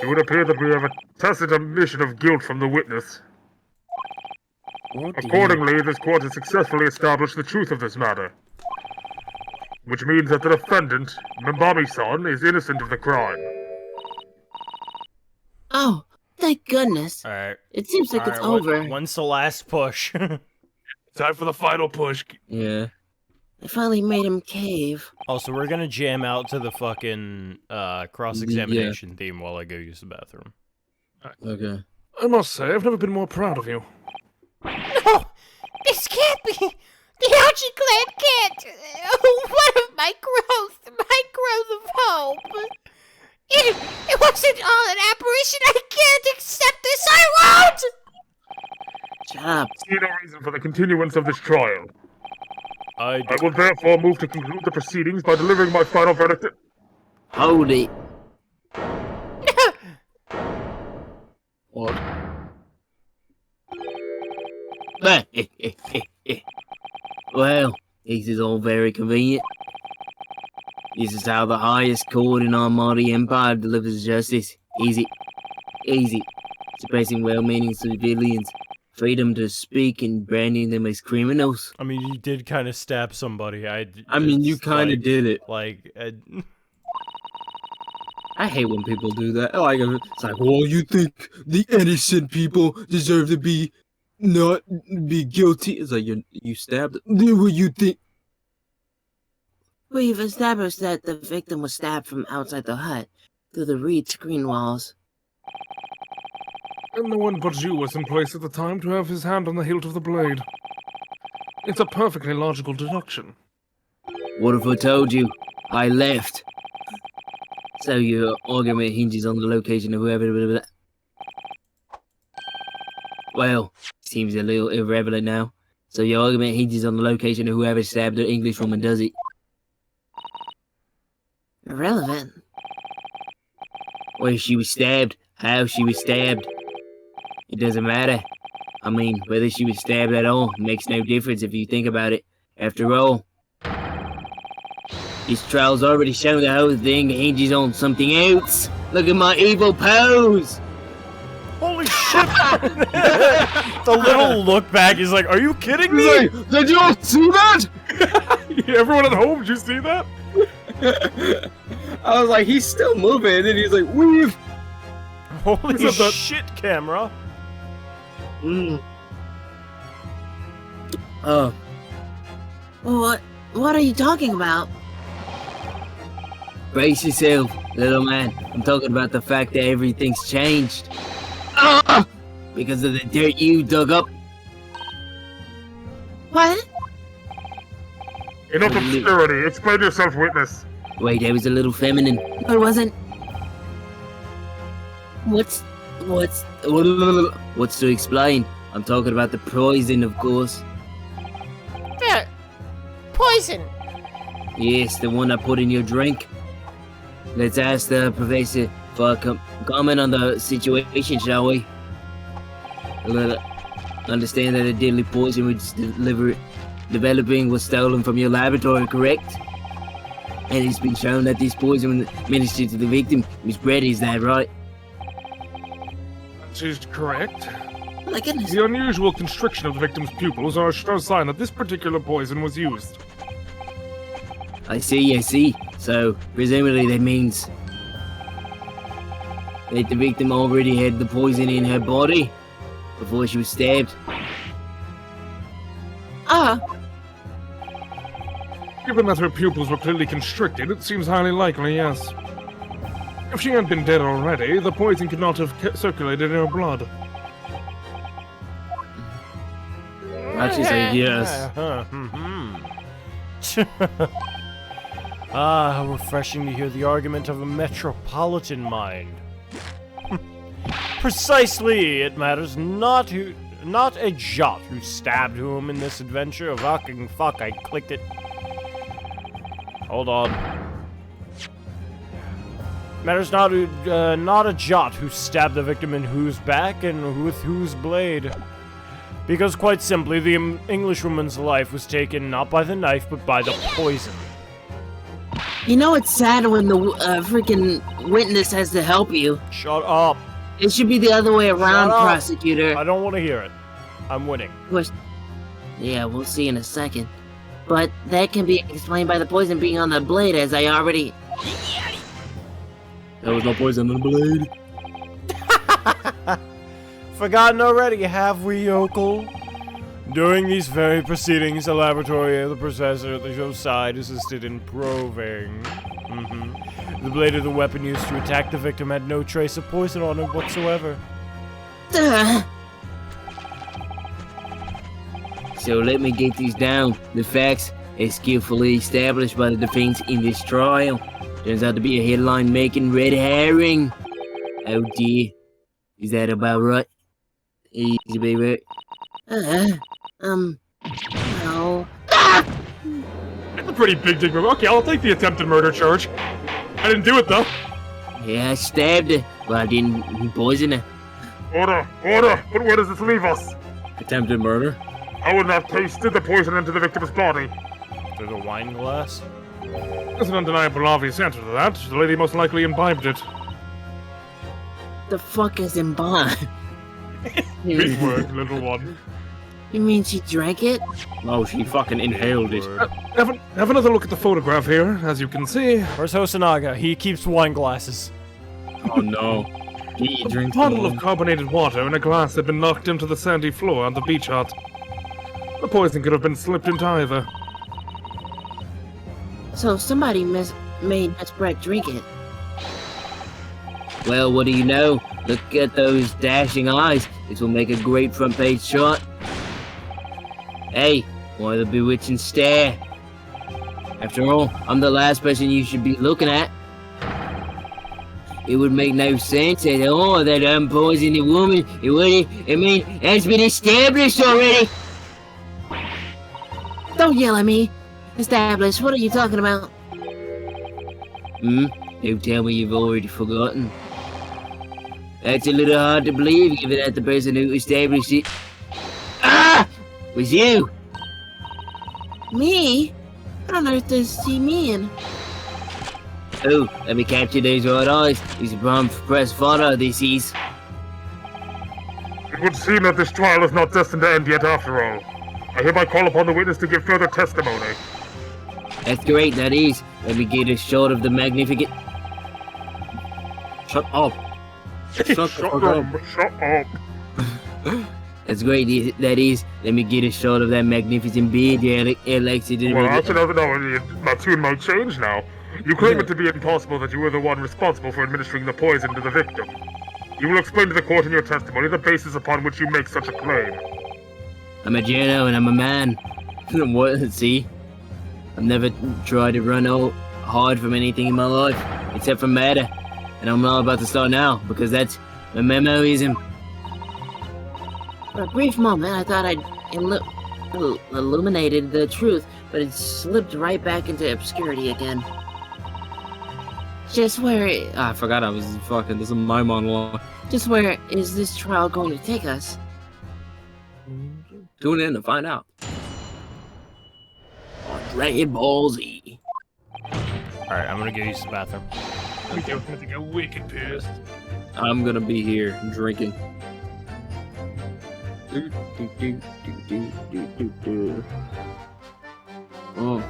It would appear that we have a tacit admission of guilt from the witness. Accordingly, this court has successfully established the truth of this matter. Which means that the defendant, Mbami-san, is innocent of the crime. Oh, thank goodness. Alright. It seems like it's over. When's the last push? Time for the final push. Yeah. I finally made him cave. Also, we're gonna jam out to the fucking cross-examination theme while I go use the bathroom. Okay. I must say, I've never been more proud of you. No! This can't be! The Archie clan can't! One of my growth of hope! It wasn't all an apparition! I can't accept this! I won't! Shut up. I see no reason for the continuance of this trial. I I will therefore move to conclude the proceedings by delivering my final verdict. Hold it. What? Well, this is all very convenient. This is how the highest court in our mighty empire delivers justice. Easy. Easy. Suppressing well-meaning civilians. Freedom to speak and branding them as criminals. I mean, you did kind of stab somebody. I mean, you it's kind of like- did it. Like, I hate when people do that. Like, it's like, well, you think the innocent people deserve to be not be guilty? It's like you stabbed them. Then what you think? We've established that the victim was stabbed from outside the hut through the reed screen walls. And no one but you was in place at the time to have his hand on the hilt of the blade. It's a perfectly logical deduction. What if I told you I left? So your argument hinges on the location of whoever. Well, seems a little irrelevant now. So your argument hinges on the location of whoever stabbed the Englishwoman, does it? Irrelevant? Where she was stabbed, how she was stabbed. It doesn't matter. I mean, whether she was stabbed at all makes no difference if you think about it. After all, this trial's already shown the whole thing hinges on something else. Look at my evil pose! holy shit! The little look back is like, are you kidding me? He's like, did you all see that? Everyone at home, did you see that? I was like, he's still moving, and then he's like, weave. Holy Is that- shit, camera. Oh. What are you talking about? Brace yourself, little man. I'm talking about the fact that everything's changed. Ah! Because of the dirt you dug up. What? Enough obscurity. Explain yourself, witness. Wait, I was a little feminine. I wasn't. What's to explain? I'm talking about the poison, of course. There. Poison. Yes, the one I put in your drink. Let's ask the professor for a comment on the situation, shall we? Understand that a deadly poison was developing was stolen from your laboratory, correct? And it's been shown that this poison administered to the victim was bred, is that right? That is correct. My goodness. The unusual constriction of the victim's pupils are a sure sign that this particular poison was used. I see. So, presumably that means that the victim already had the poison in her body before she was stabbed. Given that her pupils were clearly constricted, it seems highly likely, yes. If she had been dead already, the poison could not have circulated in her blood. Actually say yes. Ah, how refreshing to hear the argument of a metropolitan mind. Precisely, it matters not a jot who stabbed whom in this adventure. Fucking fuck, I clicked it. Hold on. Matters not a jot who stabbed the victim in whose back and with whose blade. Because quite simply, the Englishwoman's life was taken not by the knife, but by the poison. You know it's sad when the freaking witness has to help you. Shut up. It should be the other way around, Shut up. prosecutor. I don't want to hear it. I'm winning. Yeah, we'll see in a second. But that can be explained by the poison being on the blade, as I already... There was no poison in the blade. Forgotten already, have we, yokel? During these very proceedings, the laboratory of the professor at the show's side assisted in probing. The blade of the weapon used to attack the victim had no trace of poison on it whatsoever. So let me get these down. The facts, as skillfully established by the defense in this trial, turns out to be a headline-making red herring. Oh dear. Is that about right? Easy, baby. No. It's a pretty big dig move. Okay, I'll take the attempted murder charge. I didn't do it though. Yeah, I stabbed her, but I didn't poison her. Order! Order! But where does this leave us? Attempted murder? I would have tasted the poison into the victim's body. Through the wine glass? There's an undeniable obvious answer to that. The lady most likely imbibed it. The fuck is imbibed? Big word, little one. You mean she drank it? Oh, she fucking inhaled it. Have another look at the photograph here. As you can see, Where's Hosonaga? He keeps wine glasses. Oh no. He a drinks bottle wine. of carbonated water in a glass had been knocked into the sandy floor on the beach hut. The poison could have been slipped into either. So somebody made Miss Brett drink it. Well, what do you know? Look at those dashing eyes. This will make a great front page shot. Hey, why the bewitching stare? After all, I'm the last person you should be looking at. It would make no sense at all that I'm poisoning a woman. It would. I mean, it's been established already. Don't yell at me. Established. What are you talking about? Don't tell me you've already forgotten. That's a little hard to believe, given that the person who established it was you. Me? What on earth does he mean? Oh, let me capture those red eyes. He's a bomb press photo, this is. It would seem that this trial is not destined to end yet after all. I hereby call upon the witness to give further testimony. That's great, that is. Let me get a shot of the magnificent... Shut up. Shut the fuck up. Shut up. That's great, that is. Let me get a shot of that magnificent beard you elected to... Well, that's another no. My tune might change now. You claim it to be impossible that you were the one responsible for administering the poison to the victim. You will explain to the court in your testimony the basis upon which you make such a claim. I'm a journo and I'm a man. What? See? I've never tried to run hard from anything in my life, except from murder. And I'm not about to start now, because that's my memoism. For a brief moment, I thought I'd illuminated the truth, but it slipped right back into obscurity again. Just where... I forgot I was fucking... This is my monologue. Just where is this trial going to take us? Tune in to find out. Dragon Ball Z. Alright, I'm gonna go use the bathroom. I'm going to get wicked pissed. I'm gonna be here drinking. Oh.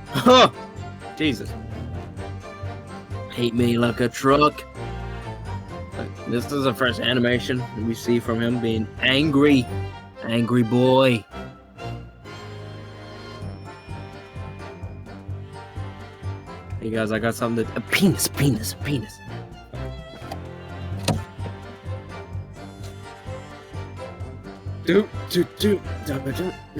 Huh! Jesus. Hate me like a truck. This is the first animation we see from him being Angry. Angry boy. Hey guys, I got something to... A penis, penis, penis.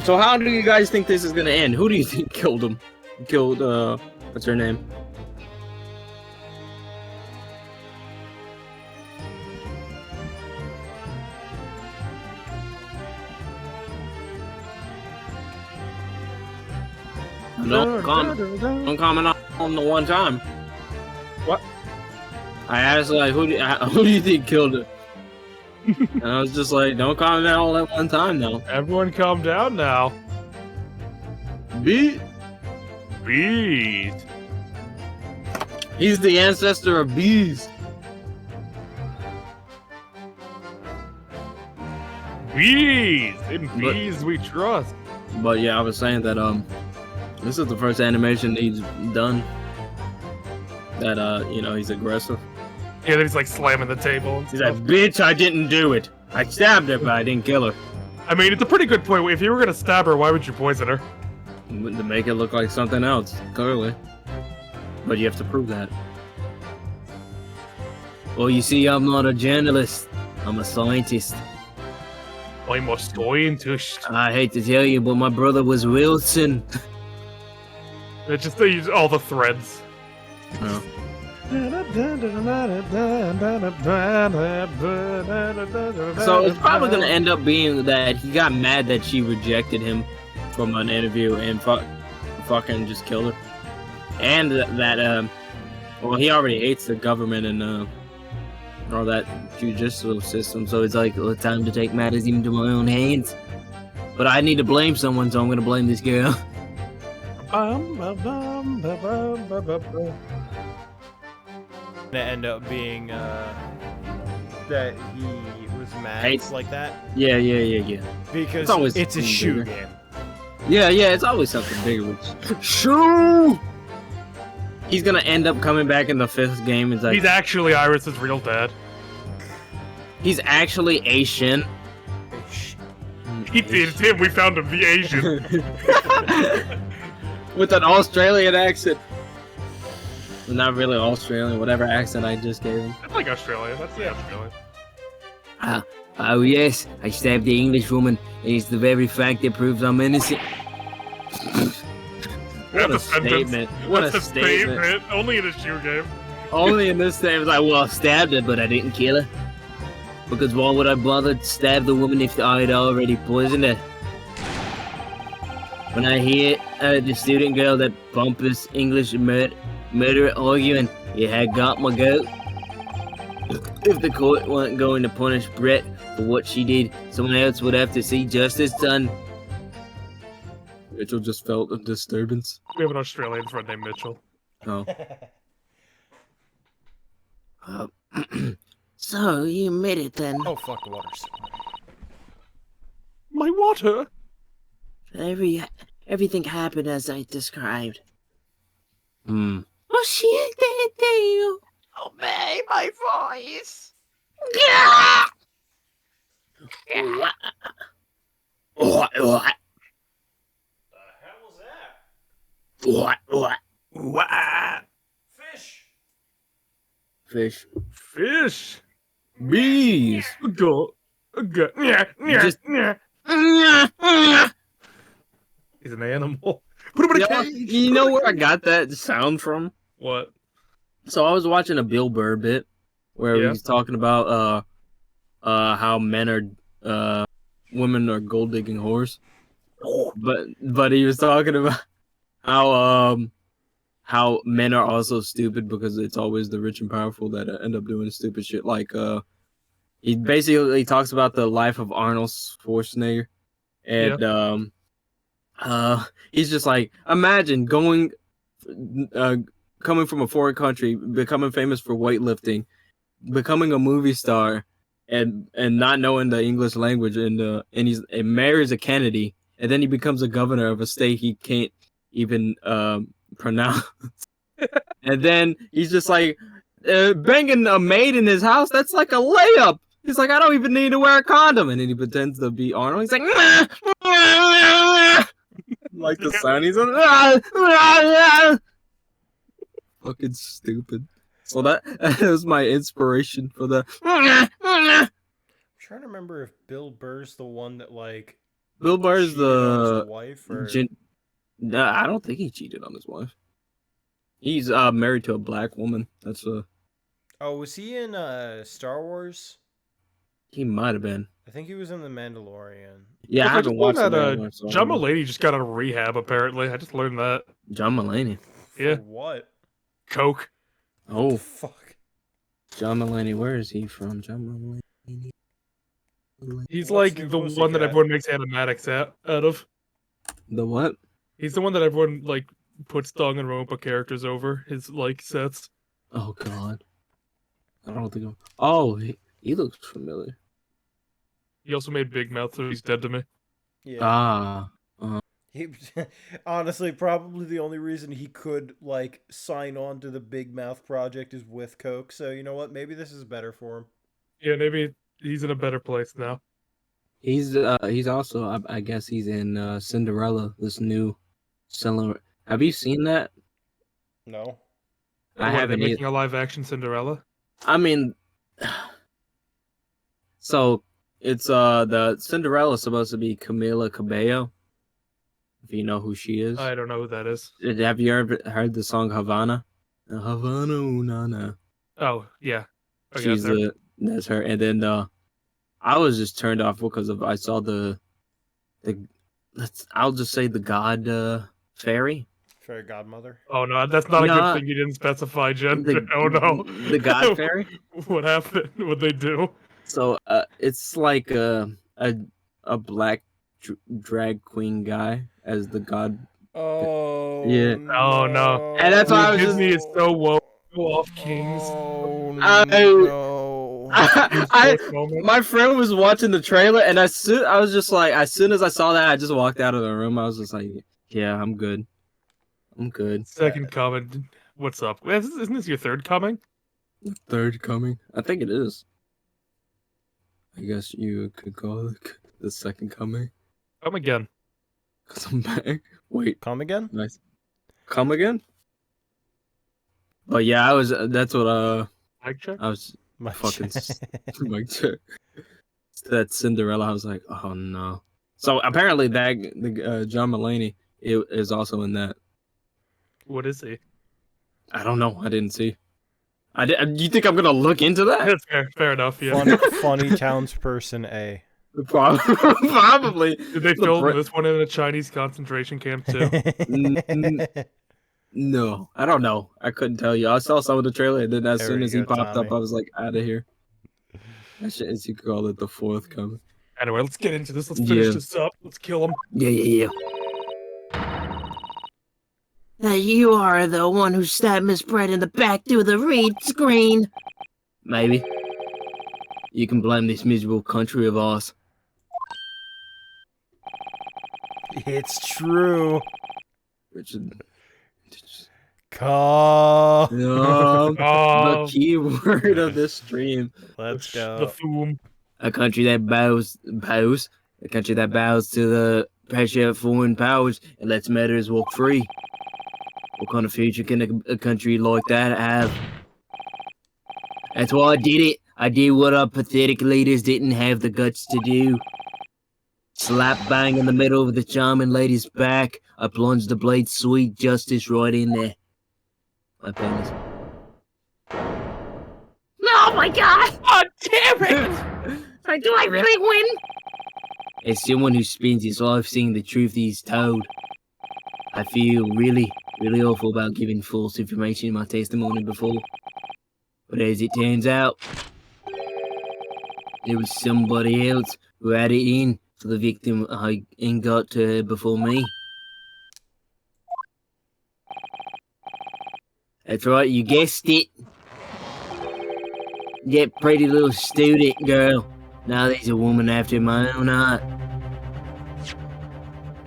So how do you guys think this is gonna end? Who do you think killed him? Killed, what's her name? Don't comment on the one time. What? I asked, like, who do you think killed her? And I was just like, don't calm down all at one time now. Everyone calm down now. Beat. Bees. He's the ancestor of bees. Bees. In bees we trust. But yeah, I was saying that this is the first animation he's done that he's aggressive. Yeah, then he's like slamming the table and He's stuff. like, bitch, I didn't do it. I stabbed her, but I didn't kill her. I mean, it's a pretty good point. If you were gonna stab her, why would you poison her? To make it look like something else, clearly. But you have to prove that. Well, you see, I'm not a journalist. I'm a scientist. I'm a scientist. I hate to tell you, but my brother was Wilson. It's just they use all the threads. No. So it's probably gonna end up being that he got mad that she rejected him from an interview and fucking just killed her. And that well, he already hates the government and all that judicial system, so it's like, well, it's time to take matters into my own hands. But I need to blame someone, so I'm gonna blame this girl. Gonna end up being that he was mad Hates- like that Yeah. because always it's a something shoe bigger. game. Yeah, it's always something bigger. Which shoo! He's gonna end up coming back in the 5th game. It's like He's actually Iris's real dad. he's actually Asian. It's him. We found him. The Asian. With an Australian accent. Not really Australian, whatever accent I just gave him. It's like Australian. That's the Australian. Oh yes, I stabbed the English woman, and it's the very fact that proves I'm innocent. What a That's sentence. statement. What That's a a statement. Only in a shoe game. Only in this game, it's like, well, I stabbed her, but I didn't kill her. Because why would I bother to stab the woman if I had already poisoned her? When I hear the student girl that pompous English murderer arguing, you had got my goat. If the court weren't going to punish Brett for what she did, someone else would have to see justice done. Mitchell just felt a disturbance. We have an Australian friend named Mitchell. Oh. So, you admit it then. Oh fuck, the water's My water. Everything happened as I described. Hmm. Oh shit, you. Obey my voice. What? The hell was that? What? Fish. Fish. Fish. Bees. Go. Go. Yeah. Yeah. Just- Yeah. He's an animal. Put him in a Yeah, cage. you know where I got that sound from? What? So I was watching a Bill Burr bit where Yeah. he's talking about how women are gold digging whores. But he was talking about how men are also stupid because it's always the rich and powerful that end up doing stupid shit. Like he basically talks about the life of Arnold Schwarzenegger, and he's just like, imagine coming from a foreign country, becoming famous for weightlifting, becoming a movie star, and not knowing the English language, and he marries a Kennedy, and then he becomes a governor of a state he can't even pronounce, and then he's just like banging a maid in his house. That's like a layup. He's like, I don't even need to wear a condom, and then he pretends to be Arnold. He's like, like the sound he's on. Fucking stupid. So that was my inspiration for the. I'm trying to remember if Bill Burr's the one that like Bill Burr's cheated on his the. wife or No, I don't think he cheated on his wife. He's married to a black woman. That's oh, was he in Star Wars? he might have been. I think he was in The Mandalorian. Yeah, I Also, haven't just watched learned that. that, John Mulaney just got out of rehab. Apparently, I just learned that. John Mulaney. Yeah. For what? Coke. Oh, Fuck. John Mulaney. Where is he from? John Mulaney. He's What's like the the pussy one that cat? everyone makes animatics out of. The what? He's the one that everyone like puts Danganronpa characters over his like sets. Oh God. I don't think. Oh, he looks familiar. He also made Big Mouth, so he's dead to me. Yeah. Ah. He, honestly, probably the only reason he could like sign on to the Big Mouth project is with Coke. So you know what? Maybe this is better for him. Yeah, maybe he's in a better place now. He's also I guess he's in Cinderella, this new Cinderella. Have you seen that? No. I What, are they haven't making a live action Cinderella? I mean, so it's the Cinderella's supposed to be Camila Cabello. If you know who she is. I don't know who that is. Have you ever heard the song Havana? Havana, ooh, na na. Oh, yeah. Okay, She's that's her. And then I was just turned off because of I saw the I'll just say the God fairy. Fairy godmother. Oh no, that's not a No, good thing. You didn't specify gender. Oh no. The God fairy. What happened? What'd they do? So it's like a black drag queen guy as the God. Oh. Yeah. Oh no. And that's why I was Disney just- is so woke. Go off, Kings. Oh no. My friend was watching the trailer, and I was just like, as soon as I saw that, I just walked out of the room. I was just like, yeah, I'm good. I'm good. Second comment. What's up? Isn't this your third coming? Third coming? I think it is. I guess you could call it the second coming. Come again. Cause I'm back. Wait, Come again? nice. Come again? But yeah, that's what Mic check. I was My fucking like that Cinderella. I was like, oh no. So apparently the John Mulaney is also in that. What is he? I don't know. I didn't see. You think I'm gonna look into that? That's fair enough. Yeah. Funny townsperson A. Probably. Did they film this one in a Chinese concentration camp too? No, I don't know. I couldn't tell you. I saw some of the trailer, and then as There soon we as he go, popped Tommy. up, I was like, out of here. That shit, as you call it, the fourth coming. Anyway, let's get into this. Let's finish Yeah. this up. Let's kill him. Yeah. You are the one who stabbed Miss Brett in the back through the read screen. Maybe. You can blame this miserable country of ours. It's true. Richard. Call. No, Oh, the key word of this stream. Let's the go. foom. A country that bows, a country that bows to the pressure of foreign powers and lets matters walk free. What kind of future can a country like that have? That's why I did it. I did what our pathetic leaders didn't have the guts to do. Slap bang in the middle of the charming lady's back, I plunged the blade sweet justice right in there. My penis. Oh my god! Oh damn it! Like, do I really win? As someone who spends his life seeing the truth he's told, I feel really awful about giving false information in my testimony before. But as it turns out, there was somebody else who had it in for the victim I ain't got to her before me. That's right, you guessed it. That pretty little student girl. Now there's a woman after my own heart.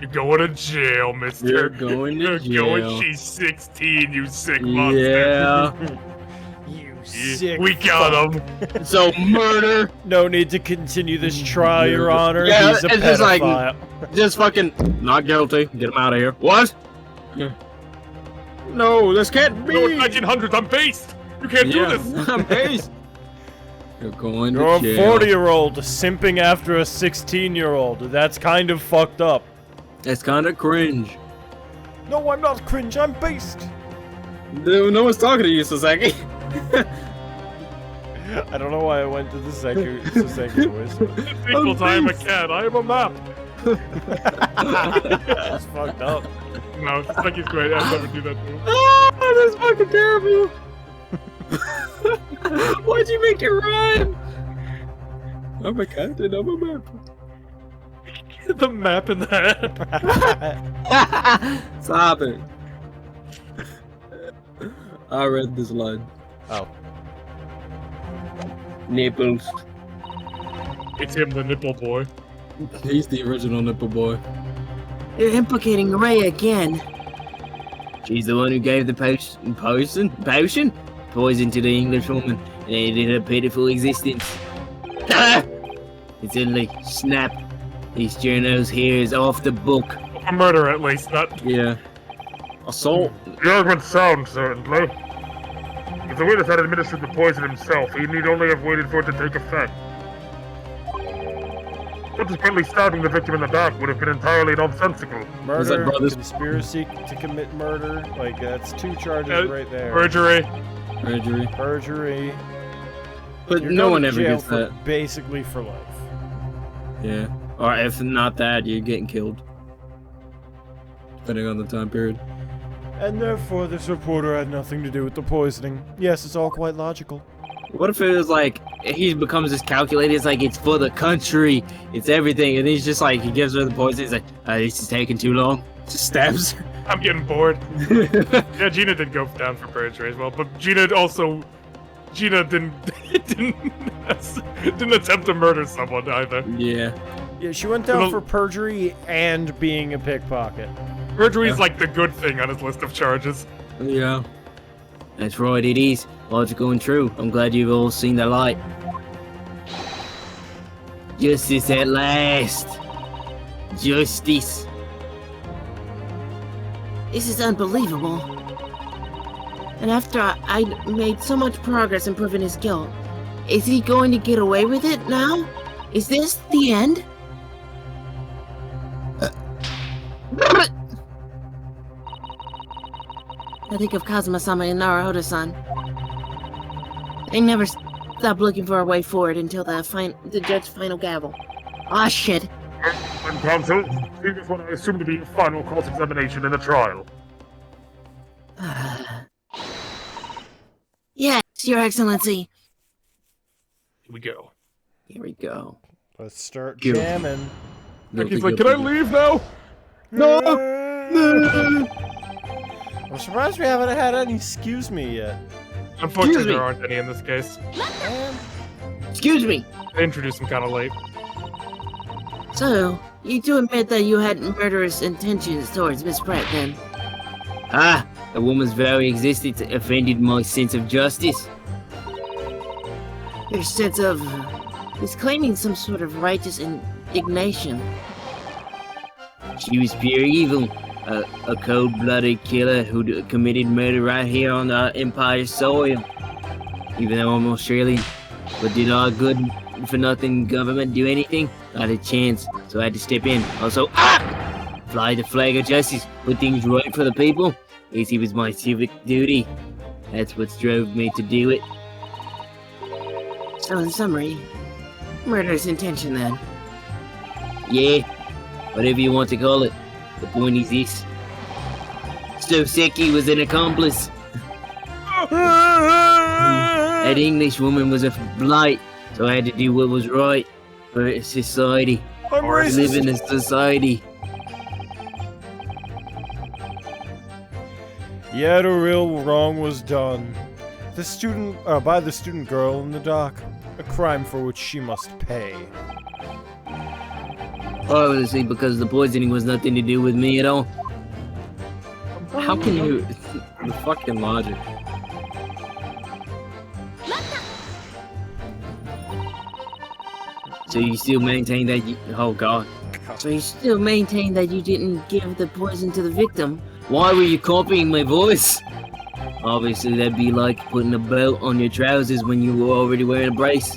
You're going to jail, mister. You're going to You're jail. going. She's 16, you sick monster. Yeah. You Yeah, sick. we got him. So murder. No need to continue this trial, Your Honor. Yeah, He's a it's just like- pedophile. Just fucking not guilty. Get him out of here. What? No, this can't be. No, it's 1900s. I'm based. You can't do this. I'm based. You're going You're to a jail. 40-year-old simping after a 16-year-old. That's kind of fucked up. That's kind of cringe. No, I'm not cringe. I'm based. Dude, no one's talking to you, Sasaki. I don't know why I went to the second voice. Equal time a cat. I am a map. That's fucked up. No, it's like he's great. I'd never do that to him. Oh, that's fucking terrible. Why'd you make it rhyme? I'm a captain. I'm a map. The map in the head. Stop it. I read this line. Oh. Nipples. It's him, the nipple boy. He's the original nipple boy. You're implicating Ray again. She's the one who gave the poison to the English woman and ended her pitiful existence. And suddenly, snap. These journos here is off the book. A murder, at least, not. Yeah. Assault. The argument's sound, certainly. If the witness had administered the poison himself, he need only have waited for it to take effect. Subsequently stabbing the victim in the back would have been entirely nonsensical. Murder, brothers? conspiracy to commit murder. Like, that's 2 charges right there. Perjury. Perjury. Perjury. But You're no going one to ever jail gets for that. basically for life. Yeah. Or if not that, you're getting killed. Depending on the time period. And therefore, this reporter had nothing to do with the poisoning. Yes, it's all quite logical. What if it was like, he becomes this calculated, it's like, it's for the country, it's everything, and he's just like, he gives her the poison, he's like, this is taking too long. Just stabs her. I'm getting bored. Yeah, Gina did go down for perjury as well, but Gina didn't didn't attempt to murder someone either. Yeah. Yeah, she went down for perjury and being a pickpocket. Perjury is like the good thing on his list of charges. Yeah. That's right, it is. Logical and true. I'm glad you've all seen the light. Justice at last. Justice. This is unbelievable. And after I made so much progress in proving his guilt, is he going to get away with it now? Is this the end? I think of Kazuma-sama and Naruhodo-san. They never stop looking for a way forward until the judge's final gavel. Ah, shit. And counsel, this is what I assume to be your final cross-examination in the trial. Yes, Your Excellency. Here we go. Here we go. Let's start Guilty. jamming. He's like, can I leave now? No! I'm surprised we haven't had any excuse me yet. Unfortunately, Excuse me. there aren't any in this case. Excuse me. They introduced him kind of late. So, you do admit that you had murderous intentions towards Miss Pratt, then? Ah, a woman's very existence offended my sense of justice. Your sense of... is claiming some sort of righteous indignation. She was pure evil. A cold-blooded killer who committed murder right here on the Empire soil. Even though I'm Australian. But did our good-for-nothing government do anything? Not a chance, so I had to step in. Also, fly the flag of justice, put things right for the people. It was my civic duty. That's what drove me to do it. So in summary, murderous intention then. Yeah, whatever you want to call it. The point is this. Soseki was an accomplice. That English woman was a blight, so I had to do what was right for society. I'm racist. Live in a society. Yet a real wrong was done. By the student girl in the dock. A crime for which she must pay. Obviously, because the poisoning was nothing to do with me at all. How can you... the fucking logic. So you still maintain that you... Oh, God. So you still maintain that you didn't give the poison to the victim? Why were you copying my voice? Obviously, that'd be like putting a belt on your trousers when you were already wearing a brace.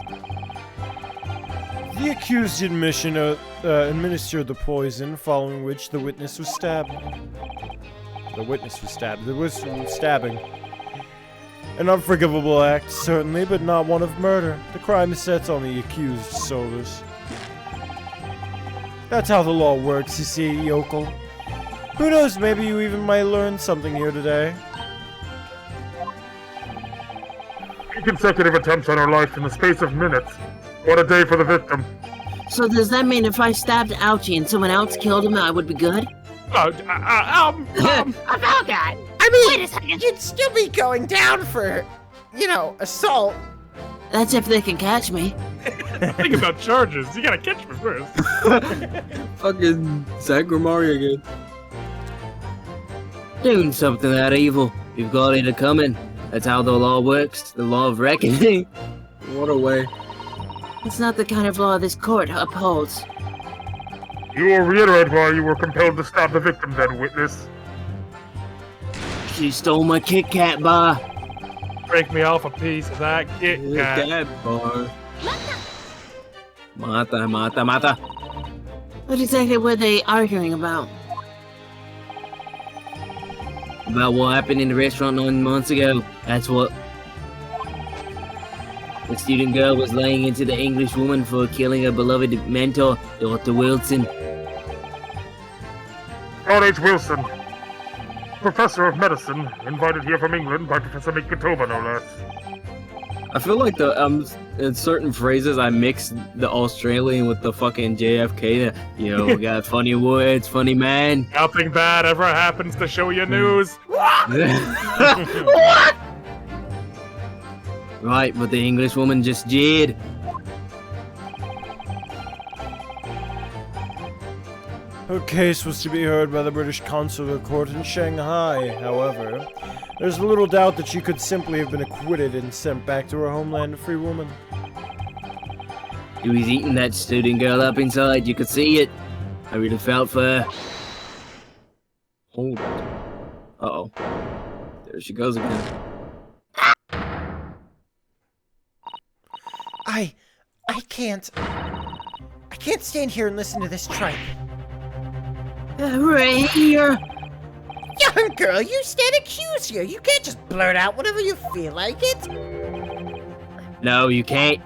The accused administered the poison, following which the witness was stabbed. The witness was stabbed. There was stabbing. An unforgivable act, certainly, but not one of murder. The crime is set on the accused's shoulders. That's how the law works, you see, yokel. Who knows, maybe you even might learn something here today. 3 consecutive attempts on her life in the space of minutes. What a day for the victim. So does that mean if I stabbed Ouchie and someone else killed him, I would be good? A bad guy. I mean, wait a second. You'd still be going down for, assault. That's if they can catch me. Think about charges. You gotta catch me first. Fucking Zagramari again. Doing something that evil. You've got it coming. That's how the law works. The law of reckoning. What a way. It's not the kind of law this court upholds. You will reiterate why you were compelled to stop the victim, then, witness. She stole my Kit Kat bar. Break me off a piece of that Kit Kat. Cat bar. Mata. What exactly were they arguing about? About what happened in the restaurant 9 months ago. That's what. The student girl was laying into the English woman for killing her beloved mentor, Dr. Wilson. John H. Wilson, professor of medicine, invited here from England by Professor Mikatoba, no less. I feel like in certain phrases I mix the Australian with the fucking JFK. We got funny words, funny man. Nothing bad ever happens to show you news. Right, but the English woman just jeered. Her case was to be heard by the British Consular Court in Shanghai. However, there's little doubt that she could simply have been acquitted and sent back to her homeland a free woman. He was eating that student girl up inside. You could see it. I really felt for her. Hold on. Uh-oh. There she goes again. I can't stand here and listen to this tripe. Right here. Young girl, you stand accused here. You can't just blurt out whenever you feel like it. No, you can't.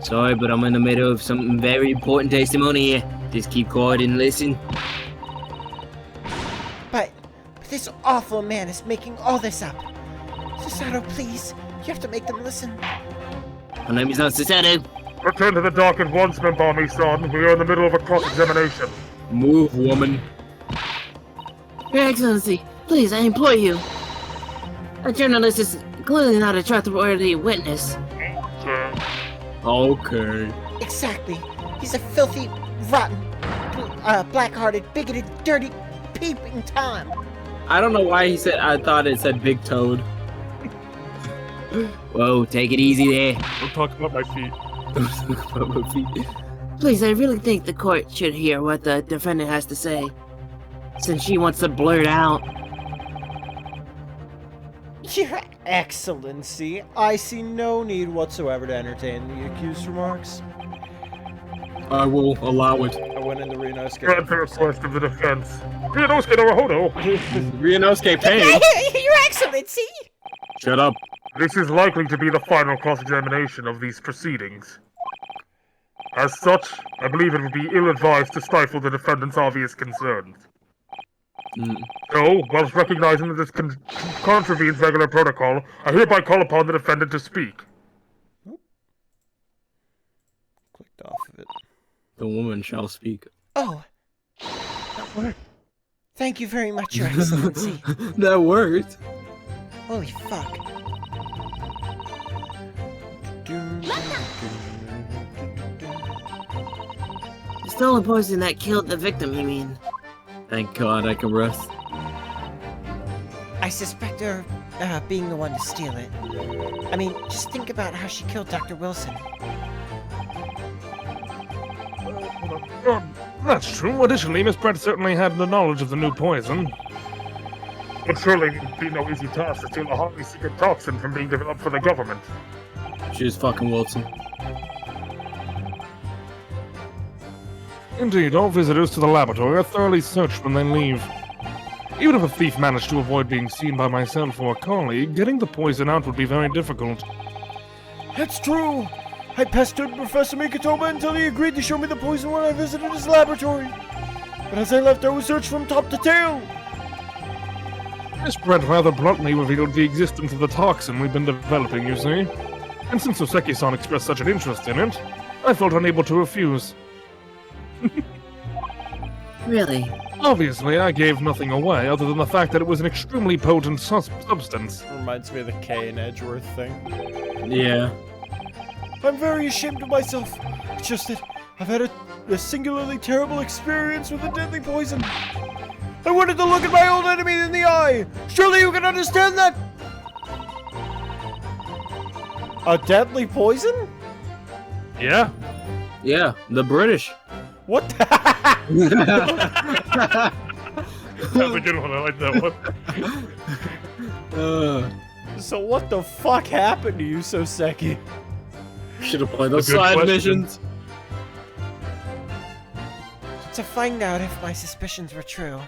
Sorry, but I'm in the middle of something very important testimony here. Just keep quiet and listen. But this awful man is making all this up. Susato, please. You have to make them listen. My name is not Susato. Return to the dock at once, Mimbami son. We are in the middle of a cross-examination. Move, woman. Your Excellency, please, I implore you. A journalist is clearly not a trustworthy witness. Okay. Exactly. He's a filthy, rotten, black-hearted, bigoted, dirty, peeping Tom. I don't know why I thought it said Big Toad. Whoa, take it easy there. Don't talk about my feet. Please, I really think the court should hear what the defendant has to say, since she wants to blurt out. Your Excellency, I see no need whatsoever to entertain the accused's remarks. I will allow it. I went in the Renosuke. Grant the request of the defense. Renosuke no Rahodo. Renosuke Pain. Your Excellency! Shut up. This is likely to be the final cross-examination of these proceedings. As such, I believe it would be ill-advised to stifle the defendant's obvious concerns. So, whilst recognizing that this contravenes regular protocol, I hereby call upon the defendant to speak. Clicked off of it. The woman shall speak. Oh. That worked. Thank you very much, Your Excellency. That worked. Holy fuck. The stolen poison that killed the victim, you mean? Thank God I can rest. I suspect her being the one to steal it. I mean, just think about how she killed Dr. Wilson. That's true. Additionally, Miss Brett certainly had the knowledge of the new poison. But surely it would be no easy task to steal a highly secret toxin from being developed for the government. She's fucking Wilson. Indeed, all visitors to the laboratory are thoroughly searched when they leave. Even if a thief managed to avoid being seen by myself or a colleague, getting the poison out would be very difficult. That's true! I pestered Professor Mikatoba until he agreed to show me the poison when I visited his laboratory. But as I left, I was searched from top to tail. Miss Brett rather bluntly revealed the existence of the toxin we've been developing, you see. And since Oseki-san expressed such an interest in it, I felt unable to refuse. Really? Obviously, I gave nothing away other than the fact that it was an extremely potent substance. Reminds me of the K and Edgeworth thing. Yeah. I'm very ashamed of myself. It's just that I've had a singularly terrible experience with a deadly poison. I wanted to look at my old enemy in the eye. Surely you can understand that. A deadly poison? Yeah? Yeah, the British. What? That was a good one, I like that one. So what the fuck happened to you, Soseki? Should have played those A good side question. missions. To find out if my suspicions were true,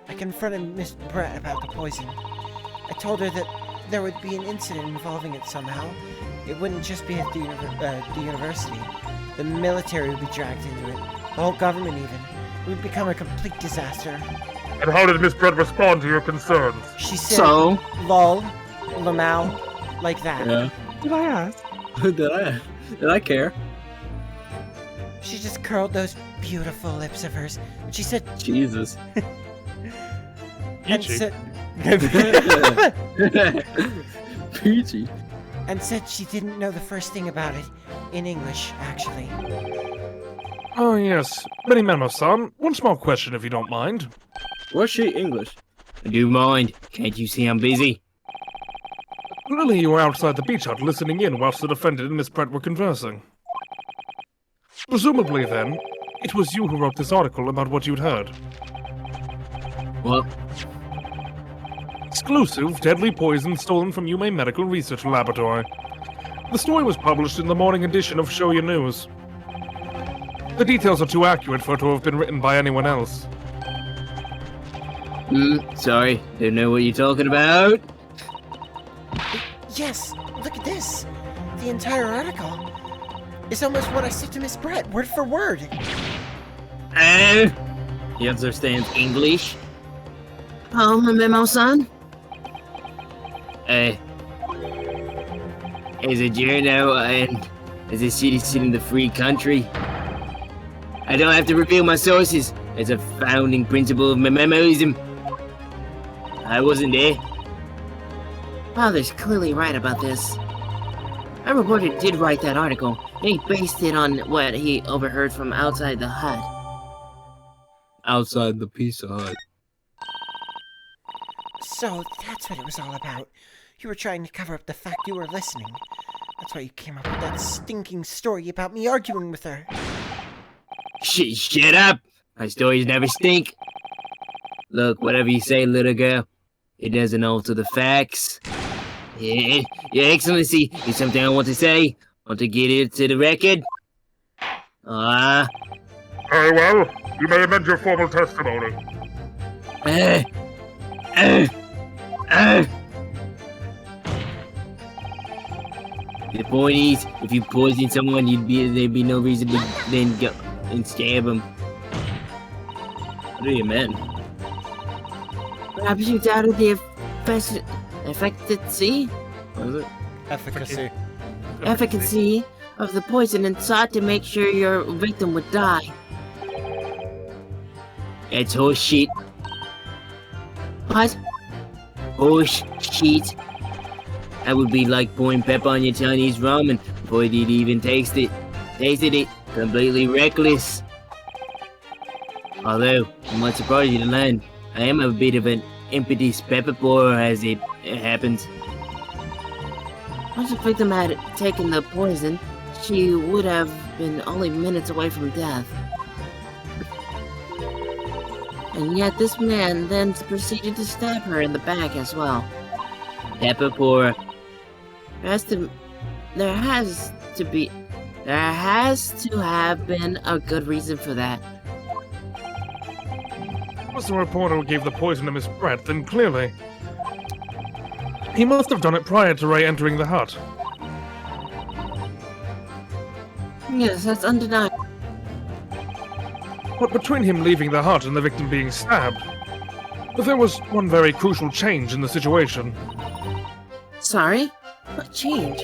I confronted Miss Brett about the poison. I told her that there would be an incident involving it somehow. It wouldn't just be at the university. The military would be dragged into it. The whole government even. It would become a complete disaster. And how did Miss Brett respond to your concerns? She said, So? lol, lamau, like that. Yeah. Did I ask? Did I care? She just curled those beautiful lips of hers. And she said, Jesus. and Peachy. said, Peachy. and said she didn't know the first thing about it in English, actually. Oh, yes. Benimemo-san, one small question if you don't mind. Was she English? I do mind. Can't you see I'm busy? Clearly you were outside the beach hut listening in whilst the defendant and Miss Brett were conversing. Presumably, then, it was you who wrote this article about what you'd heard. What? Exclusive deadly poison stolen from Yume Medical Research Laboratory. The story was published in the morning edition of Shoya News. The details are too accurate for it to have been written by anyone else. Sorry. Don't know what you're talking about. Yes, look at this. The entire article is almost what I said to Miss Brett, word for word. You understand English? Memo-san? As a journal and as a citizen in the free country, I don't have to reveal my sources as a founding principle of memoism. I wasn't there. Father's clearly right about this. Our reporter did write that article, and he based it on what he overheard from outside the hut. Outside the Pizza Hut. So that's what it was all about. You were trying to cover up the fact you were listening. That's why you came up with that stinking story about me arguing with her. Shut up! My stories never stink. Look, whatever you say, little girl, it doesn't alter the facts. Yeah, Your Excellency, there's something I want to say. Want to get it to the record? Very well. You may amend your formal testimony. The point is, if you poison someone, there'd be no reason to then go and stab them. What do you mean? Perhaps you doubted the efficacy? What is it? Efficacy. Efficacy of the poison and sought to make sure your victim would die. It's horse shit. What? Horse shit. That would be like pouring pepper on your Chinese ramen before you'd even tasted it. Completely reckless. Although, I might surprise you to learn, I am a bit of an impetus pepper pourer as it happens. Once the victim had taken the poison, she would have been only minutes away from death. And yet this man then proceeded to stab her in the back as well. Pepper pourer. There has to have been a good reason for that. Was the reporter who gave the poison to Miss Brett, then clearly he must have done it prior to Ray entering the hut. Yes, that's undeniable. But between him leaving the hut and the victim being stabbed, there was one very crucial change in the situation. Sorry? What change?